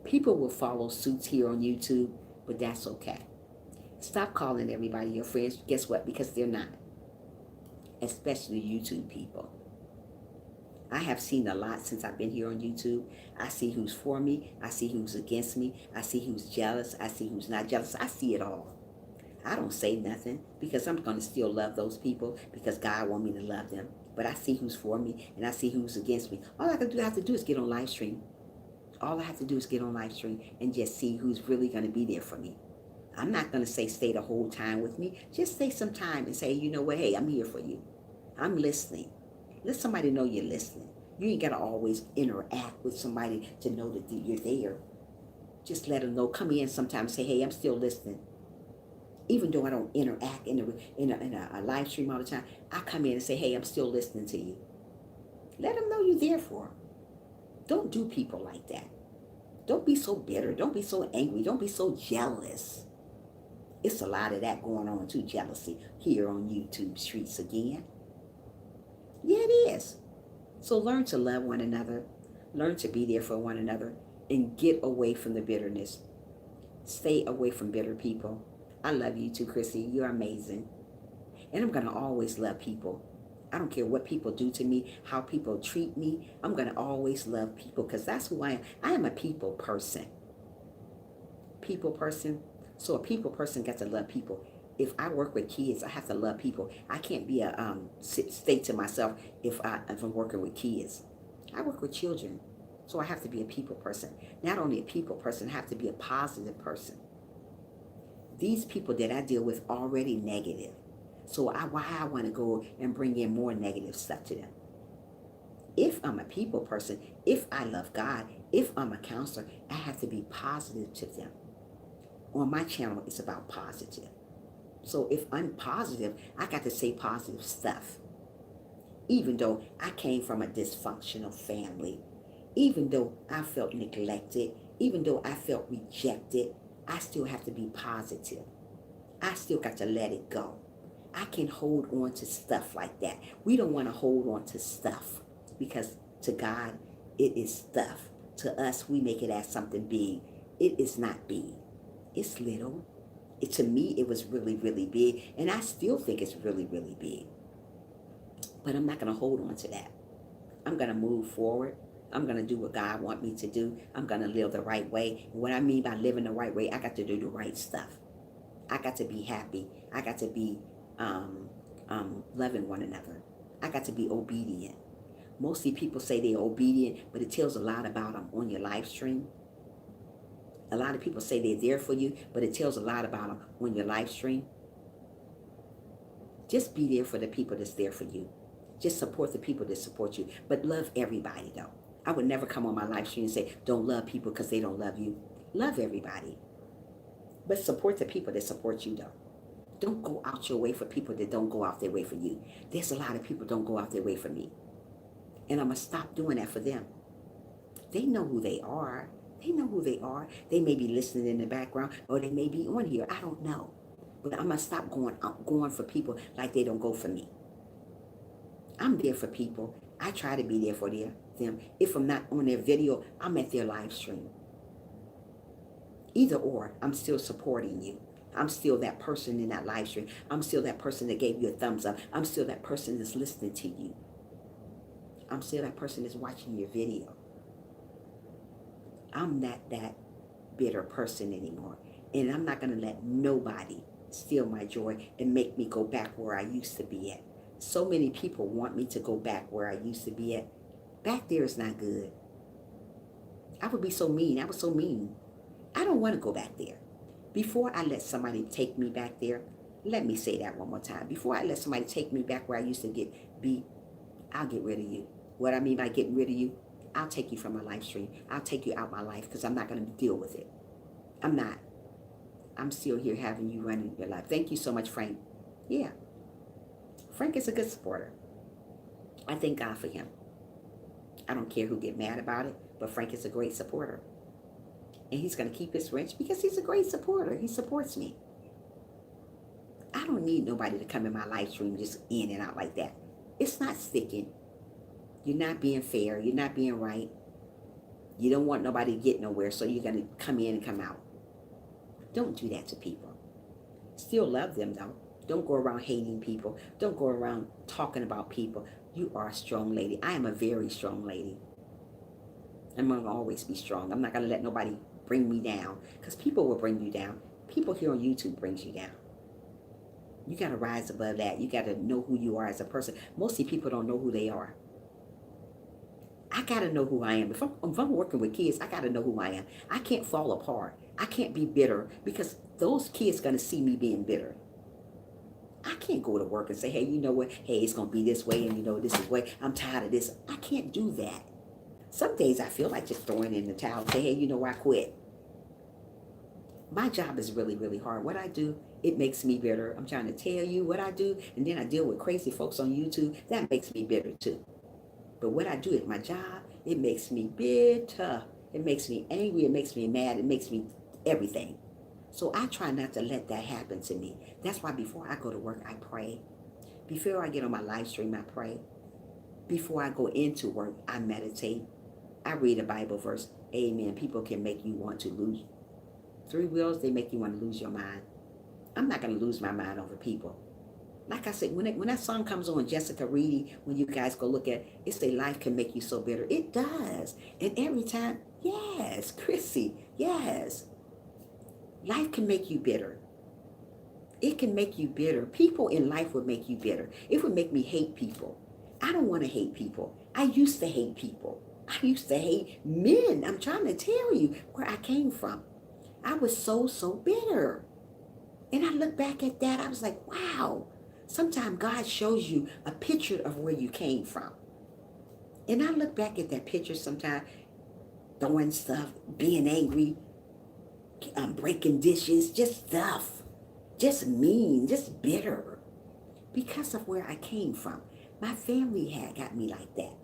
Speaker 1: People will follow suits here on YouTube, but that's okay. Stop calling everybody your friends. Guess what? Because they're not. Especially YouTube people. I have seen a lot since I've been here on YouTube. I see who's for me. I see who's against me. I see who's jealous. I see who's not jealous. I see it all. I don't say nothing because I'm going to still love those people because God wants me to love them. But I see who's for me and I see who's against me. All I have to do is get on live stream. All I have to do is get on live stream and just see who's really going to be there for me. I'm not going to say stay the whole time with me. Just stay some time and say, you know what, hey, I'm here for you. I'm listening. Let somebody know you're listening. You ain't got to always interact with somebody to know that you're there. Just let them know. Come in sometimes and say, hey, I'm still listening. Even though I don't interact in a live stream all the time, I come in and say, hey, I'm still listening to you. Let them know you're there for them. Don't do people like that. Don't be so bitter. Don't be so angry. Don't be so jealous. It's a lot of that going on too, jealousy, here on YouTube streets again. Yeah, it is. So learn to love one another. Learn to be there for one another. And get away from the bitterness. Stay away from bitter people. I love you too, Chrissy. You're amazing. And I'm going to always love people. I don't care what people do to me, how people treat me. I'm going to always love people because that's who I am. I am a people person. People person. So a people person gets to love people. If I work with kids, I have to love people. I can't be a stay to myself if I'm working with kids. I work with children. So I have to be a people person. Not only a people person, I have to be a positive person. These people that I deal with already negative. So why I want to go and bring in more negative stuff to them. If I'm a people person, if I love God, if I'm a counselor, I have to be positive to them. On my channel, it's about positive. So if I'm positive, I got to say positive stuff. Even though I came from a dysfunctional family, even though I felt neglected, even though I felt rejected, I still have to be positive. I still got to let it go. I can hold on to stuff like that. We don't want to hold on to stuff because to God, it is stuff. To us, we make it as something big. It is not big. It's little. To me, it was really, really big. And I still think it's really, really big. But I'm not going to hold on to that. I'm going to move forward. I'm going to do what God wants me to do. I'm going to live the right way. And what I mean by living the right way, I got to do the right stuff. I got to be happy. I got to be loving one another. I got to be obedient. Mostly people say they're obedient, but it tells a lot about them on your live stream. A lot of people say they're there for you, but it tells a lot about them on your live stream. Just be there for the people that's there for you. Just support the people that support you. But love everybody, though. I would never come on my live stream and say, don't love people because they don't love you. Love everybody. But support the people that support you, though. Don't go out your way for people that don't go out their way for you. There's a lot of people don't go out their way for me. And I'm going to stop doing that for them. They know who they are. They know who they are. They may be listening in the background or they may be on here. I don't know. But I'm going to stop going for people like they don't go for me. I'm there for people. I try to be there for them. If I'm not on their video, I'm at their live stream. Either or, I'm still supporting you. I'm still that person in that live stream. I'm still that person that gave you a thumbs up. I'm still that person that's listening to you. I'm still that person that's watching your video. I'm not that bitter person anymore. And I'm not going to let nobody steal my joy and make me go back where I used to be at. So many people want me to go back where I used to be at. Back there is not good. I would be so mean. I was so mean. I don't want to go back there. Before I let somebody take me back there, let me say that one more time. Before I let somebody take me back where I used to be, I'll get rid of you. What I mean by getting rid of you, I'll take you from my live stream. I'll take you out my life because I'm not going to deal with it. I'm not. I'm still here having you running your life. Thank you so much, Frank. Yeah. Frank is a good supporter. I thank God for him. I don't care who get mad about it, but Frank is a great supporter. And he's going to keep his wrench because he's a great supporter. He supports me. I don't need nobody to come in my live stream just in and out like that. It's not sticking. You're not being fair. You're not being right. You don't want nobody to get nowhere, so you're going to come in and come out. Don't do that to people. Still love them, though. Don't go around hating people. Don't go around talking about people. You are a strong lady. I am a very strong lady. I'm going to always be strong. I'm not going to let nobody bring me down because people will bring you down. People here on YouTube brings you down. You got to rise above that. You got to know who you are as a person. Mostly people don't know who they are. I got to know who I am. If I'm working with kids, I got to know who I am. I can't fall apart. I can't be bitter because those kids are going to see me being bitter. I can't go to work and say, hey, you know what? Hey, it's going to be this way and you know this is way. I'm tired of this. I can't do that. Some days I feel like just throwing in the towel and say, hey, you know what? I quit. My job is really, really hard. What I do, it makes me bitter. I'm trying to tell you what I do, and then I deal with crazy folks on YouTube. That makes me bitter too. But what I do at my job, it makes me bitter. It makes me angry. It makes me mad. It makes me everything. So I try not to let that happen to me. That's why before I go to work, I pray. Before I get on my live stream, I pray. Before I go into work, I meditate. I read a Bible verse. Amen. People can make you want to lose. 3 wheels, they make you want to lose your mind. I'm not going to lose my mind over people. Like I said, when that song comes on, Jessica Reedy, when you guys go look at it, say life can make you so bitter. It does. And every time, yes, Chrissy, yes. Life can make you bitter. It can make you bitter. People in life would make you bitter. It would make me hate people. I don't want to hate people. I used to hate people. I used to hate men. I'm trying to tell you where I came from. I was so bitter. And I look back at that, I was like, wow. Sometimes God shows you a picture of where you came from. And I look back at that picture sometimes, throwing stuff, being angry, breaking dishes, just stuff. Just mean, just bitter. Because of where I came from. My family had got me like that.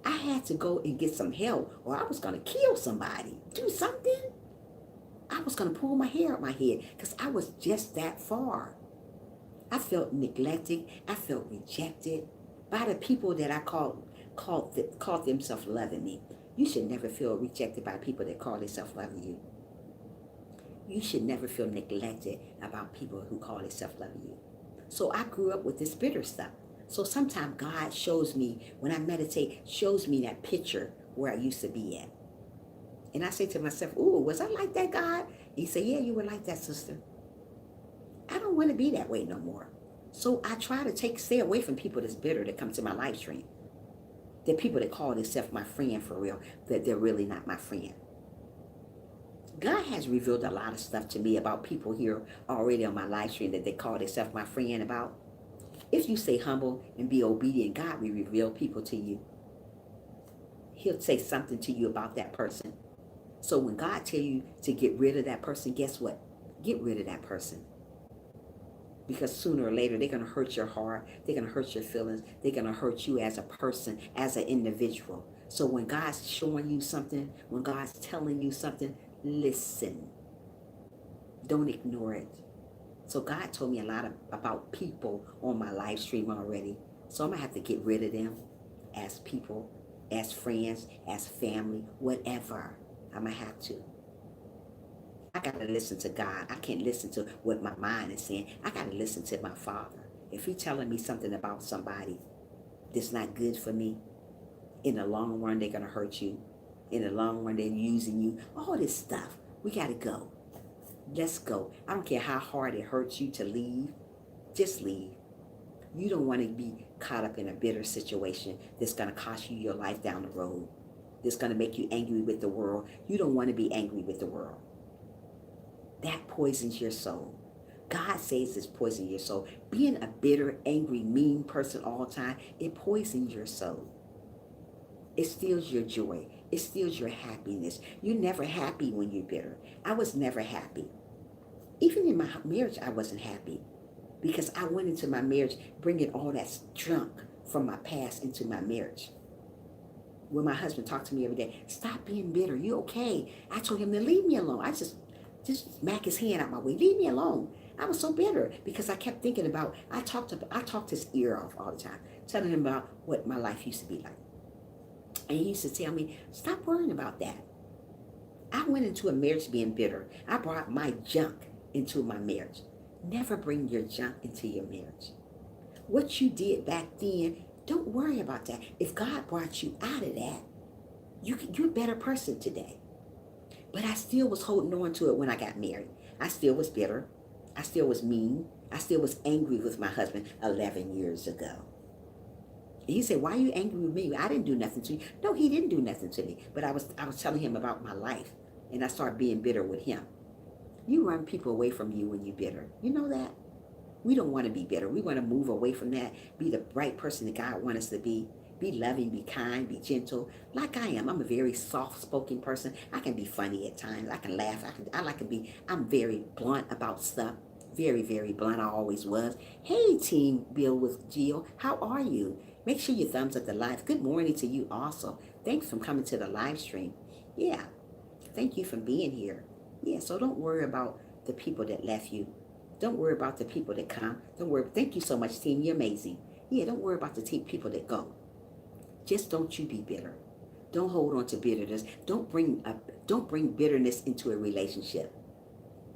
Speaker 1: I had to go and get some help or I was going to kill somebody. Do something. was going to pull my hair out my head because I was just that far. I felt neglected. I felt rejected by the people that I called themselves loving me. You should never feel rejected by people that call themselves loving you. You should never feel neglected about people who call themselves loving you. So I grew up with this bitter stuff. So sometimes God shows me, when I meditate, shows me that picture where I used to be at. And I say to myself, ooh, was I like that, God? He said, yeah, you were like that, sister. I don't want to be that way no more. So I try to stay away from people that's bitter that come to my live stream. The people that call themselves my friend for real, that they're really not my friend. God has revealed a lot of stuff to me about people here already on my live stream that they call themselves my friend about. If you stay humble and be obedient, God will reveal people to you. He'll say something to you about that person. So when God tells you to get rid of that person, guess what? Get rid of that person. Because sooner or later, they're going to hurt your heart. They're going to hurt your feelings. They're going to hurt you as a person, as an individual. So when God's showing you something, when God's telling you something, listen. Don't ignore it. So God told me a lot about people on my live stream already. So I'm going to have to get rid of them as people, as friends, as family, whatever. I'm going to have to. I got to listen to God. I can't listen to what my mind is saying. I got to listen to my Father. If He's telling me something about somebody that's not good for me, in the long run, they're going to hurt you. In the long run, they're using you. All this stuff. We got to go. Let's go. I don't care how hard it hurts you to leave. Just leave. You don't want to be caught up in a bitter situation that's going to cost you your life down the road. That's going to make you angry with the world. You don't want to be angry with the world. That poisons your soul. God says it's poisoning your soul. Being a bitter, angry, mean person all the time, it poisons your soul. It steals your joy. It steals your happiness. You're never happy when you're bitter. I was never happy. Even in my marriage, I wasn't happy. Because I went into my marriage bringing all that junk from my past into my marriage. When my husband talked to me every day, stop being bitter. You okay? I told him to leave me alone. I just smack his hand out my way. Leave me alone. I was so bitter because I kept thinking about, I talked his ear off all the time, telling him about what my life used to be like. And he used to tell me, stop worrying about that. I went into a marriage being bitter. I brought my junk into my marriage. Never bring your junk into your marriage. What you did back then, don't worry about that. If God brought you out of that, you're a better person today. But I still was holding on to it when I got married. I still was bitter. I still was mean. I still was angry with my husband 11 years ago. And he said, why are you angry with me? I didn't do nothing to you. No, he didn't do nothing to me. But I was telling him about my life. And I started being bitter with him. You run people away from you when you're bitter. You know that? We don't want to be bitter. We want to move away from that. Be the right person that God wants us to be. Be loving, be kind, be gentle, like I am. I'm a very soft-spoken person. I can be funny at times. I can laugh. I'm very blunt about stuff. Very, very blunt. I always was. Hey, Team Bill with Jill. How are you? Make sure you thumbs up the live. Good morning to you also. Thanks for coming to the live stream. Yeah. Thank you for being here. Yeah, so don't worry about the people that left you. Don't worry about the people that come. Don't worry. Thank you so much, team. You're amazing. Yeah, don't worry about the people that go. Just don't you be bitter. Don't hold on to bitterness. Don't bring bitterness into a relationship.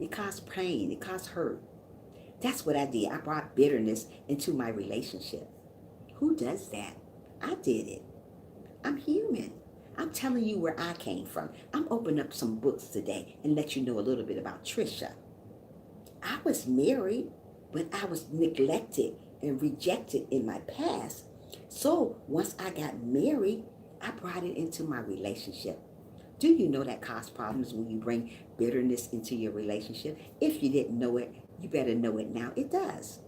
Speaker 1: It causes pain. It causes hurt. That's what I did. I brought bitterness into my relationship. Who does that? I did it. I'm human. I'm telling you where I came from. I'm opening up some books today and let you know a little bit about Trisha. I was married, but I was neglected and rejected in my past. So once I got married, I brought it into my relationship. Do you know that causes problems when you bring bitterness into your relationship? If you didn't know it, you better know it now. It does.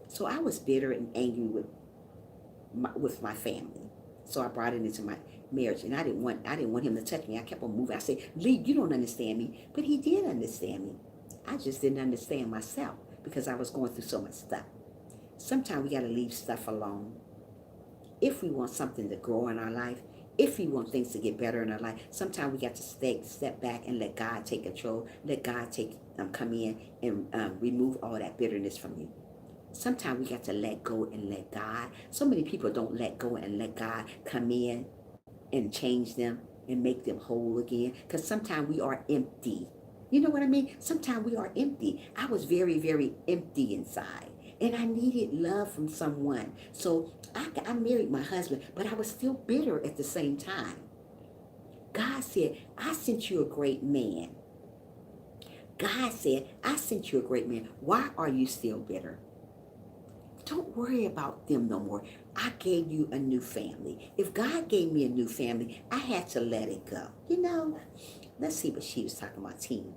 Speaker 1: So I was bitter and angry with my family. So I brought it into my marriage, and I didn't want him to touch me. I kept on moving. I said, Lee, you don't understand me. But he did understand me. I just didn't understand myself because I was going through so much stuff. Sometimes we got to leave stuff alone. If we want something to grow in our life, if we want things to get better in our life, sometimes we got to step back and let God take control. Let God come in and remove all that bitterness from you. Sometimes we got to let go and let God. So many people don't let go and let God come in and change them and make them whole again. Because sometimes we are empty. You know what I mean? Sometimes we are empty. I was very, very empty inside. And I needed love from someone. So I married my husband, but I was still bitter at the same time. God said, I sent you a great man. God said, I sent you a great man. Why are you still bitter? Don't worry about them no more. I gave you a new family. If God gave me a new family, I had to let it go. You know, let's see what she was talking about, team.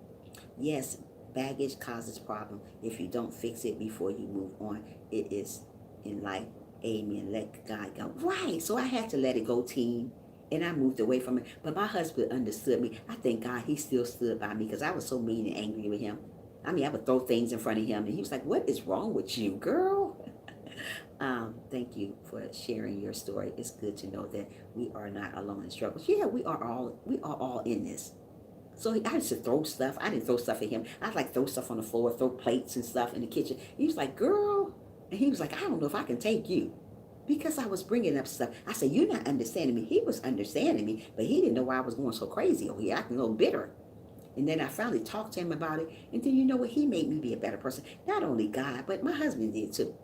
Speaker 1: Yes, baggage causes problem. If you don't fix it before you move on, it is in life. Amen. Let God go. Right. So I had to let it go, team. And I moved away from it. But my husband understood me. I thank God he still stood by me because I was so mean and angry with him. I mean, I would throw things in front of him. And he was like, what is wrong with you, girl? Thank you for sharing your story. It's good to know that we are not alone in struggles. Yeah, we are all in this. So I used to throw stuff. I didn't throw stuff at him. I'd like throw stuff on the floor, throw plates and stuff in the kitchen. He was like, girl. And he was like, I don't know if I can take you. Because I was bringing up stuff. I said, you're not understanding me. He was understanding me, but he didn't know why I was going so crazy over here, acting a little bitter. And then I finally talked to him about it. And then you know what? He made me be a better person. Not only God, but my husband did too.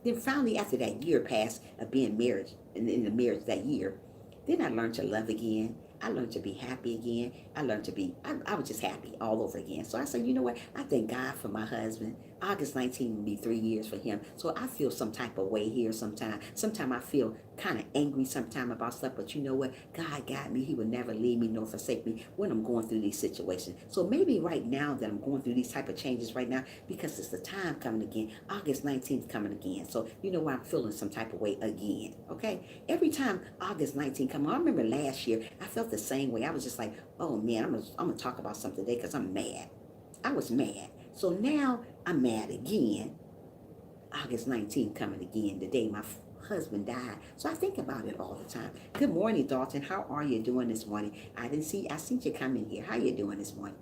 Speaker 1: Then finally, after that year passed of being married, in the marriage that year, then I learned to love again. I learned to be happy again. I was just happy all over again. So I said, you know what? I thank God for my husband. August 19 will be 3 years for him. So I feel some type of way here sometimes. Sometimes I feel kind of angry sometimes about stuff. But you know what? God got me. He would never leave me nor forsake me when I'm going through these situations. So maybe right now that I'm going through these type of changes right now, because it's the time coming again. August 19th coming again. So you know why I'm feeling some type of way again. Okay? Every time August 19th comes, I remember last year, I felt the same way. I was just like, oh man, I'm gonna talk about something today because I'm mad. I was mad. So now I'm mad again. August 19th coming again, the day my husband died. So I think about it all the time. Good morning, Dalton. How are you doing this morning? I seen you come in here. How you doing this morning?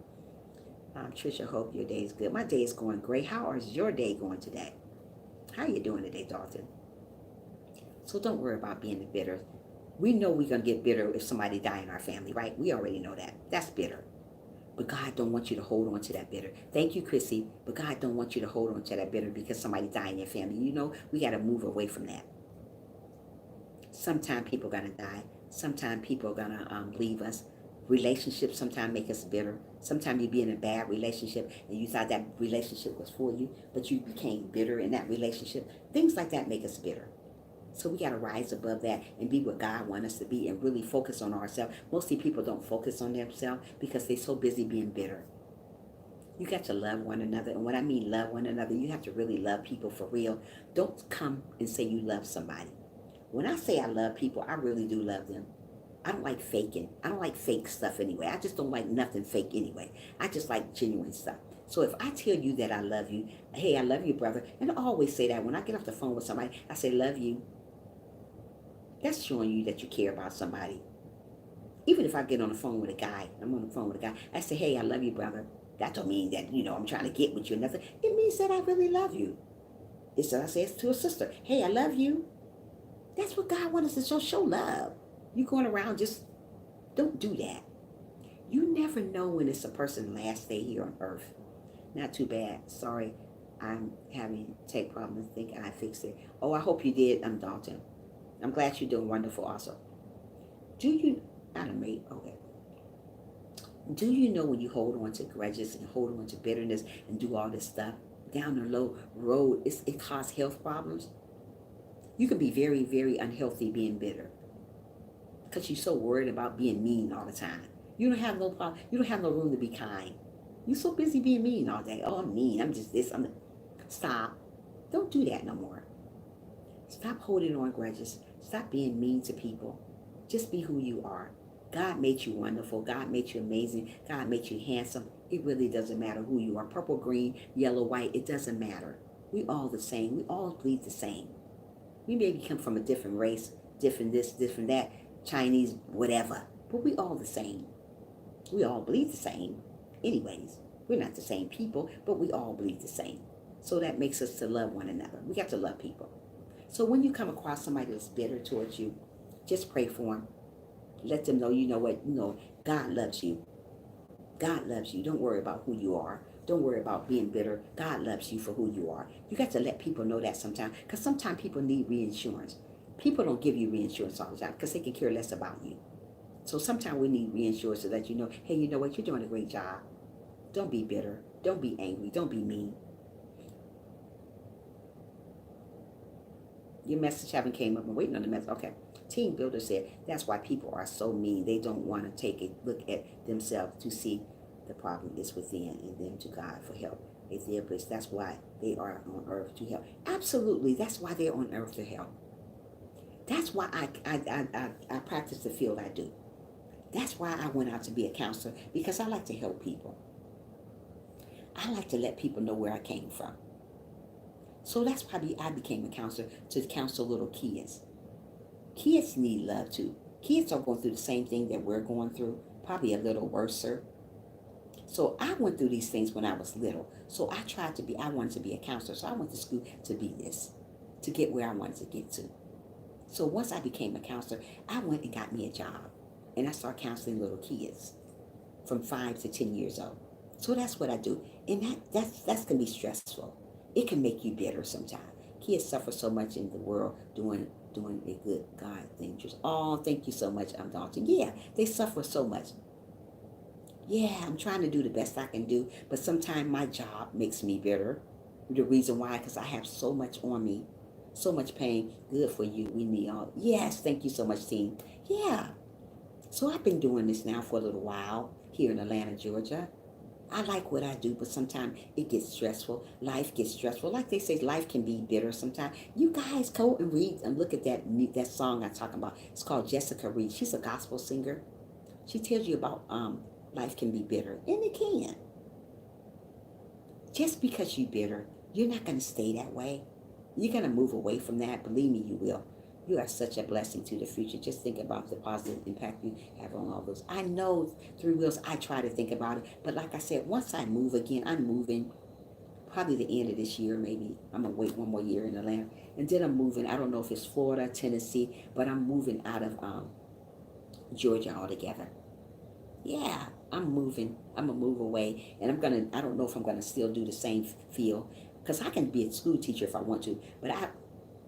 Speaker 1: Trisha, hope your day is good. My day is going great. How is your day going today? How you doing today, Dalton? So don't worry about being bitter. We know we're going to get bitter if somebody die in our family, right? We already know that. That's bitter. But God don't want you to hold on to that bitter. Thank you, Chrissy. But God don't want you to hold on to that bitter because somebody died in your family. You know, we got to move away from that. Sometimes people are going to die. Sometimes people are going to leave us. Relationships sometimes make us bitter. Sometimes you be in a bad relationship and you thought that relationship was for you, but you became bitter in that relationship. Things like that make us bitter. So we got to rise above that and be what God wants us to be and really focus on ourselves. Mostly people don't focus on themselves because they're so busy being bitter. You got to love one another. And when I mean love one another, you have to really love people for real. Don't come and say you love somebody. When I say I love people, I really do love them. I don't like faking. I don't like fake stuff anyway. I just don't like nothing fake anyway. I just like genuine stuff. So if I tell you that I love you, hey, I love you, brother. And I always say that when I get off the phone with somebody, I say, love you. That's showing you that you care about somebody. Even if I get on the phone with a guy, I'm on the phone with a guy, I say, hey, I love you, brother. That don't mean that, I'm trying to get with you or nothing. It means that I really love you. It's I say it to a sister, hey, I love you. That's what God wants us to show love. You going around just, don't do that. You never know when it's a person's last day here on earth. Not too bad. Sorry, I'm having tech problems. I think I fixed it. Oh, I hope you did, Dalton. I'm glad you're doing wonderful also. Okay. Do you know when you hold on to grudges and hold on to bitterness and do all this stuff, down the low road, it causes health problems? You can be very, very unhealthy being bitter because you're so worried about being mean all the time. You don't have no problem. You don't have no room to be kind. You're so busy being mean all day. Oh, I'm mean. I'm just this. Stop. Don't do that no more. Stop holding on grudges. Stop being mean to people. Just be who you are. God made you wonderful. God made you amazing. God made you handsome. It really doesn't matter who you are. Purple, green, yellow, white. It doesn't matter. We all the same. We all bleed the same. We maybe come from a different race, different this, different that. Chinese, whatever. But we all the same. We all believe the same. Anyways, we're not the same people, but we all believe the same. So that makes us to love one another. We got to love people. So when you come across somebody that's bitter towards you, just pray for them. Let them know, you know what, God loves you. God loves you. Don't worry about who you are. Don't worry about being bitter. God loves you for who you are. You got to let people know that sometimes, because sometimes people need reinsurance. People don't give you reinsurance all the time because they can care less about you. So sometimes we need reinsurance to let you know, hey, you know what, you're doing a great job. Don't be bitter. Don't be angry. Don't be mean. Your message haven't came up. I'm waiting on the message. Okay. Team Builder said, that's why people are so mean. They don't want to take a look at themselves to see the problem is within and them to God for help. A therapist, that's why they are on earth to help. Absolutely. That's why they're on earth to help. That's why I practice the field I do. That's why I went out to be a counselor, because I like to help people. I like to let people know where I came from. So that's why I became a counselor, to counsel little kids. Kids need love too. Kids are going through the same thing that we're going through, probably a little worse. So I went through these things when I was little. So I wanted to be a counselor. So I went to school to be this, to get where I wanted to get to. So once I became a counselor, I went and got me a job. And I started counseling little kids from 5 to 10 years old. So that's what I do. And that's can be stressful. It can make you bitter sometimes. Kids suffer so much in the world doing a good God thing. Just, oh, thank you so much, I'm Dalton. Yeah, they suffer so much. Yeah, I'm trying to do the best I can do, but sometimes my job makes me bitter. The reason why, because I have so much on me, so much pain. Good for you. We need all. Yes, thank you so much, team. Yeah. So I've been doing this now for a little while here in Atlanta, Georgia. I like what I do, but sometimes it gets stressful. Life gets stressful. Like they say, life can be bitter sometimes. You guys go and read and look at that song I'm talking about. It's called Jessica Reed. She's a gospel singer. She tells you about life can be bitter, and it can. Just because you're bitter, you're not going to stay that way. You're going to move away from that. Believe me, you will. You are such a blessing to the future. Just think about the positive impact you have on all those. I know 3 wheels, I try to think about it. But like I said, once I move again, I'm moving probably the end of this year, maybe. I'm going to wait one more year in Atlanta. And then I'm moving. I don't know if it's Florida, Tennessee, but I'm moving out of Georgia altogether. Yeah, I'm moving. I'm going to move away. And I don't know if I'm going to still do the same field. Because I can be a school teacher if I want to. But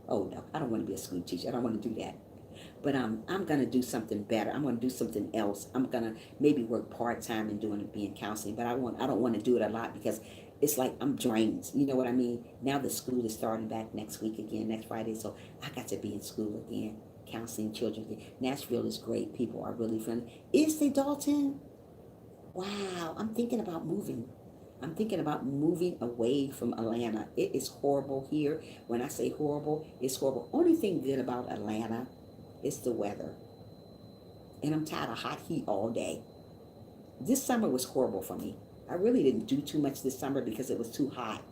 Speaker 1: oh no, I don't want to be a school teacher. I don't want to do that. But I'm going to do something better. I'm going to do something else. I'm going to maybe work part-time and being counseling. But I don't want to do it a lot because it's like I'm drained. You know what I mean? Now the school is starting back next week again, next Friday. So I got to be in school again, counseling children again. Nashville is great. People are really friendly. Is they Dalton? Wow, I'm thinking about moving. I'm thinking about moving away from Atlanta. It is horrible here. When I say horrible, it's horrible. Only thing good about Atlanta is the weather. And I'm tired of hot heat all day. This summer was horrible for me. I really didn't do too much this summer because it was too hot.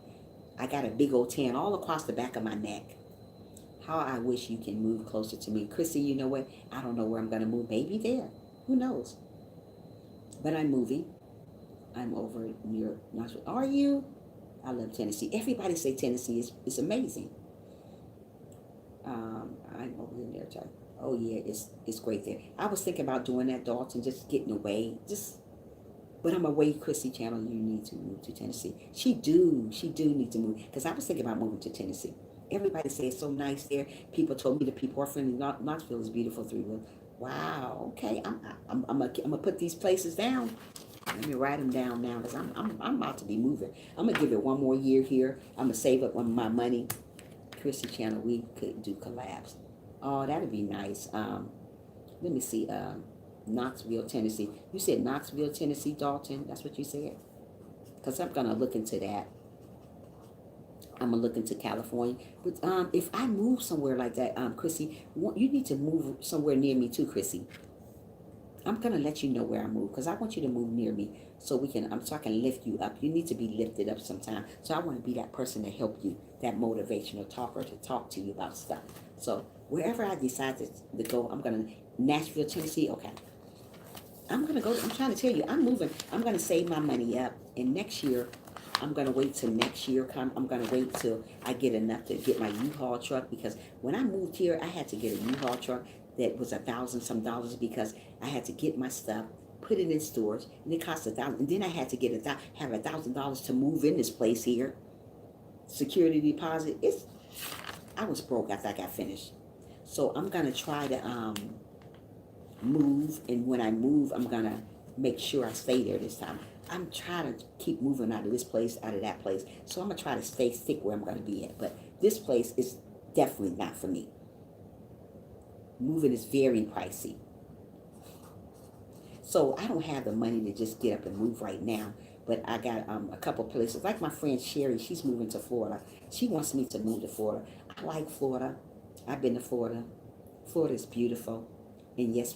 Speaker 1: I got a big old tan all across the back of my neck. How I wish you can move closer to me. Chrissy, you know what? I don't know where I'm going to move. Maybe there. Who knows? But I'm moving. I'm over near Knoxville. Are you? I love Tennessee. Everybody say Tennessee is amazing. I'm over there, Chuck. Oh yeah, it's great there. I was thinking about doing that, Dalton, just getting away. But I'm away, Chrissy Channel. You need to move to Tennessee. She do need to move because I was thinking about moving to Tennessee. Everybody say it's so nice there. People told me the people are friendly. Knoxville is beautiful. 3 wheels. Wow. Okay, I'm gonna put these places down. Let me write them down now because I'm about to be moving. I'm gonna give it one more year here. I'm gonna save up my money. Chrissy Channel, we could do collabs. Oh, that'd be nice. Let me see. Knoxville, Tennessee. You said Knoxville, Tennessee, Dalton. That's what you said. Because I'm gonna look into that. I'm gonna look into California. But if I move somewhere like that, Chrissy, you need to move somewhere near me too, Chrissy. I'm gonna let you know where I move because I want you to move near me so I can lift you up. You need to be lifted up sometime. So I want to be that person to help you, that motivational talker to talk to you about stuff. So wherever I decide to go, I'm gonna Nashville, Tennessee. Okay. I'm going to go. I'm trying to tell you, I'm moving. I'm going to save my money up. And next year, I'm going to wait till next year come. I'm going to wait till I get enough to get my U-Haul truck, because when I moved here, I had to get a U-Haul truck that was $1,000 some dollars, because I had to get my stuff, put it in storage, and it cost $1,000. And then I had to get have $1,000 to move in this place here. Security deposit. I was broke after I got finished. So I'm going to try to move, and when I move, I'm going to make sure I stay there this time. I'm trying to keep moving out of this place, out of that place. So I'm going to try to stick where I'm going to be at. But this place is definitely not for me. Moving is very pricey. So I don't have the money to just get up and move right now. But I got a couple places. Like my friend Sherry, she's moving to Florida. She wants me to move to Florida. I like Florida. I've been to Florida. Florida is beautiful. And yes,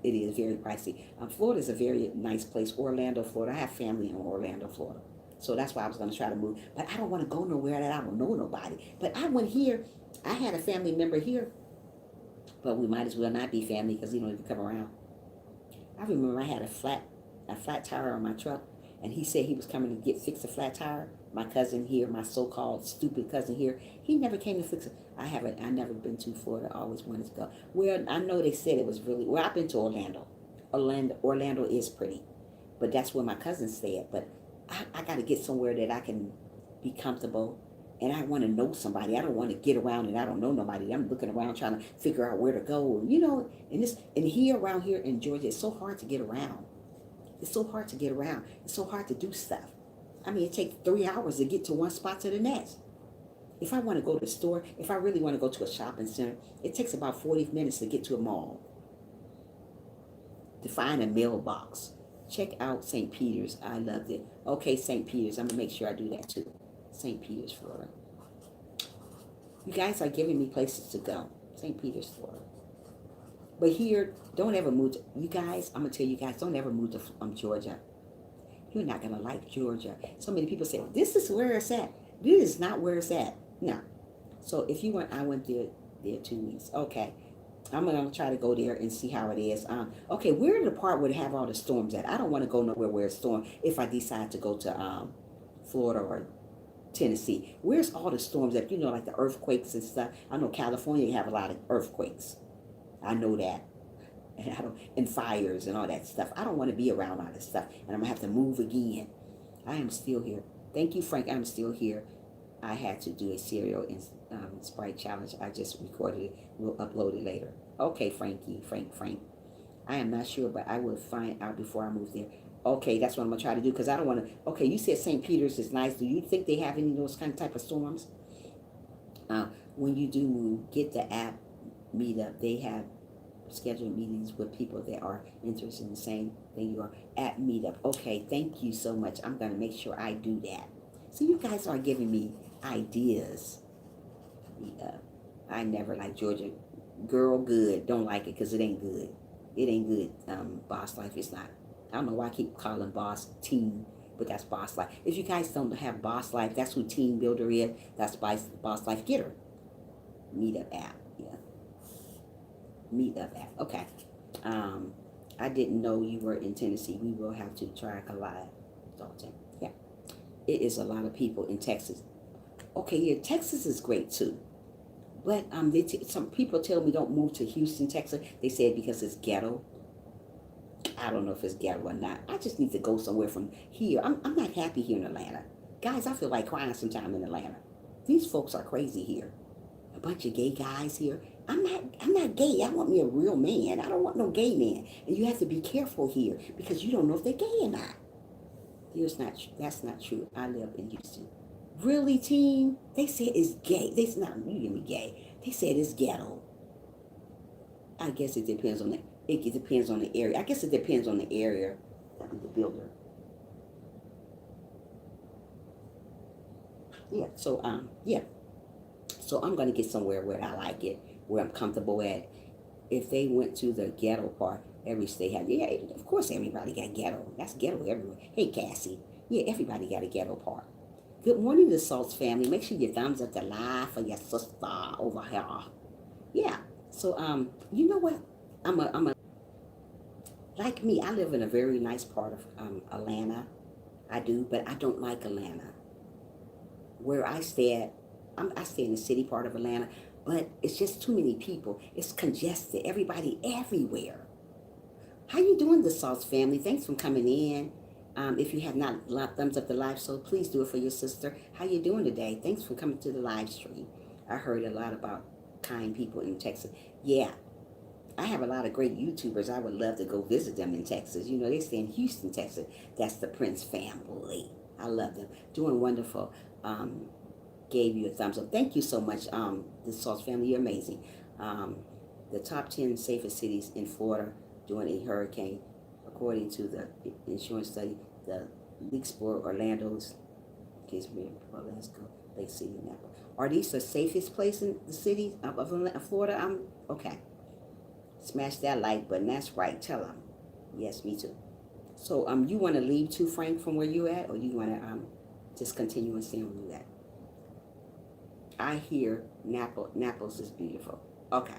Speaker 1: it is very pricey. Florida is a very nice place. Orlando, Florida. I have family in Orlando, Florida. So that's why I was going to try to move. But I don't want to go nowhere that I don't know nobody. But I went here. I had a family member here. But we might as well not be family, because he don't even come around. I remember I had a flat tire on my truck. And he said he was coming to fix a flat tire. My cousin here, my so-called stupid cousin here, he never came to fix it. I never been to Florida. I always wanted to go. Well, I know they said it was really, well, I've been to Orlando. Orlando is pretty. But that's where my cousin stayed. But I got to get somewhere that I can be comfortable. And I want to know somebody. I don't want to get around and I don't know nobody. I'm looking around trying to figure out where to go. You know, and here around here in Georgia, it's so hard to get around. It's so hard to get around. It's so hard to do stuff. I mean, it takes 3 hours to get to one spot to the next. If I want to go to the store, if I really want to go to a shopping center, it takes about 40 minutes to get to a mall. To find a mailbox. Check out St. Peter's. I loved it. Okay, St. Peter's. I'm going to make sure I do that too. St. Peter's, Florida. You guys are giving me places to go. St. Peter's, Florida. But here, don't ever move to, you guys, I'm going to tell you guys, don't ever move to Georgia. You're not going to like Georgia. So many people say, this is where it's at. This is not where it's at. No. So if you went, I went there 2 weeks. Okay. I'm going to try to go there and see how it is. Okay, where the part where they have all the storms at? I don't want to go nowhere where it's storm if I decide to go to Florida or Tennessee. Where's all the storms at? You know, like the earthquakes and stuff. I know California have a lot of earthquakes. I know that. And fires and all that stuff. I don't want to be around all this stuff. And I'm going to have to move again. I am still here. Thank you, Frank. I'm still here. I had to do a cereal and Sprite challenge. I just recorded it. We'll upload it later. Okay, Frankie. Frank. I am not sure, but I will find out before I move there. Okay, that's what I'm going to try to do, because I don't want to. Okay, you said St. Peter's is nice. Do you think they have any of those kind of type of storms? When you do move, get the app Meetup. They have scheduled meetings with people that are interested in the same thing you are at Meetup. Okay, thank you so much. I'm going to make sure I do that. So you guys are giving me ideas. I never like Georgia. Girl, good. Don't like it because it ain't good. It ain't good. Boss Life is not. I don't know why I keep calling Boss Team, but that's Boss Life. If you guys don't have Boss Life, that's who Team Builder is. That's Boss Life. Get her. Meetup app. Yeah. Meetup app. Okay. I didn't know you were in Tennessee. We will have to try a live. Dalton. Yeah. It is a lot of people in Texas. Okay, yeah, Texas is great too. But some people tell me don't move to Houston, Texas. They said because it's ghetto. I don't know if it's ghetto or not. I just need to go somewhere from here. I'm not happy here in Atlanta. Guys, I feel like crying sometime in Atlanta. These folks are crazy here. A bunch of gay guys here. I'm not gay. I want me a real man. I don't want no gay man. And you have to be careful here because you don't know if they're gay or not. That's not true. I live in Houston. Really, team? They said it's gay. They said, no, you give me gay. They said it's ghetto. I guess it depends on it depends on the area. I guess it depends on the area of the builder. Yeah. So yeah. So I'm gonna get somewhere where I like it, where I'm comfortable at. If they went to the ghetto part, every state has. Yeah, of course everybody got ghetto. That's ghetto everywhere. Hey Cassie. Yeah, everybody got a ghetto part. Good morning, the Salts family. Make sure you thumbs up the live for your sister over here. Yeah. So you know what? I'm a, like me, I live in a very nice part of Atlanta. I do, but I don't like Atlanta. Where I stay at, I stay in the city part of Atlanta, but it's just too many people. It's congested. Everybody everywhere. How you doing, the Sauce family? Thanks for coming in. If you have not thumbs up the live, so please do it for your sister. How you doing today? Thanks for coming to the live stream. I heard a lot about kind people in Texas. Yeah, I have a lot of great YouTubers. I would love to go visit them in Texas. You know, they stay in Houston, Texas. That's the Prince family. I love them. Doing wonderful. Gave you a thumbs up. Thank you so much, the Sauce family. You're amazing. The top 10 safest cities in Florida during a hurricane, according to the insurance study. The Leaksport, Orlando's, case me, let's go, Lake City, Napa. Are these the safest place in the city of Florida? Okay. Smash that like button. That's right. Tell them. Yes, me too. So, you want to leave too, Frank, from where you at, or you want to just continue and stay where you at? I hear Naples is beautiful. Okay.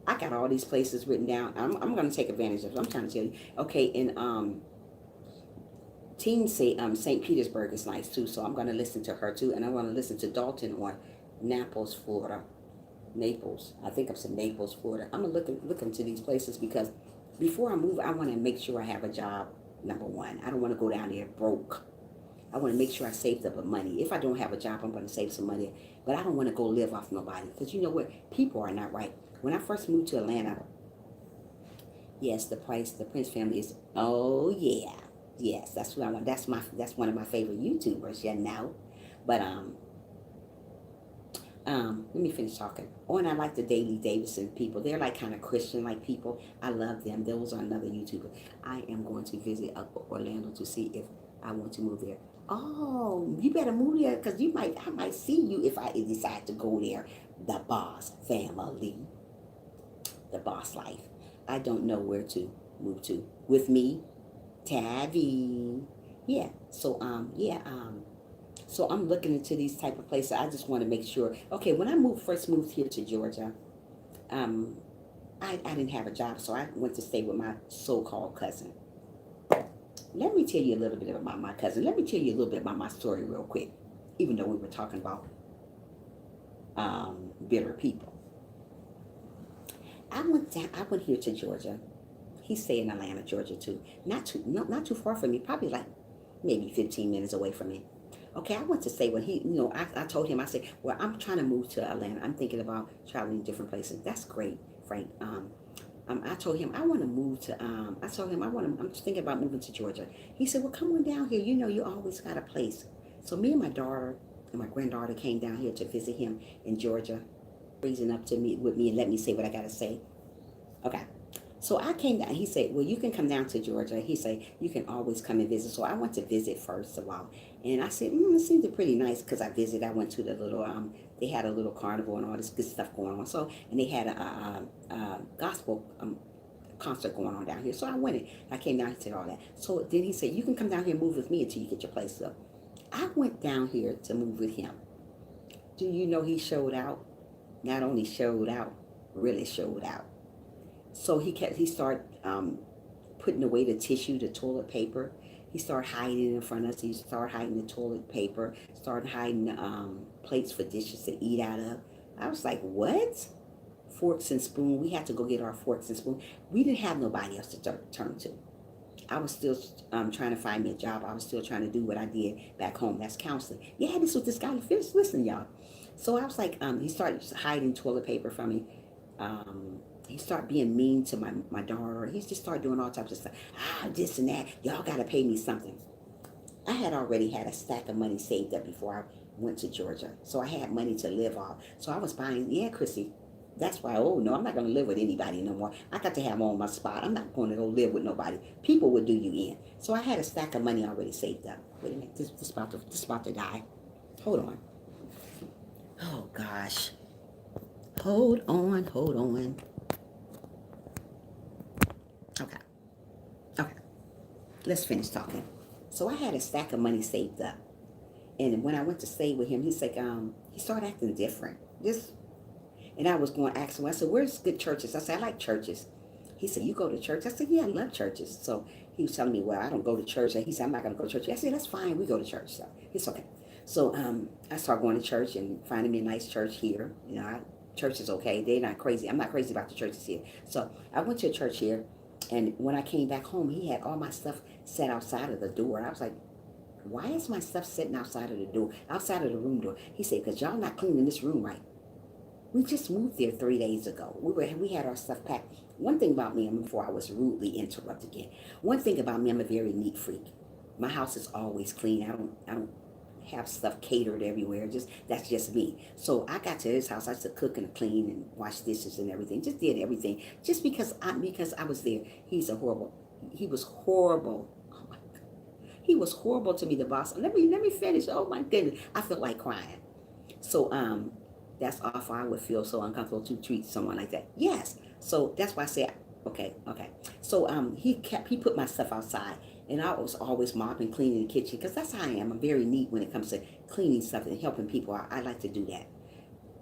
Speaker 1: I got all these places written down. I'm going to take advantage of it. I'm trying to tell you. Okay, and teens say St. Petersburg is nice too, so I'm going to listen to her too, and I want to listen to Dalton or Naples, Florida. Naples. I think I'm saying Naples, Florida. I'm going to look into these places because before I move, I want to make sure I have a job, number one. I don't want to go down there broke. I want to make sure I saved up money. If I don't have a job, I'm going to save some money. But I don't want to go live off nobody. Because you know what? People are not right. When I first moved to Atlanta, yes, the Prince family is, oh yeah. Yes, that's what I want. That's one of my favorite YouTubers, you know. But let me finish talking. Oh, and I like the Daily Davidson people. They're like kind of Christian like people. I love them. Those are another YouTuber. I am going to visit Orlando to see if I want to move there. Oh, you better move there because I might see you if I decide to go there. The Boss family, the Boss life. I don't know where to move to. With me, Tavi. Yeah. So so I'm looking into these type of places. I just want to make sure. Okay, when I first moved here to Georgia, I didn't have a job, so I went to stay with my so-called cousin. Let me tell you a little bit about my cousin. Let me tell you a little bit about my story real quick, even though we were talking about bitter people. I went here to Georgia. He stayed in Atlanta, Georgia too. Not too far from me, probably like maybe 15 minutes away from me. Okay, I went to stay when I told him, I said, well, I'm trying to move to Atlanta. I'm thinking about traveling to different places. That's great, Frank. I told him I want to move to. I told him I'm thinking about moving to Georgia. He said, "Well, come on down here. You know, you always got a place." So me and my daughter and my granddaughter came down here to visit him in Georgia, raising up to me with me and let me say what I gotta say. Okay. So I came down. He said, "Well, you can come down to Georgia." He said, "You can always come and visit." So I went to visit first of all, and I said, "It seems pretty nice." Because I visited. I went to the little They had a little carnival and all this good stuff going on. So and they had a gospel concert going on down here. So I went in. I came down. He said all that. So then he said, "You can come down here and move with me until you get your place up." I went down here to move with him. Do you know he showed out? Not only showed out, really showed out. So he started putting away the tissue, the toilet paper. He started hiding in front of us. He started hiding the toilet paper. Started hiding plates for dishes to eat out of. I was like, what? Forks and spoon. We had to go get our forks and spoon. We didn't have nobody else to turn to. I was still trying to find me a job. I was still trying to do what I did back home. That's counseling. Yeah, this was this guy. Listen, y'all. So I was like, he started hiding toilet paper from me. He started being mean to my daughter. He just started doing all types of stuff. This and that. Y'all got to pay me something. I had already had a stack of money saved up before I went to Georgia. So I had money to live off. So I was buying, yeah, Chrissy. That's why, oh, no, I'm not going to live with anybody no more. I got to have on my spot. I'm not going to go live with nobody. People would do you in. So I had a stack of money already saved up. Wait a minute. This is about to die. Hold on. Oh, gosh. Hold on. Okay. Let's finish talking. So I had a stack of money saved up. And when I went to stay with him, he's like, he started acting different. And I was going to ask him, I said, where's good churches? I said, I like churches. He said, you go to church? I said, yeah, I love churches. So he was telling me, well, I don't go to church. And he said, I'm not going to go to church. I said, that's fine. We go to church. So it's okay. So I started going to church and finding me a nice church here. Church is okay. They're not crazy. I'm not crazy about the churches here. So I went to a church here. And when I came back home, he had all my stuff set outside of the door. I was like, why is my stuff sitting outside of the door, outside of the room door? He said, because y'all not cleaning this room right. We just moved there 3 days ago. We had our stuff packed. One thing about me, before I was rudely interrupted again. One thing about me, I'm a very neat freak. My house is always clean. I don't have stuff catered everywhere. That's just me. So I got to his house. I used to cook and clean and wash dishes and everything. Just did everything. Just because I was there. He was horrible. Oh my God. He was horrible to me, the boss. Let me finish. Oh my goodness. I feel like crying. So that's awful. I would feel so uncomfortable to treat someone like that. Yes. So that's why I said, okay. So he put my stuff outside, and I was always mopping, cleaning the kitchen, because that's how I am. I'm very neat when it comes to cleaning stuff and helping people out. I like to do that.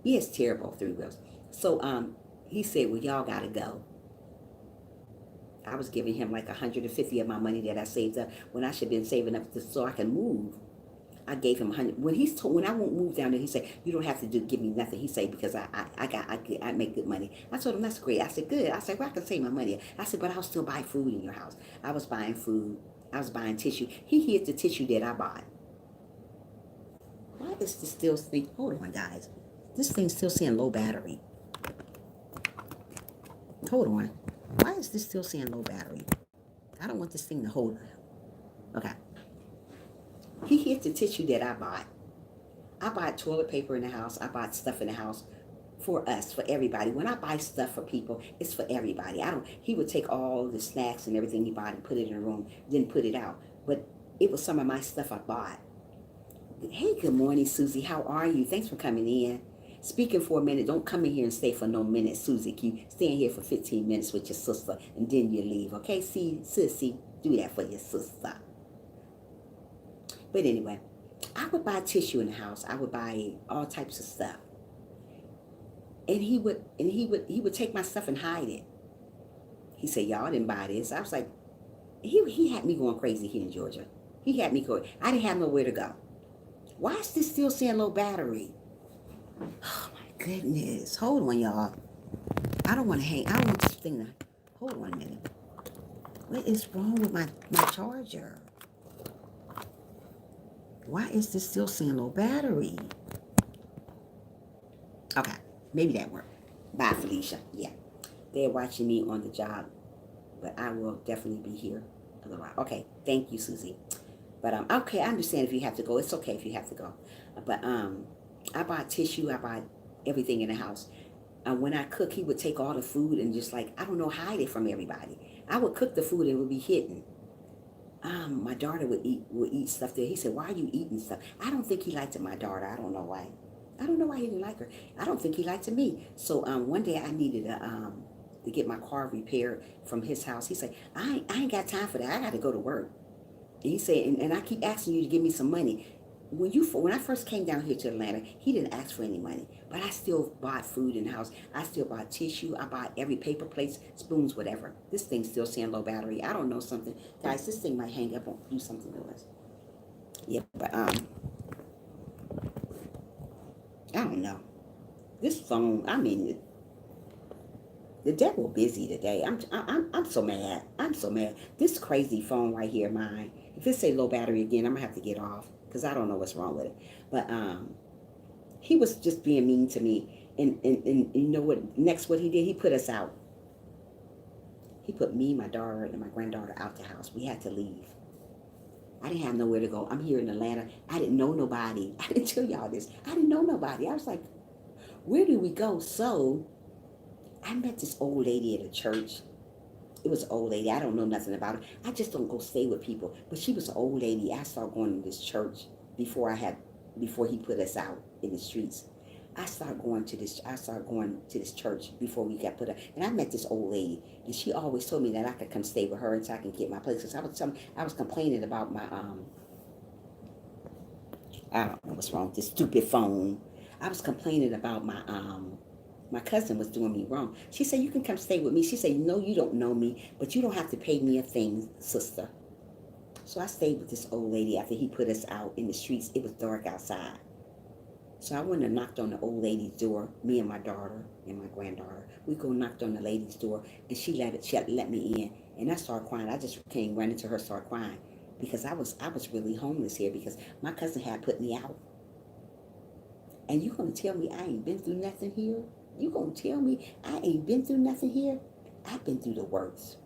Speaker 1: Yeah, it's terrible, 3 wheels. So he said, well, y'all gotta go. I was giving him like 150 of my money that I saved up when I should have been saving up so I can move. I gave him 100. When I won't move down there, he said, you don't have to give me nothing. He said, because I make good money. I told him, that's great. I said, good. I said, well, I can save my money. I said, but I'll still buy food in your house. I was buying food. I was buying tissue. He hid the tissue that I bought. Why is this still thing? Hold on, guys. This thing's still saying low battery. Hold on. Why is this still saying low battery? I don't want this thing to hold. Okay. He hid the tissue that I bought. I bought toilet paper in the house. I bought stuff in the house for us, for everybody. When I buy stuff for people, it's for everybody. He would take all the snacks and everything he bought and put it in a room, then put it out. But it was some of my stuff I bought. Hey, good morning, Susie. How are you? Thanks for coming in. Speaking for a minute. Don't come in here and stay for no minute, Susie. You stay in here for 15 minutes with your sister, and then you leave. Okay, see, sissy, do that for your sister. But anyway, I would buy tissue in the house. I would buy all types of stuff. And he would take my stuff and hide it. He said, y'all didn't buy this. I was like, he had me going crazy here in Georgia. He had me going. I didn't have nowhere to go. Why is this still saying low battery? Oh my goodness. Hold on, y'all. I don't want this thing to, hold on a minute. What is wrong with my charger? Why is this still saying low battery? Okay, maybe that worked. Bye, Felicia. Yeah, they're watching me on the job, but I will definitely be here a little while. Okay, thank you, Susie. But okay, I understand if you have to go. It's okay if you have to go. But I bought tissue. I bought everything in the house. When I cook, he would take all the food and just like, I don't know, hide it from everybody. I would cook the food and it would be hidden. My daughter would eat stuff there. He said, why are you eating stuff? I don't think he liked it, my daughter. I don't know why. I don't know why he didn't like her. I don't think he liked me. So one day I needed to get my car repaired from his house. He said, I ain't got time for that. I got to go to work. And he said, and I keep asking you to give me some money. When I first came down here to Atlanta, he didn't ask for any money, but I still bought food in the house. I still bought tissue. I bought every paper plates, spoons, whatever. This thing's still saying low battery. I don't know something. Guys, this thing might hang up and do something to us. Yeah, but I don't know. This phone, I mean, the devil busy today. I'm so mad. I'm so mad. This crazy phone right here, mine. If it say low battery again, I'm gonna have to get off because I don't know what's wrong with it. But he was just being mean to me. And you know what? Next, what he did, he put us out. He put me, my daughter, and my granddaughter out the house. We had to leave. I didn't have nowhere to go. I'm here in Atlanta. I didn't know nobody. I didn't tell y'all this. I didn't know nobody. I was like, where do we go? So I met this old lady at a church. It was an old lady. I don't know nothing about her. I just don't go stay with people. But she was an old lady. I started going to this church before he put us out in the streets. I started going to this church before we got put up. And I met this old lady, and she always told me that I could come stay with her until I can get my place. Because I was complaining about my I don't know what's wrong with this stupid phone. I was complaining about my My cousin was doing me wrong. She said, you can come stay with me. She said, no, you don't know me, but you don't have to pay me a thing, sister. So I stayed with this old lady after he put us out in the streets. It was dark outside. So I went and knocked on the old lady's door, me and my daughter and my granddaughter. We go knocked on the lady's door, and she let me in. And I started crying. I just came running to her, started crying. Because I was really homeless here because my cousin had put me out. And you gonna tell me I ain't been through nothing here? You gonna tell me I ain't been through nothing here? I've been through the worst.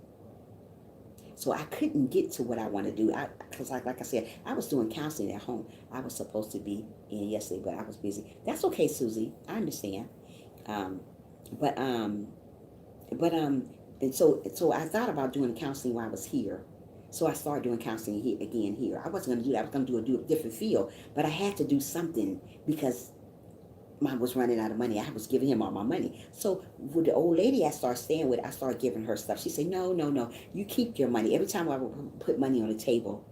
Speaker 1: So I couldn't get to what I want to do. Because like I said, I was doing counseling at home. I was supposed to be in yesterday, but I was busy. That's okay, Susie. I understand. Um, but and so I thought about doing counseling while I was here. So I started doing counseling here. I wasn't going to do that. I was going to do a different field, but I had to do something because Mom was running out of money. I was giving him all my money. So with the old lady I started staying with, I started giving her stuff. She said, no, no, no, you keep your money. Every time I would put money on the table,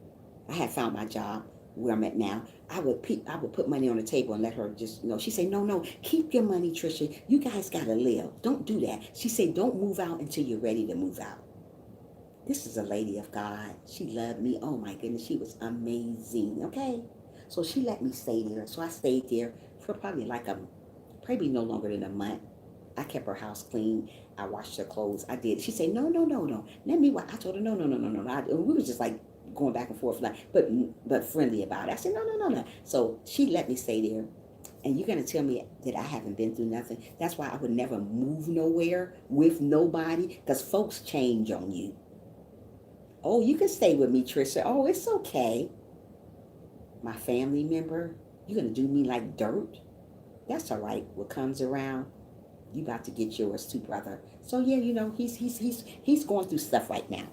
Speaker 1: I had found my job where I'm at now. I would put money on the table and let her just, she said, no, no, keep your money, Trisha. You guys got to live. Don't do that. She said, don't move out until you're ready to move out. This is a lady of God. She loved me. Oh my goodness, she was amazing. Okay. So she let me stay there. So I stayed there for probably no longer than a month. I kept her house clean. I washed her clothes. I did. She said, no, no, no, no. Let me watch. I told her, no, no, no, no, no. We were just like going back and forth, but friendly about it. I said, no, no, no, no. So she let me stay there. And you're going to tell me that I haven't been through nothing? That's why I would never move nowhere with nobody, because folks change on you. Oh, you can stay with me, Trisha. Oh, it's okay. My family member, you're going to do me like dirt? That's all right. What comes around, you about to get yours too, brother. So yeah, he's going through stuff right now.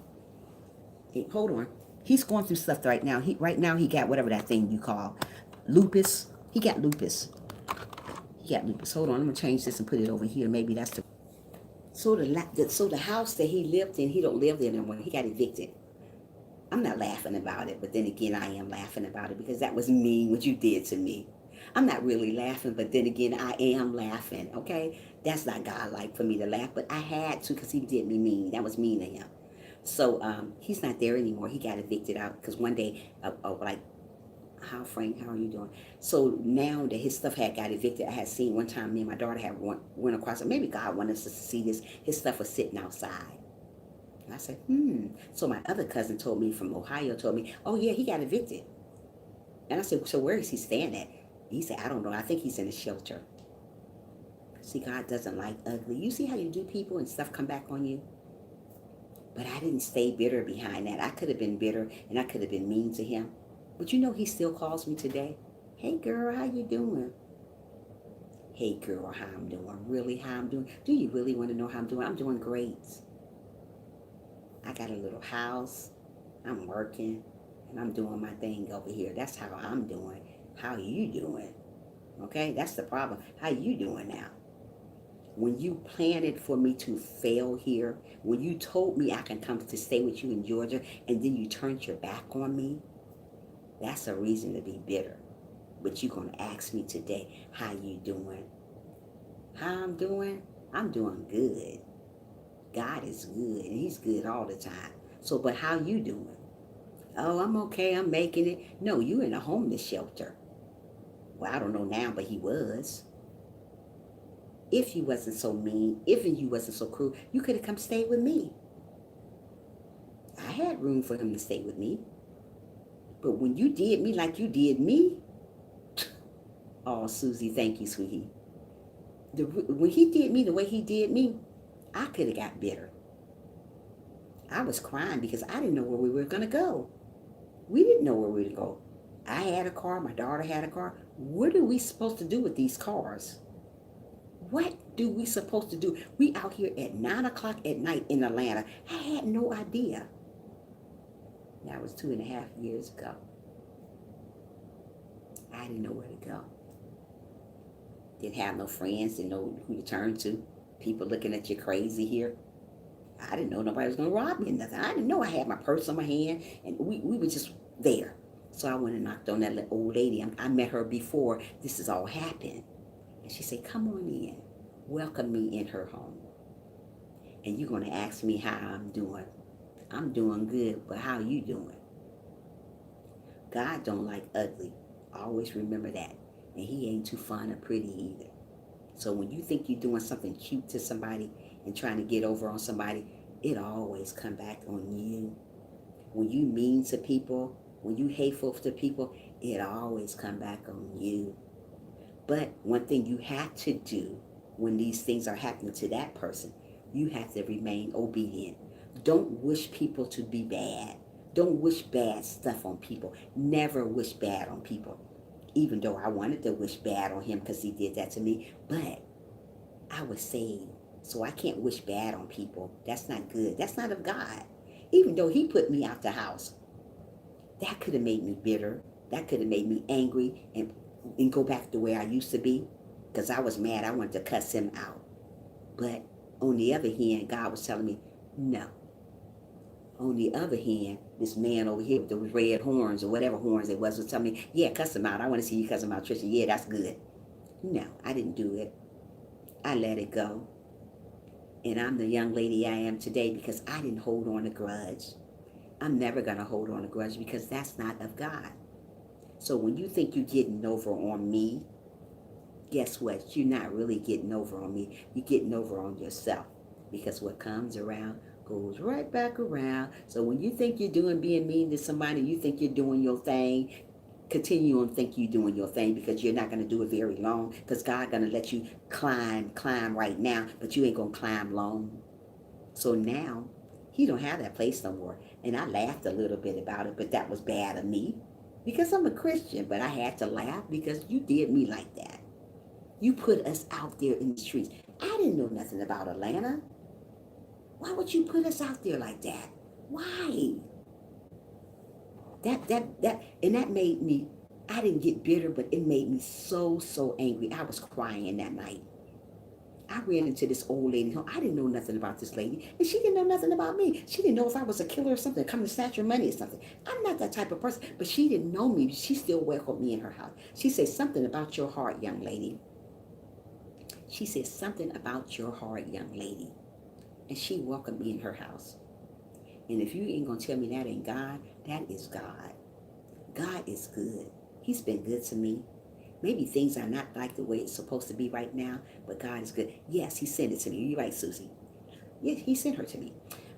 Speaker 1: Hey, hold on. He's going through stuff right now. Right now he got whatever that thing you call lupus. He got lupus. Hold on, I'm gonna change this and put it over here. Maybe that's the the house that he lived in. He don't live there anymore. He got evicted. I'm not laughing about it, but then again, I am laughing about it because that was mean what you did to me. I'm not really laughing, but then again, I am laughing, okay? That's not God-like for me to laugh, but I had to because he did me mean. That was mean to him. So he's not there anymore. He got evicted out because one day, Frank, how are you doing? So now that his stuff had got evicted, I had seen one time me and my daughter had went across it. Maybe God wanted us to see this. His stuff was sitting outside. And I said, So my other cousin told me from Ohio, oh yeah, he got evicted. And I said, so where is he staying at? He said, I don't know. I think he's in a shelter. See, God doesn't like ugly. You see how you do people and stuff come back on you? But I didn't stay bitter behind that. I could have been bitter and I could have been mean to him. But he still calls me today. Hey girl, how you doing? Hey girl, how I'm doing? Really, how I'm doing? Do you really want to know how I'm doing? I'm doing great. I got a little house. I'm working. And I'm doing my thing over here. That's how I'm doing. How are you doing? Okay, that's the problem. How you doing now? When you planned for me to fail here, when you told me I can come to stay with you in Georgia, and then you turned your back on me, that's a reason to be bitter. But you're going to ask me today, how you doing? How I'm doing? I'm doing good. God is good, and he's good all the time. So, but how you doing? Oh, I'm okay. I'm making it. No, you in a homeless shelter. Well, I don't know now, but he was. If you wasn't so mean, if you wasn't so cruel, you could have come stay with me. I had room for him to stay with me. But when you did me like you did me, oh, Susie, thank you, sweetie. When he did me the way he did me, I could have got bitter. I was crying because I didn't know where we were going to go. We didn't know where we were going to go. I had a car. My daughter had a car. What are we supposed to do with these cars? What do we supposed to do? We out here at 9 o'clock at night in Atlanta. I had no idea. That was 2.5 years ago. I didn't know where to go. Didn't have no friends, didn't know who to turn to. People looking at you crazy here. I didn't know nobody was going to rob me or nothing. I didn't know I had my purse on my hand, and we were just there. So I went and knocked on that little old lady. I met her before this has all happened. And she said, come on in. welcome me in her home. And you're going to ask me how I'm doing. I'm doing good, but how you doing? God don't like ugly. Always remember that. And he ain't too fond of pretty either. So when you think you're doing something cute to somebody and trying to get over on somebody, it always come back on you. When you mean to people, when you hateful to people, it always come back on you. But one thing you have to do when these things are happening to that person, you have to remain obedient. Don't wish people to be bad. Don't wish bad stuff on people. Never wish bad on people. Even though I wanted to wish bad on him because he did that to me, but I was saved. So I can't wish bad on people. That's not good. That's not of God. Even though he put me out the house, that could have made me bitter. That could have made me angry and go back to where I used to be because I was mad. I wanted to cuss him out. But on the other hand, God was telling me, no. On the other hand, this man over here with those red horns or whatever horns it was telling me, yeah, cuss him out. I want to see you cuss him out, Trisha. Yeah, that's good. No, I didn't do it. I let it go. And I'm the young lady I am today because I didn't hold on a grudge. I'm never going to hold on a grudge because that's not of God. So when you think you're getting over on me, guess what? You're not really getting over on me. You're getting over on yourself. Because what comes around goes right back around. So when you think you're being mean to somebody, you think you're doing your thing, continue on think you're doing your thing because you're not going to do it very long because God's going to let you climb right now, but you ain't going to climb long. So now, he don't have that place no more. And I laughed a little bit about it, but that was bad of me because I'm a Christian, but I had to laugh because you did me like that. You put us out there in the streets. I didn't know nothing about Atlanta. Why would you put us out there like that? Why? And that made me, I didn't get bitter, but it made me so angry. I was crying that night. I ran into this old lady. I didn't know nothing about this lady, and she didn't know nothing about me. She didn't know if I was a killer or something, come to snatch her money or something. I'm not that type of person, but she didn't know me. She still welcomed me in her house. She said something about your heart, young lady. She said something about your heart, young lady. And she welcomed me in her house. And if you ain't going to tell me that ain't God, that is God. God is good. He's been good to me. Maybe things are not like the way it's supposed to be right now, but God is good. Yes, he sent it to me. You're right, Susie. Yeah, he sent her to me.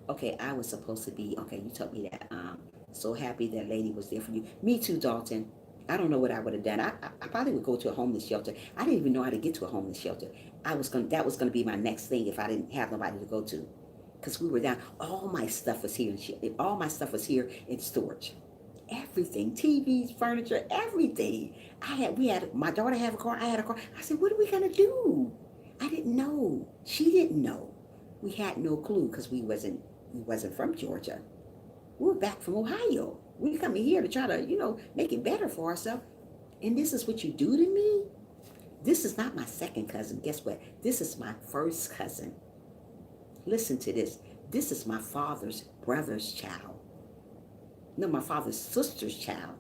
Speaker 1: Okay, I was supposed to be, okay, you told me that. So happy that lady was there for you. Me too, Dalton. I don't know what I would have done. I probably would go to a homeless shelter. I didn't even know how to get to a homeless shelter. That was going to be my next thing if I didn't have nobody to go to. Because we were down. All my stuff was here. All my stuff was here in storage. Everything, TVs, furniture, everything. My daughter had a car. I had a car. I said, what are we going to do? I didn't know. She didn't know. We had no clue because we wasn't from Georgia. We were back from Ohio. We coming here to try to, make it better for ourselves. And this is what you do to me? This is not my second cousin. Guess what? This is my first cousin. Listen to this. This is my father's brother's child. No, my father's sister's child.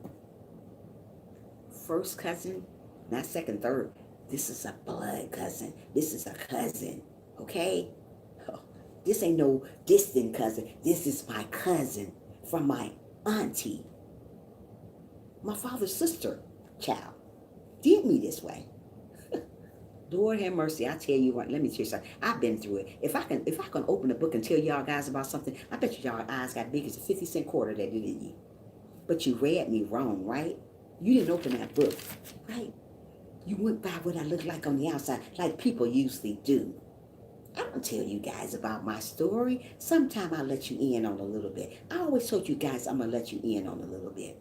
Speaker 1: First cousin, not second, third. This is a blood cousin. This is a cousin. Okay? Oh, this ain't no distant cousin. This is my cousin from my auntie. My father's sister child did me this way. Lord have mercy. I tell you what, let me tell you something. I've been through it. If I can open a book and tell y'all guys about something, I bet you y'all eyes got big as a 50-cent quarter that it didn't you. But you read me wrong, right? You didn't open that book, right? You went by what I look like on the outside, like people usually do. I don't tell you guys about my story. Sometime I'll let you in on a little bit. I always told you guys I'm going to let you in on a little bit.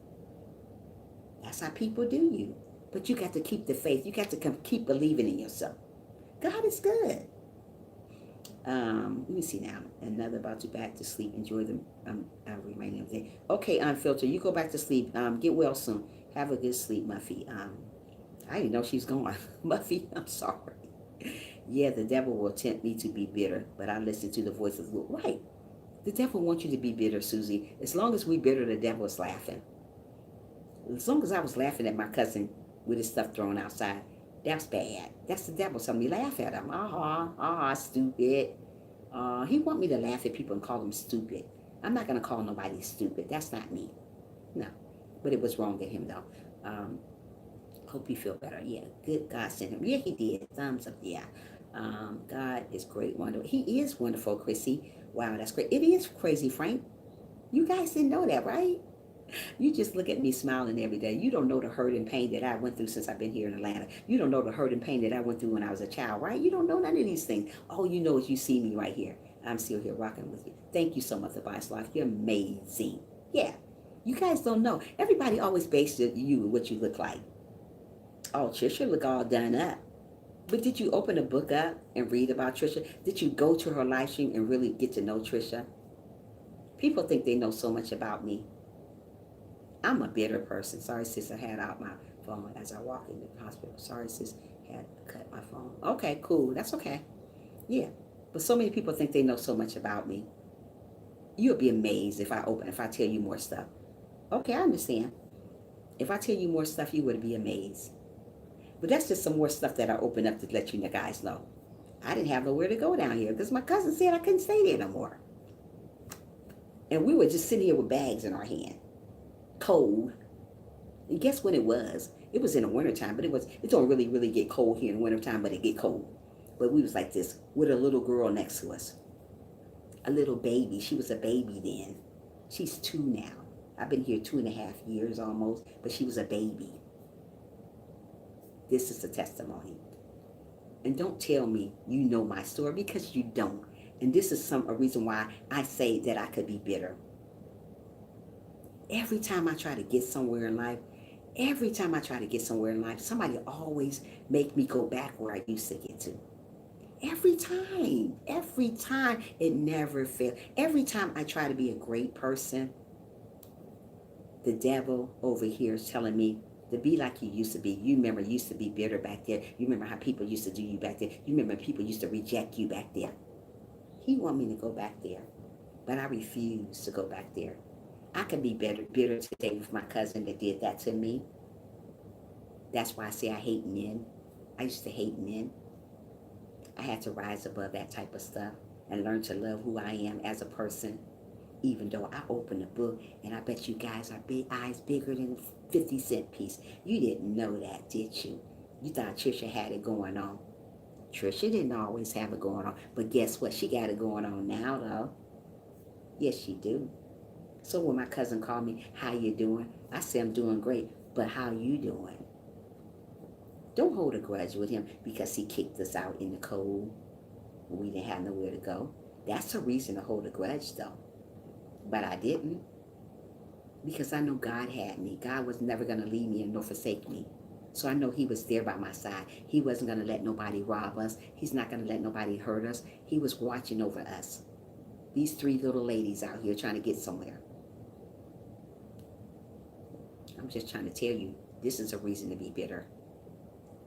Speaker 1: That's how people do you. But you got to keep the faith. You got to keep believing in yourself. God is good. Let me see now. Another about to back to sleep. Enjoy the remaining of the day. Okay, Unfiltered. You go back to sleep. Get well soon. Have a good sleep, Muffy. I didn't know she's gone. Muffy, I'm sorry. Yeah, the devil will tempt me to be bitter, but I listen to the voice of the Lord. Right. The devil wants you to be bitter, Susie. As long as we bitter, the devil is laughing. As long as I was laughing at my cousin with his stuff thrown outside, That's bad. That's the devil telling me laugh at him. Stupid. He want me to laugh at people and call them stupid. I'm not gonna call nobody stupid. That's not me. No. But it was wrong at him though. Hope you feel better. Yeah, good. God sent him. Yeah, he did. Thumbs up. Yeah. God is great, wonderful. He is wonderful, Chrissy. Wow, that's great. It is crazy, Frank. You guys didn't know that, right? You just look at me smiling every day. You don't know the hurt and pain that I went through since I've been here in Atlanta. You don't know the hurt and pain that I went through when I was a child, right? You don't know none of these things. All you know is you see me right here. I'm still here rocking with you. Thank you so much, The Bias Life. You're amazing. Yeah. You guys don't know. Everybody always bases you what you look like. Oh, Trisha look all done up. But did you open a book up and read about Trisha? Did you go to her live stream and really get to know Trisha? People think they know so much about me. I'm a bitter person. Sorry, sis, I had out my phone as I walk in the hospital. Sorry, sis, had cut my phone. Okay, cool. That's okay. Yeah. But so many people think they know so much about me. You'll be amazed if I tell you more stuff. Okay, I understand. If I tell you more stuff, you would be amazed. But that's just some more stuff that I open up to let you guys know. I didn't have nowhere to go down here because my cousin said I couldn't stay there no more. And we were just sitting here with bags in our hand. Cold. And guess when it was? It was in the wintertime, but it don't really, really get cold here in the wintertime, but it get cold. But we was like this with a little girl next to us. A little baby. She was a baby then. She's 2 now. I've been here 2.5 years almost, but she was a baby. This is a testimony. And don't tell me you know my story because you don't. And this is a reason why I say that I could be bitter. Every time I try to get somewhere in life, somebody always make me go back where I used to get to. Every time, it never fails. Every time I try to be a great person, the devil over here is telling me to be like you used to be. You remember you used to be bitter back there. You remember how people used to do you back there. You remember people used to reject you back there. He want me to go back there, but I refuse to go back there. I can be bitter today with my cousin that did that to me. That's why I say I hate men. I used to hate men. I had to rise above that type of stuff and learn to love who I am as a person. Even though I opened the book, and I bet you guys are big eyes bigger than a 50-cent piece. You didn't know that, did you? You thought Trisha had it going on. Trisha didn't always have it going on. But guess what? She got it going on now, though. Yes, she do. So when my cousin called me, how you doing? I say I'm doing great. But how you doing? Don't hold a grudge with him because he kicked us out in the cold when we didn't have nowhere to go. That's a reason to hold a grudge, though. But I didn't, because I know God had me. God was never going to leave me and nor forsake me. So I know he was there by my side. He wasn't going to let nobody rob us. He's not going to let nobody hurt us. He was watching over us. These 3 little ladies out here trying to get somewhere. I'm just trying to tell you, this is a reason to be bitter.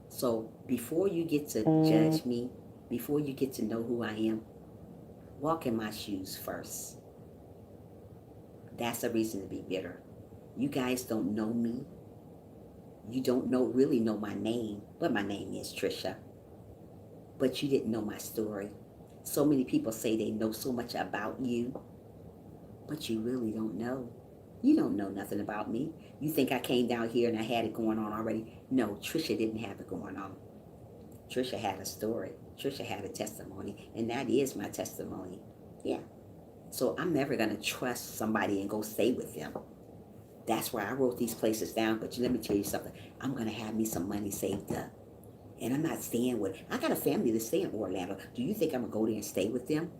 Speaker 1: So before you get to judge me, before you get to know who I am, walk in my shoes first. That's a reason to be bitter. You guys don't know me. You don't really know my name, but my name is Trisha. But you didn't know my story. So many people say they know so much about you, but you really don't know. You don't know nothing about me. You think I came down here and I had it going on already? No, Trisha didn't have it going on. Trisha had a story. Trisha had a testimony, and that is my testimony. Yeah. So I'm never going to trust somebody and go stay with them. That's why I wrote these places down. But let me tell you something. I'm going to have me some money saved up. And I'm not staying with, I got a family that stay in Orlando. Do you think I'm going to go there and stay with them?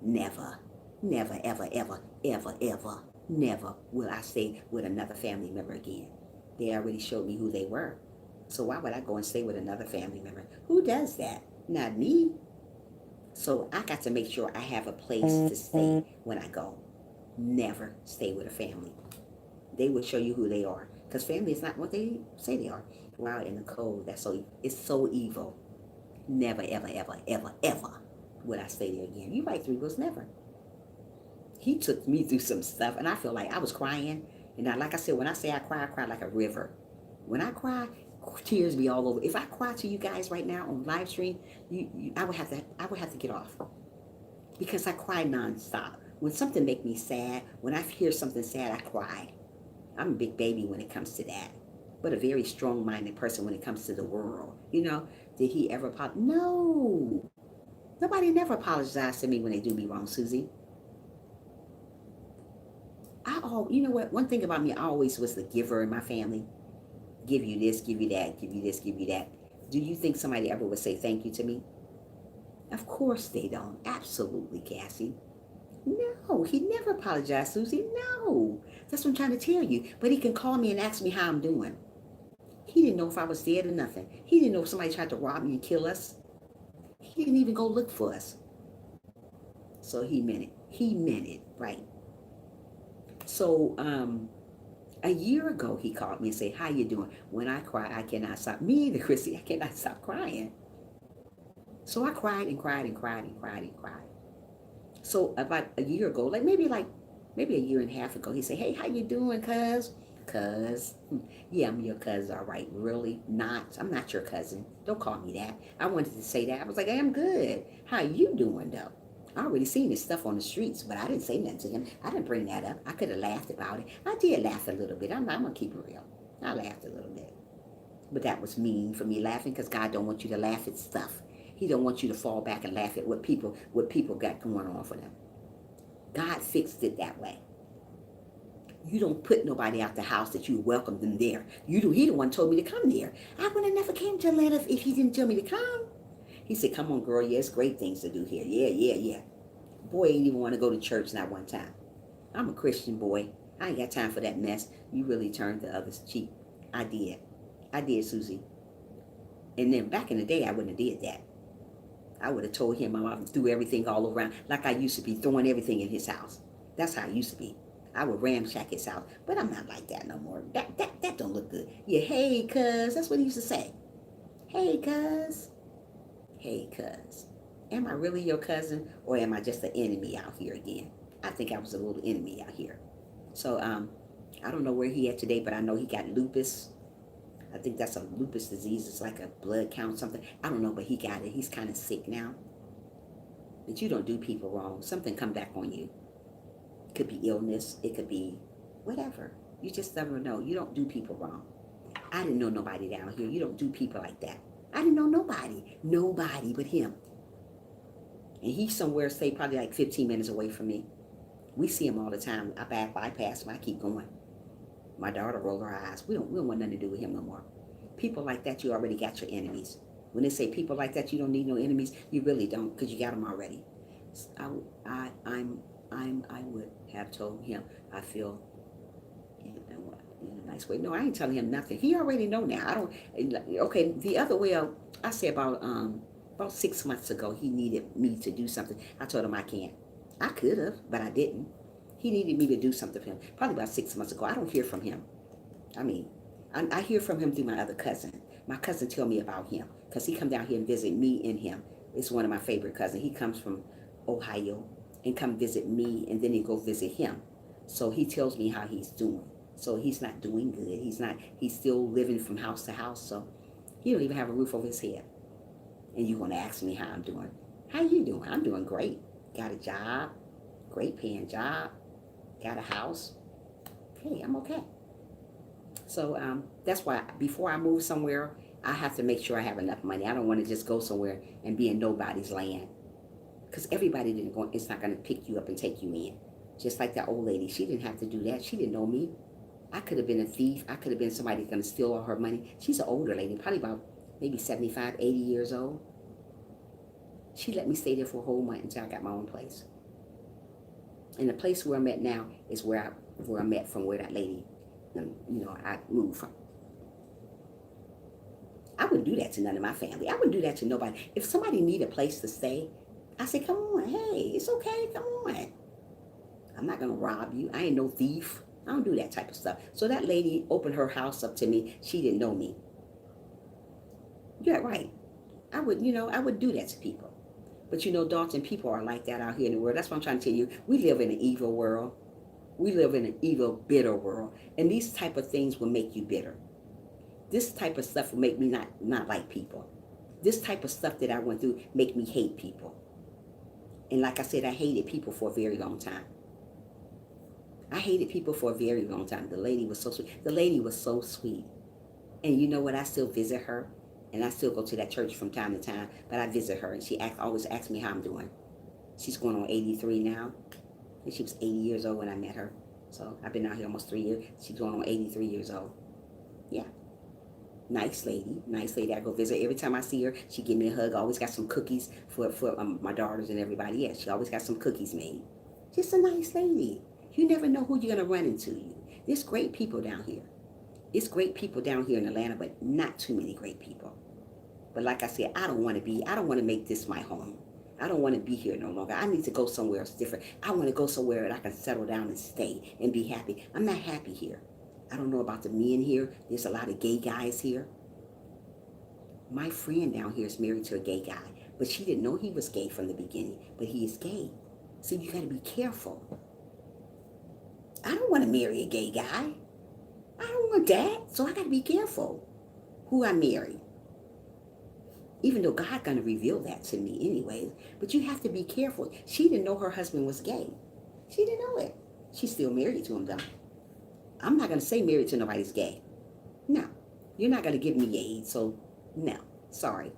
Speaker 1: Never. Never, ever, ever, ever, ever, never will I stay with another family member again. They already showed me who they were. So why would I go and stay with another family member? Who does that? Not me. So I got to make sure I have a place to stay when I go. Never stay with a family. They will show you who they are. Because family is not what they say they are. Wow, in the cold, it's so evil. Never, ever, ever, ever, ever would I stay there again. You right, 3 was never. He took me through some stuff, and I feel like I was crying. And like I said, when I say I cry like a river. When I cry, tears be all over. If I cry to you guys right now on live stream, I would have to get off because I cry nonstop. When something make me sad, when I hear something sad, I cry. I'm a big baby when it comes to that, but a very strong-minded person when it comes to the world. Did he ever apologize? No. Nobody never apologized to me when they do me wrong, Susie. You know what? One thing about me, I always was the giver in my family. Give you this, give you that, give you this, give you that. Do you think somebody ever would say thank you to me? Of course they don't. Absolutely, Cassie. No, he never apologized, Susie. No. That's what I'm trying to tell you. But he can call me and ask me how I'm doing. He didn't know if I was dead or nothing. He didn't know if somebody tried to rob me and kill us. He didn't even go look for us. So he meant it. He meant it, right? So a year ago he called me and said, how you doing? When I cry, I cannot stop. Me either, Chrissy. I cannot stop crying. So I cried and cried and cried and cried and cried. So about a year ago, maybe a year and a half ago, he said, hey, how you doing, cuz? Cuz, yeah, I'm your cousin, all right. Really? Not. I'm not your cousin. Don't call me that. I wanted to say that. I was like, hey, I'm good. How you doing, though? I already seen this stuff on the streets, but I didn't say nothing to him. I didn't bring that up. I could have laughed about it. I did laugh a little bit. I'm going to keep it real. I laughed a little bit. But that was mean for me laughing because God don't want you to laugh at stuff. He don't want you to fall back and laugh at what people got going on for them. God fixed it that way. You don't put nobody out the house that you welcome them there. He the one told me to come there. I would have never came to Atlanta if he didn't tell me to come. He said, come on, girl. Yeah, it's great things to do here. Yeah. Boy ain't even want to go to church not one time. I'm a Christian boy. I ain't got time for that mess. You really turned the other's cheek. I did, Susie. And then back in the day, I wouldn't have did that. I would have told him I threw everything all around like I used to be throwing everything in his house. That's how I used to be. I would ramshack his house, but I'm not like that no more. That don't look good. Yeah, hey, cuz. That's what he used to say. Hey, cuz. Hey, cuz. Am I really your cousin or am I just an enemy out here again? I think I was a little enemy out here. So I don't know where he at today, but I know he got lupus. I think that's a lupus disease. It's like a blood count something. I don't know, but he got it. He's kind of sick now. But you don't do people wrong. Something come back on you. It could be illness. It could be whatever. You just never know. You don't do people wrong. I didn't know nobody down here. You don't do people like that. I didn't know nobody. Nobody but him. And he's somewhere, say, probably like 15 minutes away from me. We see him all the time. I bypass him. I keep going. My daughter rolled her eyes. We don't want nothing to do with him no more. People like that, you already got your enemies. When they say people like that, you don't need no enemies, you really don't, because you got them already. I would have told him I feel in a nice way. No, I ain't telling him nothing. He already know now. I don't. Okay, the other way, I say about 6 months ago, he needed me to do something. I told him I can't. I could have, but I didn't. He needed me to do something for him. Probably about 6 months ago. I don't hear from him. I mean, I hear from him through my other cousin. My cousin tell me about him because he come down here and visit me and him. It's one of my favorite cousins. He comes from Ohio and come visit me, and then he go visit him. So he tells me how he's doing. So he's not doing good. He's still living from house to house. So he don't even have a roof over his head. And you want to ask me how I'm doing. How you doing? I'm doing great. Got a job, great paying job, got a house. Hey, I'm okay. So that's why before I move somewhere, I have to make sure I have enough money. I don't want to just go somewhere and be in nobody's land. Because everybody it's not going to pick you up and take you in. Just like that old lady. She didn't have to do that. She didn't know me. I could have been a thief. I could have been somebody going to steal all her money. She's an older lady, probably about maybe 75, 80 years old. She let me stay there for a whole month until I got my own place. And the place where I'm at now is where I met from where that lady, I moved from. I wouldn't do that to none of my family. I wouldn't do that to nobody. If somebody need a place to stay, I say, come on, hey, it's okay, come on. I'm not going to rob you. I ain't no thief. I don't do that type of stuff. So that lady opened her house up to me. She didn't know me. Yeah, right. I would do that to people. But Dalton, people are like that out here in the world. That's what I'm trying to tell you. We live in an evil world. We live in an evil, bitter world. And these type of things will make you bitter. This type of stuff will make me not like people. This type of stuff that I went through make me hate people. And like I said, I hated people for a very long time. I hated people for a very long time. The lady was so sweet. The lady was so sweet. And you know what? I still visit her. And I still go to that church from time to time. But I visit her. And she always asks me how I'm doing. She's going on 83 now. And she was 80 years old when I met her. So I've been out here almost 3 years. She's going on 83 years old. Yeah. Nice lady. Nice lady. I go visit. Every time I see her, she give me a hug. I always got some cookies for my daughters and everybody. Yeah, she always got some cookies made. Just a nice lady. You never know who you're going to run into. There's great people down here. It's great people down here in Atlanta, but not too many great people. But like I said, I don't want to make this my home. I don't want to be here no longer. I need to go somewhere else different. I want to go somewhere that I can settle down and stay and be happy. I'm not happy here. I don't know about the men here. There's a lot of gay guys here. My friend down here is married to a gay guy, but she didn't know he was gay from the beginning, but he is gay. So you got to be careful. I don't want to marry a gay guy. I don't want that. So I got to be careful who I marry. Even though God's going to reveal that to me anyways. But you have to be careful. She didn't know her husband was gay. She didn't know it. She's still married to him though. I'm not going to say married to nobody's gay. No. You're not going to give me AIDS. So no. Sorry.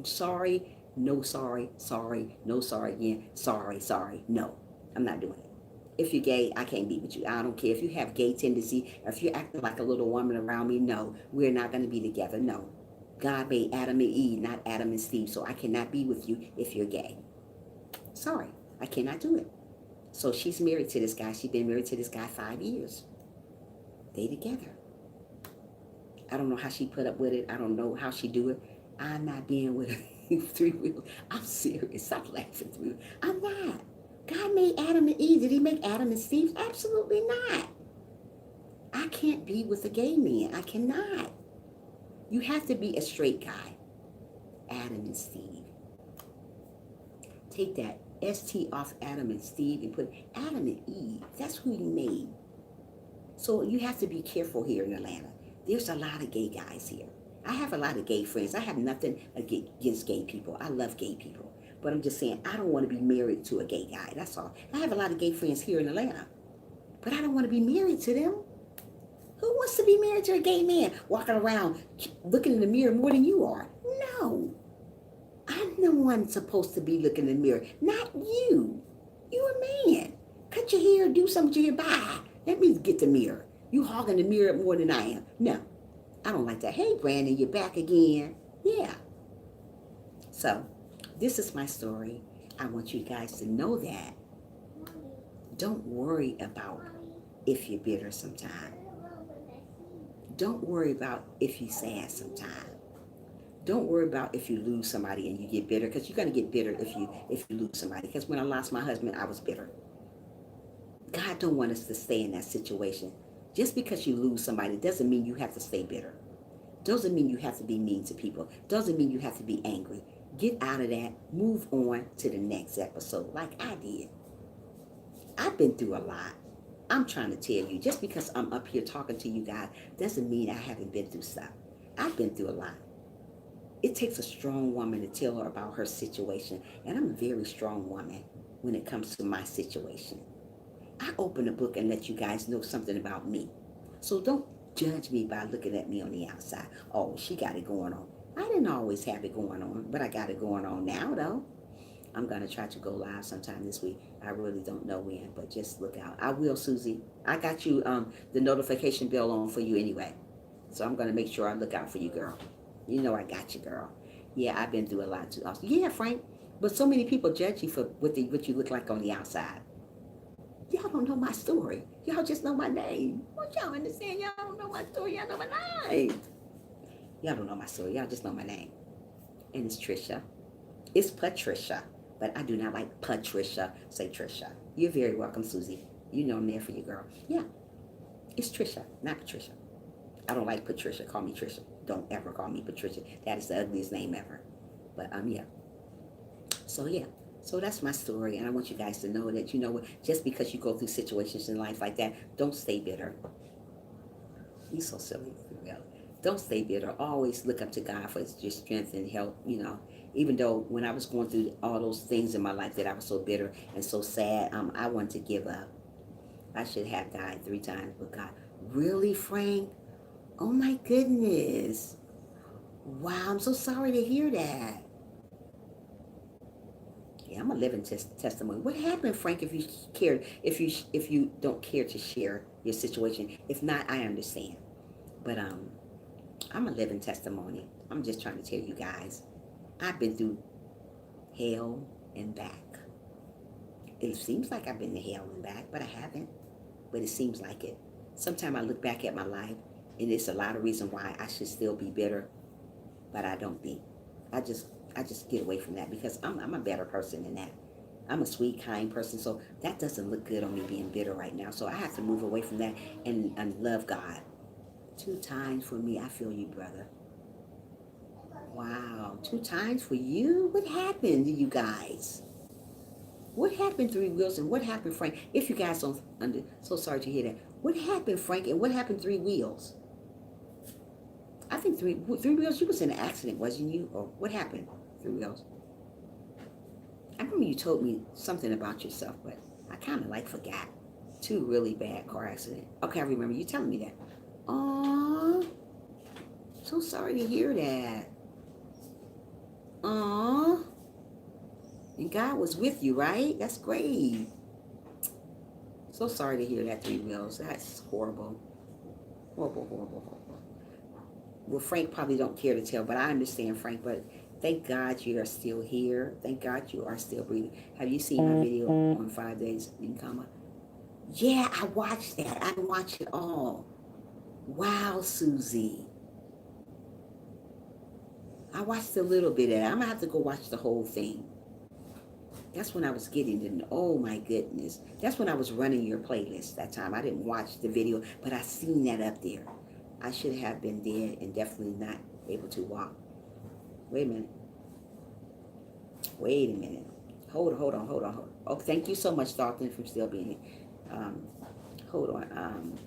Speaker 1: Sorry. No sorry. Sorry. No sorry again. Sorry. Sorry. No. I'm not doing it. If you're gay, I can't be with you. I don't care if you have gay tendency or if you're acting like a little woman around me. No. We're not going to be together. No. God made Adam and Eve, not Adam and Steve. So I cannot be with you if you're gay. Sorry. I cannot do it. So she's married to this guy. She's been married to this guy 5 years. They together. I don't know how she put up with it. I don't know how she do it. I'm not being with her 3 weeks. I'm serious. Stop laughing 3 weeks. I'm not. God made Adam and Eve. Did he make Adam and Steve? Absolutely not. I can't be with a gay man. I cannot. You have to be a straight guy. Adam and Steve. Take that ST off Adam and Steve and put Adam and Eve. That's who he made. So you have to be careful here in Atlanta. There's a lot of gay guys here. I have a lot of gay friends. I have nothing against gay people. I love gay people. But I'm just saying, I don't want to be married to a gay guy. That's all. I have a lot of gay friends here in Atlanta. But I don't want to be married to them. Who wants to be married to a gay man walking around looking in the mirror more than you are? No. I'm the one supposed to be looking in the mirror, not you. You a man. Cut your hair, do something to your body. Let me get the mirror. You hogging the mirror more than I am. No. I don't like that. Hey, Brandon, you're back again. Yeah. So, this is my story. I want you guys to know that. Don't worry about if you're bitter sometimes. Don't worry about if you're sad sometimes. Don't worry about if you lose somebody and you get bitter, because you're going to get bitter if you lose somebody. Because when I lost my husband, I was bitter. God don't want us to stay in that situation. Just because you lose somebody doesn't mean you have to stay bitter. Doesn't mean you have to be mean to people. Doesn't mean you have to be angry. Get out of that. Move on to the next episode like I did. I've been through a lot. I'm trying to tell you, just because I'm up here talking to you guys doesn't mean I haven't been through stuff. I've been through a lot. It takes a strong woman to tell her about her situation. And I'm a very strong woman when it comes to my situation. I open a book and let you guys know something about me. So don't judge me by looking at me on the outside. Oh, she got it going on. I didn't always have it going on, but I got it going on now, though. I'm going to try to go live sometime this week. I really don't know when, but just look out. I will, Susie. I got you the notification bell on for you anyway. So I'm going to make sure I look out for you, girl. You know I got you, girl. Yeah, I've been through a lot too. Yeah, Frank. But so many people judge you for what you look like on the outside. Y'all don't know my story. Y'all just know my name. What y'all understand? Y'all don't know my story. Y'all know my name. Y'all don't know my story. Y'all just know my name. And it's Trisha. It's Patricia. But I do not like Patricia. Say Trisha. You're very welcome, Susie. You know I'm there for you, girl. Yeah. It's Trisha, not Patricia. I don't like Patricia. Call me Trisha. Don't ever call me Patricia. That is the ugliest name ever. But yeah. So yeah. So that's my story, and I want you guys to know that, you know what, just because you go through situations in life like that, don't stay bitter. You're so silly. don't stay bitter. Always look up to God for your strength and help, Even though when I was going through all those things in my life that I was so bitter and so sad, I wanted to give up. I should have died 3 times, but God, really, Frank? Oh my goodness. Wow, I'm so sorry to hear that. Yeah, I'm a living testimony. What happened, Frank? If you don't care to share your situation, if not, I understand. But I'm a living testimony. I'm just trying to tell you guys, I've been through hell and back. It seems like I've been to hell and back, but I haven't. But it seems like it. Sometimes I look back at my life, and it's a lot of reason why I should still be bitter, but I don't be. I just get away from that because I'm a better person than that. I'm a sweet, kind person, so that doesn't look good on me being bitter right now. So I have to move away from that and love God. 2 times for me. I feel you, brother. Wow, 2 times for you? What happened to you guys? What happened, Three Wheels, and what happened, Frank? If you guys don't so sorry to hear that. What happened, Frank, and what happened, Three Wheels? I think Three Wheels, you was in an accident, wasn't you? Or what happened, Three Wheels? I remember you told me something about yourself, but I kind of forgot. 2 really bad car accidents. Okay, I remember you telling me that. Aww, so sorry to hear that. Aww. And God was with you, right? That's great. So sorry to hear that, Three Wheels. That's horrible. Horrible, horrible, horrible. Well, Frank probably don't care to tell, but I understand, Frank. But thank God you are still here. Thank God you are still breathing. Have you seen my video on 5 days in coma? Yeah, I watched that. I watched it all. Wow, Susie. I watched a little bit of it. I'm going to have to go watch the whole thing. That's when I was getting to, oh my goodness. That's when I was running your playlist that time. I didn't watch the video, but I seen that up there. I should have been dead and definitely not able to walk. Wait a minute. Wait a minute. Hold on. Oh, thank you so much, Dalton, for still being here. Hold on.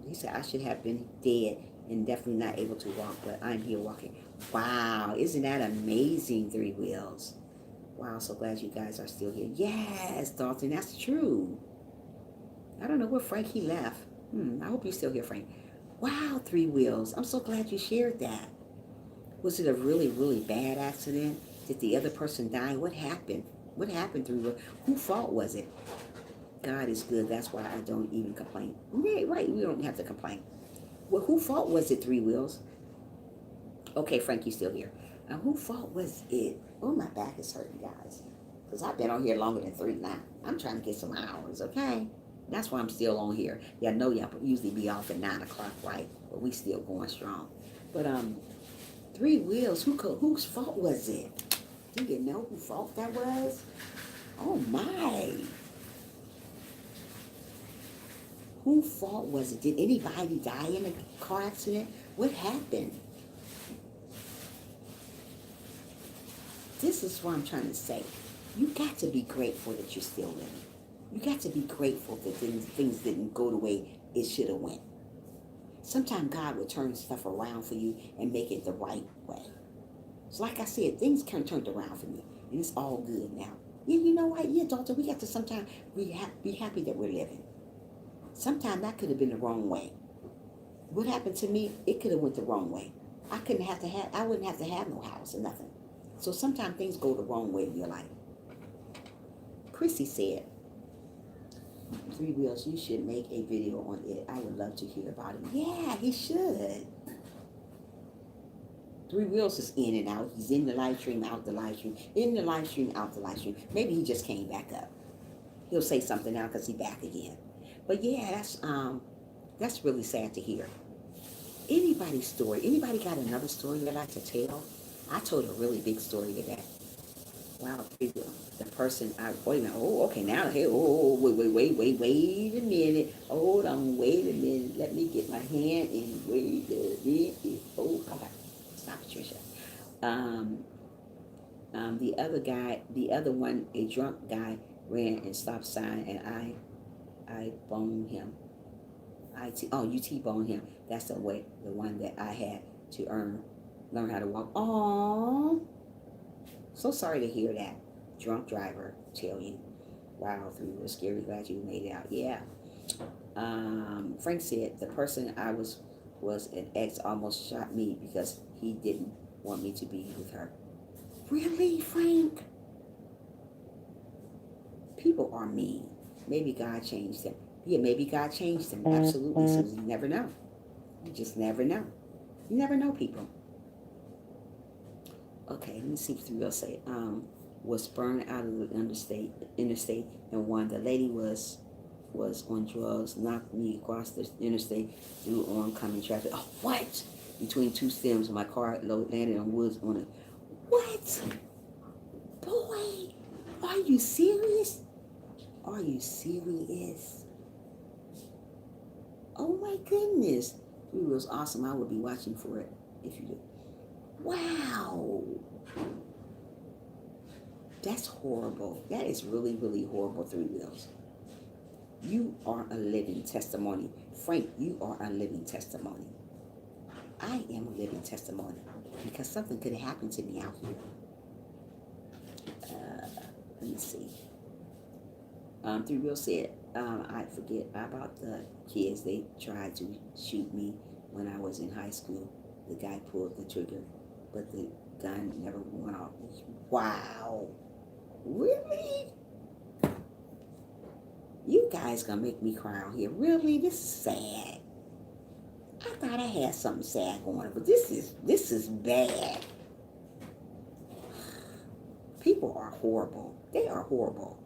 Speaker 1: He said I should have been dead and definitely not able to walk, but I'm here walking. Wow, isn't that amazing, Three Wheels? Wow, so glad you guys are still here. Yes, Dalton, that's true. I don't know where Frank, he left. I hope you're still here, Frank. Wow, Three Wheels, I'm so glad you shared that. Was it a really, really bad accident? Did the other person die? What happened? What happened, Three Wheels? Whose fault was it? God is good. That's why I don't even complain. Yeah, right. We don't have to complain. Well, whose fault was it, Three Wheels? Okay, Frank, you still here. Whose fault was it? Oh, my back is hurting, guys. Because I've been on here longer than 3 now. I'm trying to get some hours, okay? That's why I'm still on here. Yeah, I know y'all usually be off at 9 o'clock, right? But we still going strong. But Three Wheels, whose fault was it? Do you know whose fault that was? Oh, my. Whose fault was it? Did anybody die in a car accident? What happened? This is what I'm trying to say. You got to be grateful that you're still living. You got to be grateful that things didn't go the way it should have went. Sometimes God will turn stuff around for you and make it the right way. So like I said, things kind of turned around for me. And it's all good now. Yeah, you know what? Yeah, daughter, we got to sometimes be happy that we're living. Sometimes that could have been the wrong way. What happened to me, it could have went the wrong way. I wouldn't have to have no house or nothing. So sometimes things go the wrong way in your life. Chrissy said, Three Wheels, you should make a video on it. I would love to hear about it. Yeah, he should. Three Wheels is in and out. He's in the live stream, out the live stream, in the live stream, out the live stream. Maybe he just came back up. He'll say something now because he's back again. But yeah, that's really sad to hear. Anybody's story. Anybody got another story they'd like to tell? I told a really big story today. Wow, the person, wait a minute, okay, now, hey, wait a minute, hold on, wait a minute, let me get my hand in, wait a minute, oh, okay, stop it, Trisha. The other one, a drunk guy ran and stop sign, and I boned him. You T-boned him. That's the one that I had to learn how to walk. Oh, so sorry to hear that. Drunk driver, tell you. Wow, through the scary, glad you made it out. Yeah. Frank said the person I was an ex almost shot me because he didn't want me to be with her. Really, Frank? People are mean. Maybe God changed them. Yeah, maybe God changed them. Absolutely, Susie. You never know. You just never know. You never know people. Okay, let me see if we'll say was burned out of the interstate, and one the lady was on drugs, knocked me across the interstate through oncoming traffic. Oh, what? Between two stems, my car landed on woods on it. What? Boy, are you serious? Are you serious? Oh my goodness. It was awesome. I would be watching for it if you did. Wow. That's horrible. That is really, really horrible, Three Wheels. You are a living testimony. Frank, you are a living testimony. I am a living testimony because something could have happened to me out here. Let me see. Three Wheels said, I forget about the kids. They tried to shoot me when I was in high school. The guy pulled the trigger, but the gun never went off. Wow. Really? You guys gonna make me cry out here. Really? This is sad. I thought I had something sad going on, but this is bad. People are horrible. They are horrible.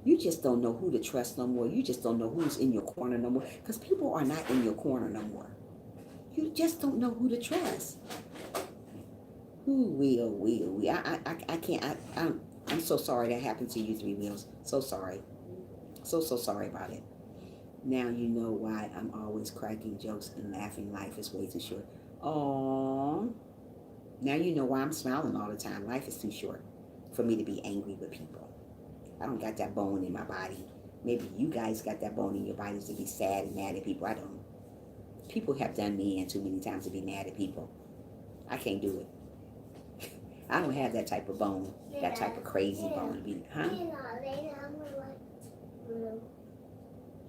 Speaker 1: You just don't know who to trust no more. You just don't know who's in your corner no more. Because people are not in your corner no more. You just don't know who to trust. Who will. I can't. I'm so sorry that happened to you, Three Wheels. So sorry. So sorry about it. Now you know why I'm always cracking jokes and laughing. Life is way too short. Aww. Now you know why I'm smiling all the time. Life is too short for me to be angry with people. I don't got that bone in my body. Maybe you guys got that bone in your bodies to be sad and mad at people. I don't. People have done me in too many times to be mad at people. I can't do it. I don't have that type of bone, that type of crazy bone to be, huh?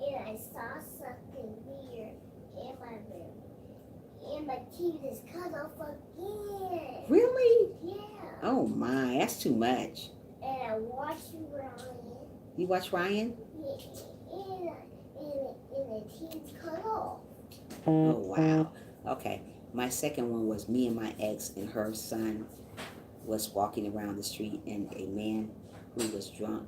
Speaker 2: And I saw something weird in my room. And my teeth is cut off again.
Speaker 1: Really?
Speaker 2: Yeah.
Speaker 1: Oh my, that's too much.
Speaker 2: And I watched Ryan.
Speaker 1: You watch Ryan?
Speaker 2: Yeah. And the teeth cut off.
Speaker 1: Oh wow. Okay. My second one was me and my ex and her son was walking around the street and a man who was drunk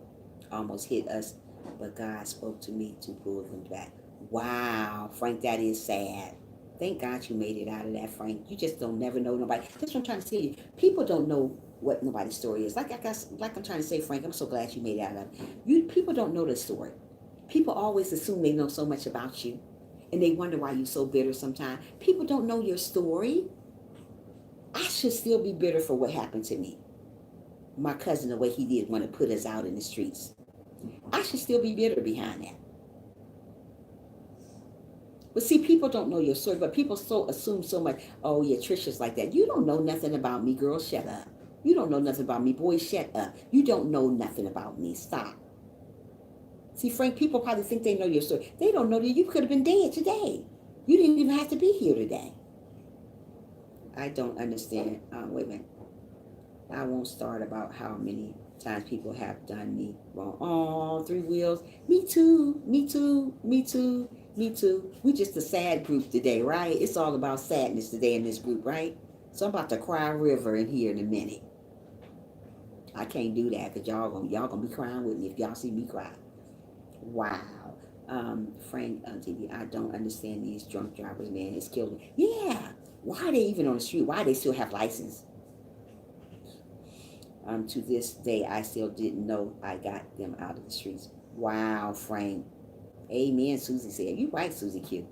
Speaker 1: almost hit us, but God spoke to me to pull him back. Wow, Frank, that is sad. Thank God you made it out of that, Frank. You just don't never know nobody. That's what I'm trying to tell you. People don't know what nobody's story is. Like I'm trying to say, Frank, I'm so glad you made it out of it. People don't know the story. People always assume they know so much about you, and they wonder why you're so bitter sometimes. People don't know your story. I should still be bitter for what happened to me. My cousin, the way he did want to put us out in the streets. I should still be bitter behind that. But see, people don't know your story, but people so assume so much. Oh, yeah, Trisha's like that. You don't know nothing about me, girl. Shut up. You don't know nothing about me, boy. Shut up. You don't know nothing about me. Stop. See, Frank, people probably think they know your story. They don't know that you could have been dead today. You didn't even have to be here today. I don't understand. Wait a minute. I won't start about how many times people have done me wrong. Oh, Three Wheels. Me too. Me too. Me too. Me too. We just a sad group today, right? It's all about sadness today in this group, right? So I'm about to cry a river in here in a minute. I can't do that because y'all gonna be crying with me if y'all see me cry. Wow. Frank on TV, I don't understand these drunk drivers, man. It's killing me. Yeah. Why are they even on the street? Why do they still have license? To this day, I still didn't know I got them out of the streets. Wow, Frank. Amen, Susie said. You right, Susie Q.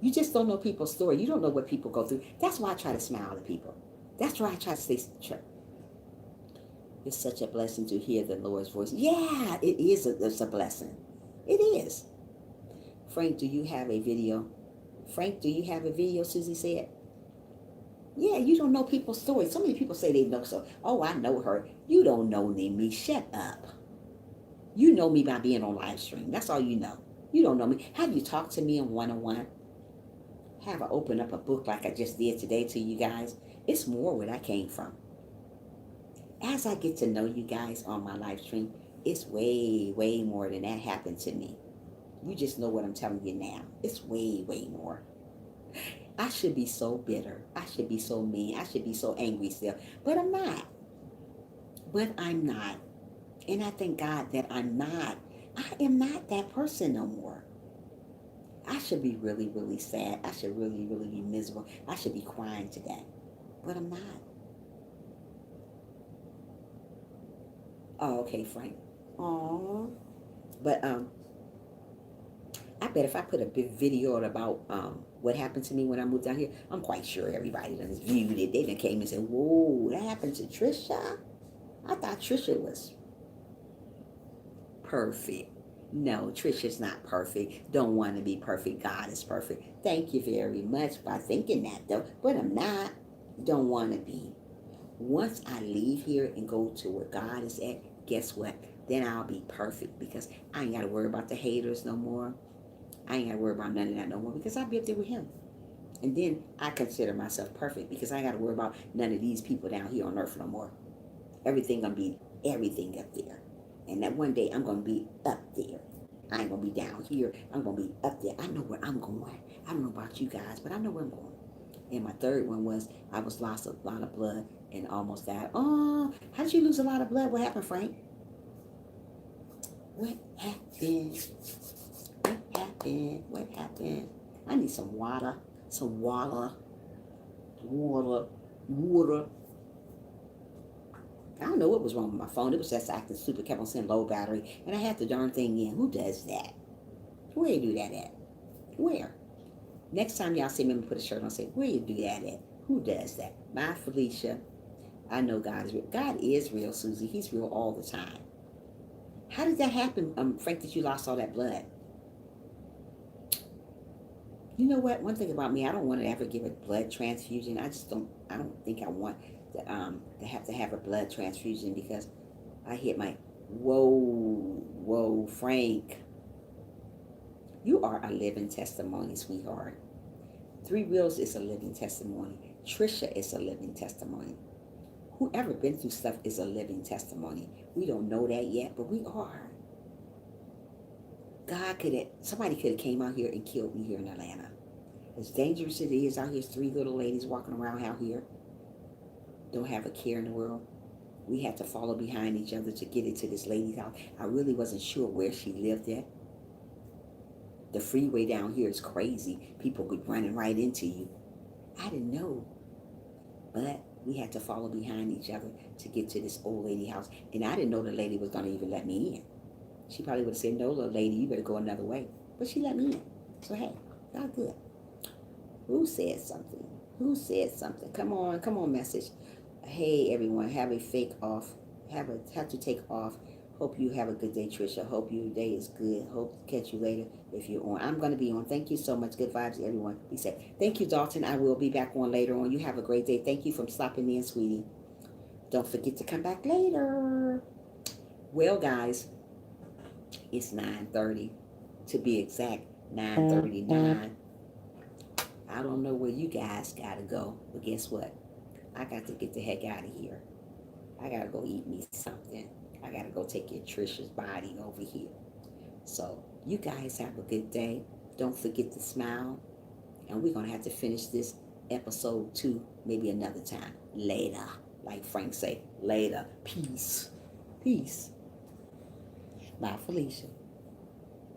Speaker 1: You just don't know people's story. You don't know what people go through. That's why I try to smile at people. That's why I try to stay. It's such a blessing to hear the Lord's voice. Yeah, it is. It's a blessing. It is. Frank, do you have a video? Frank, do you have a video? Susie said. Yeah, you don't know people's stories. So many people say they know so. Oh, I know her. You don't know me. Shut up. You know me by being on live stream. That's all you know. You don't know me. Have you talked to me in one-on-one? Have I opened up a book like I just did today to you guys? It's more where that came from. As I get to know you guys on my live stream, it's way, way more than that happened to me. You just know what I'm telling you now. It's way, way more. I should be so bitter. I should be so mean. I should be so angry still. But I'm not. But I'm not. And I thank God that I'm not. I am not that person no more. I should be really, really sad. I should really, really be miserable. I should be crying today. But I'm not. Oh, okay, Frank. Aww. But I bet if I put a big video about what happened to me when I moved down here, I'm quite sure everybody done viewed it. They done came and said, whoa, that happened to Trisha? I thought Trisha was perfect. No, Trisha's not perfect. Don't want to be perfect. God is perfect. Thank you very much for thinking that, though. But I'm not. Don't want to be. Once I leave here and go to where God is at, guess what? Then I'll be perfect because I ain't got to worry about the haters no more. I ain't got to worry about none of that no more because I'll be up there with him. And then I consider myself perfect because I ain't got to worry about none of these people down here on earth no more. Everything going to be everything up there. And that one day I'm going to be up there. I ain't going to be down here. I'm going to be up there. I know where I'm going. I don't know about you guys, but I know where I'm going. And my third one was I was lost a lot of blood and almost died. Oh, how did you lose a lot of blood? What happened, Frank? What happened? What happened? What happened? I need some water. Some water. Water. I don't know what was wrong with my phone. It was just acting stupid. Kept on saying low battery. And I had the darn thing in. Who does that? Where you do that at? Where? Next time y'all see me, put a shirt on, say, where you do that at? Who does that? Bye, Felicia. I know God is real. God is real, Susie. He's real all the time. How did that happen, Frank, that you lost all that blood? You know what? One thing about me, I don't want to ever give a blood transfusion. I don't think I want to have a blood transfusion because I hit my, whoa, Frank. You are a living testimony, sweetheart. Three Wheels is a living testimony. Trisha is a living testimony. Whoever been through stuff is a living testimony. We don't know that yet, but we are. Somebody could have came out here and killed me here in Atlanta. As dangerous as it is out here, 3 little ladies walking around out here. Don't have a care in the world. We had to follow behind each other to get into this lady's house. I really wasn't sure where she lived at. The freeway down here is crazy. People could running right into you. I didn't know. But we had to follow behind each other to get to this old lady house. And I didn't know the lady was going to even let me in. She probably would have said, no, little lady, you better go another way. But she let me in. So, hey, God good. Who said something? Who said something? Come on, message. Hey, everyone, have a fake off. Have to take off. Hope you have a good day, Trisha. Hope your day is good. Hope to catch you later if you're on. I'm going to be on. Thank you so much. Good vibes, everyone. Be safe. Thank you, Dalton. I will be back on later on. You have a great day. Thank you for stopping in, sweetie. Don't forget to come back later. Well, guys, it's 9:30. To be exact, 9:39. I don't know where you guys got to go, but guess what? I got to get the heck out of here. I got to go eat me something. I got to go take care of Trisha's body over here. So you guys have a good day. Don't forget to smile. And we're going to have to finish this episode 2 maybe another time. Later. Like Frank say, later. Peace. Peace. Bye, Felicia.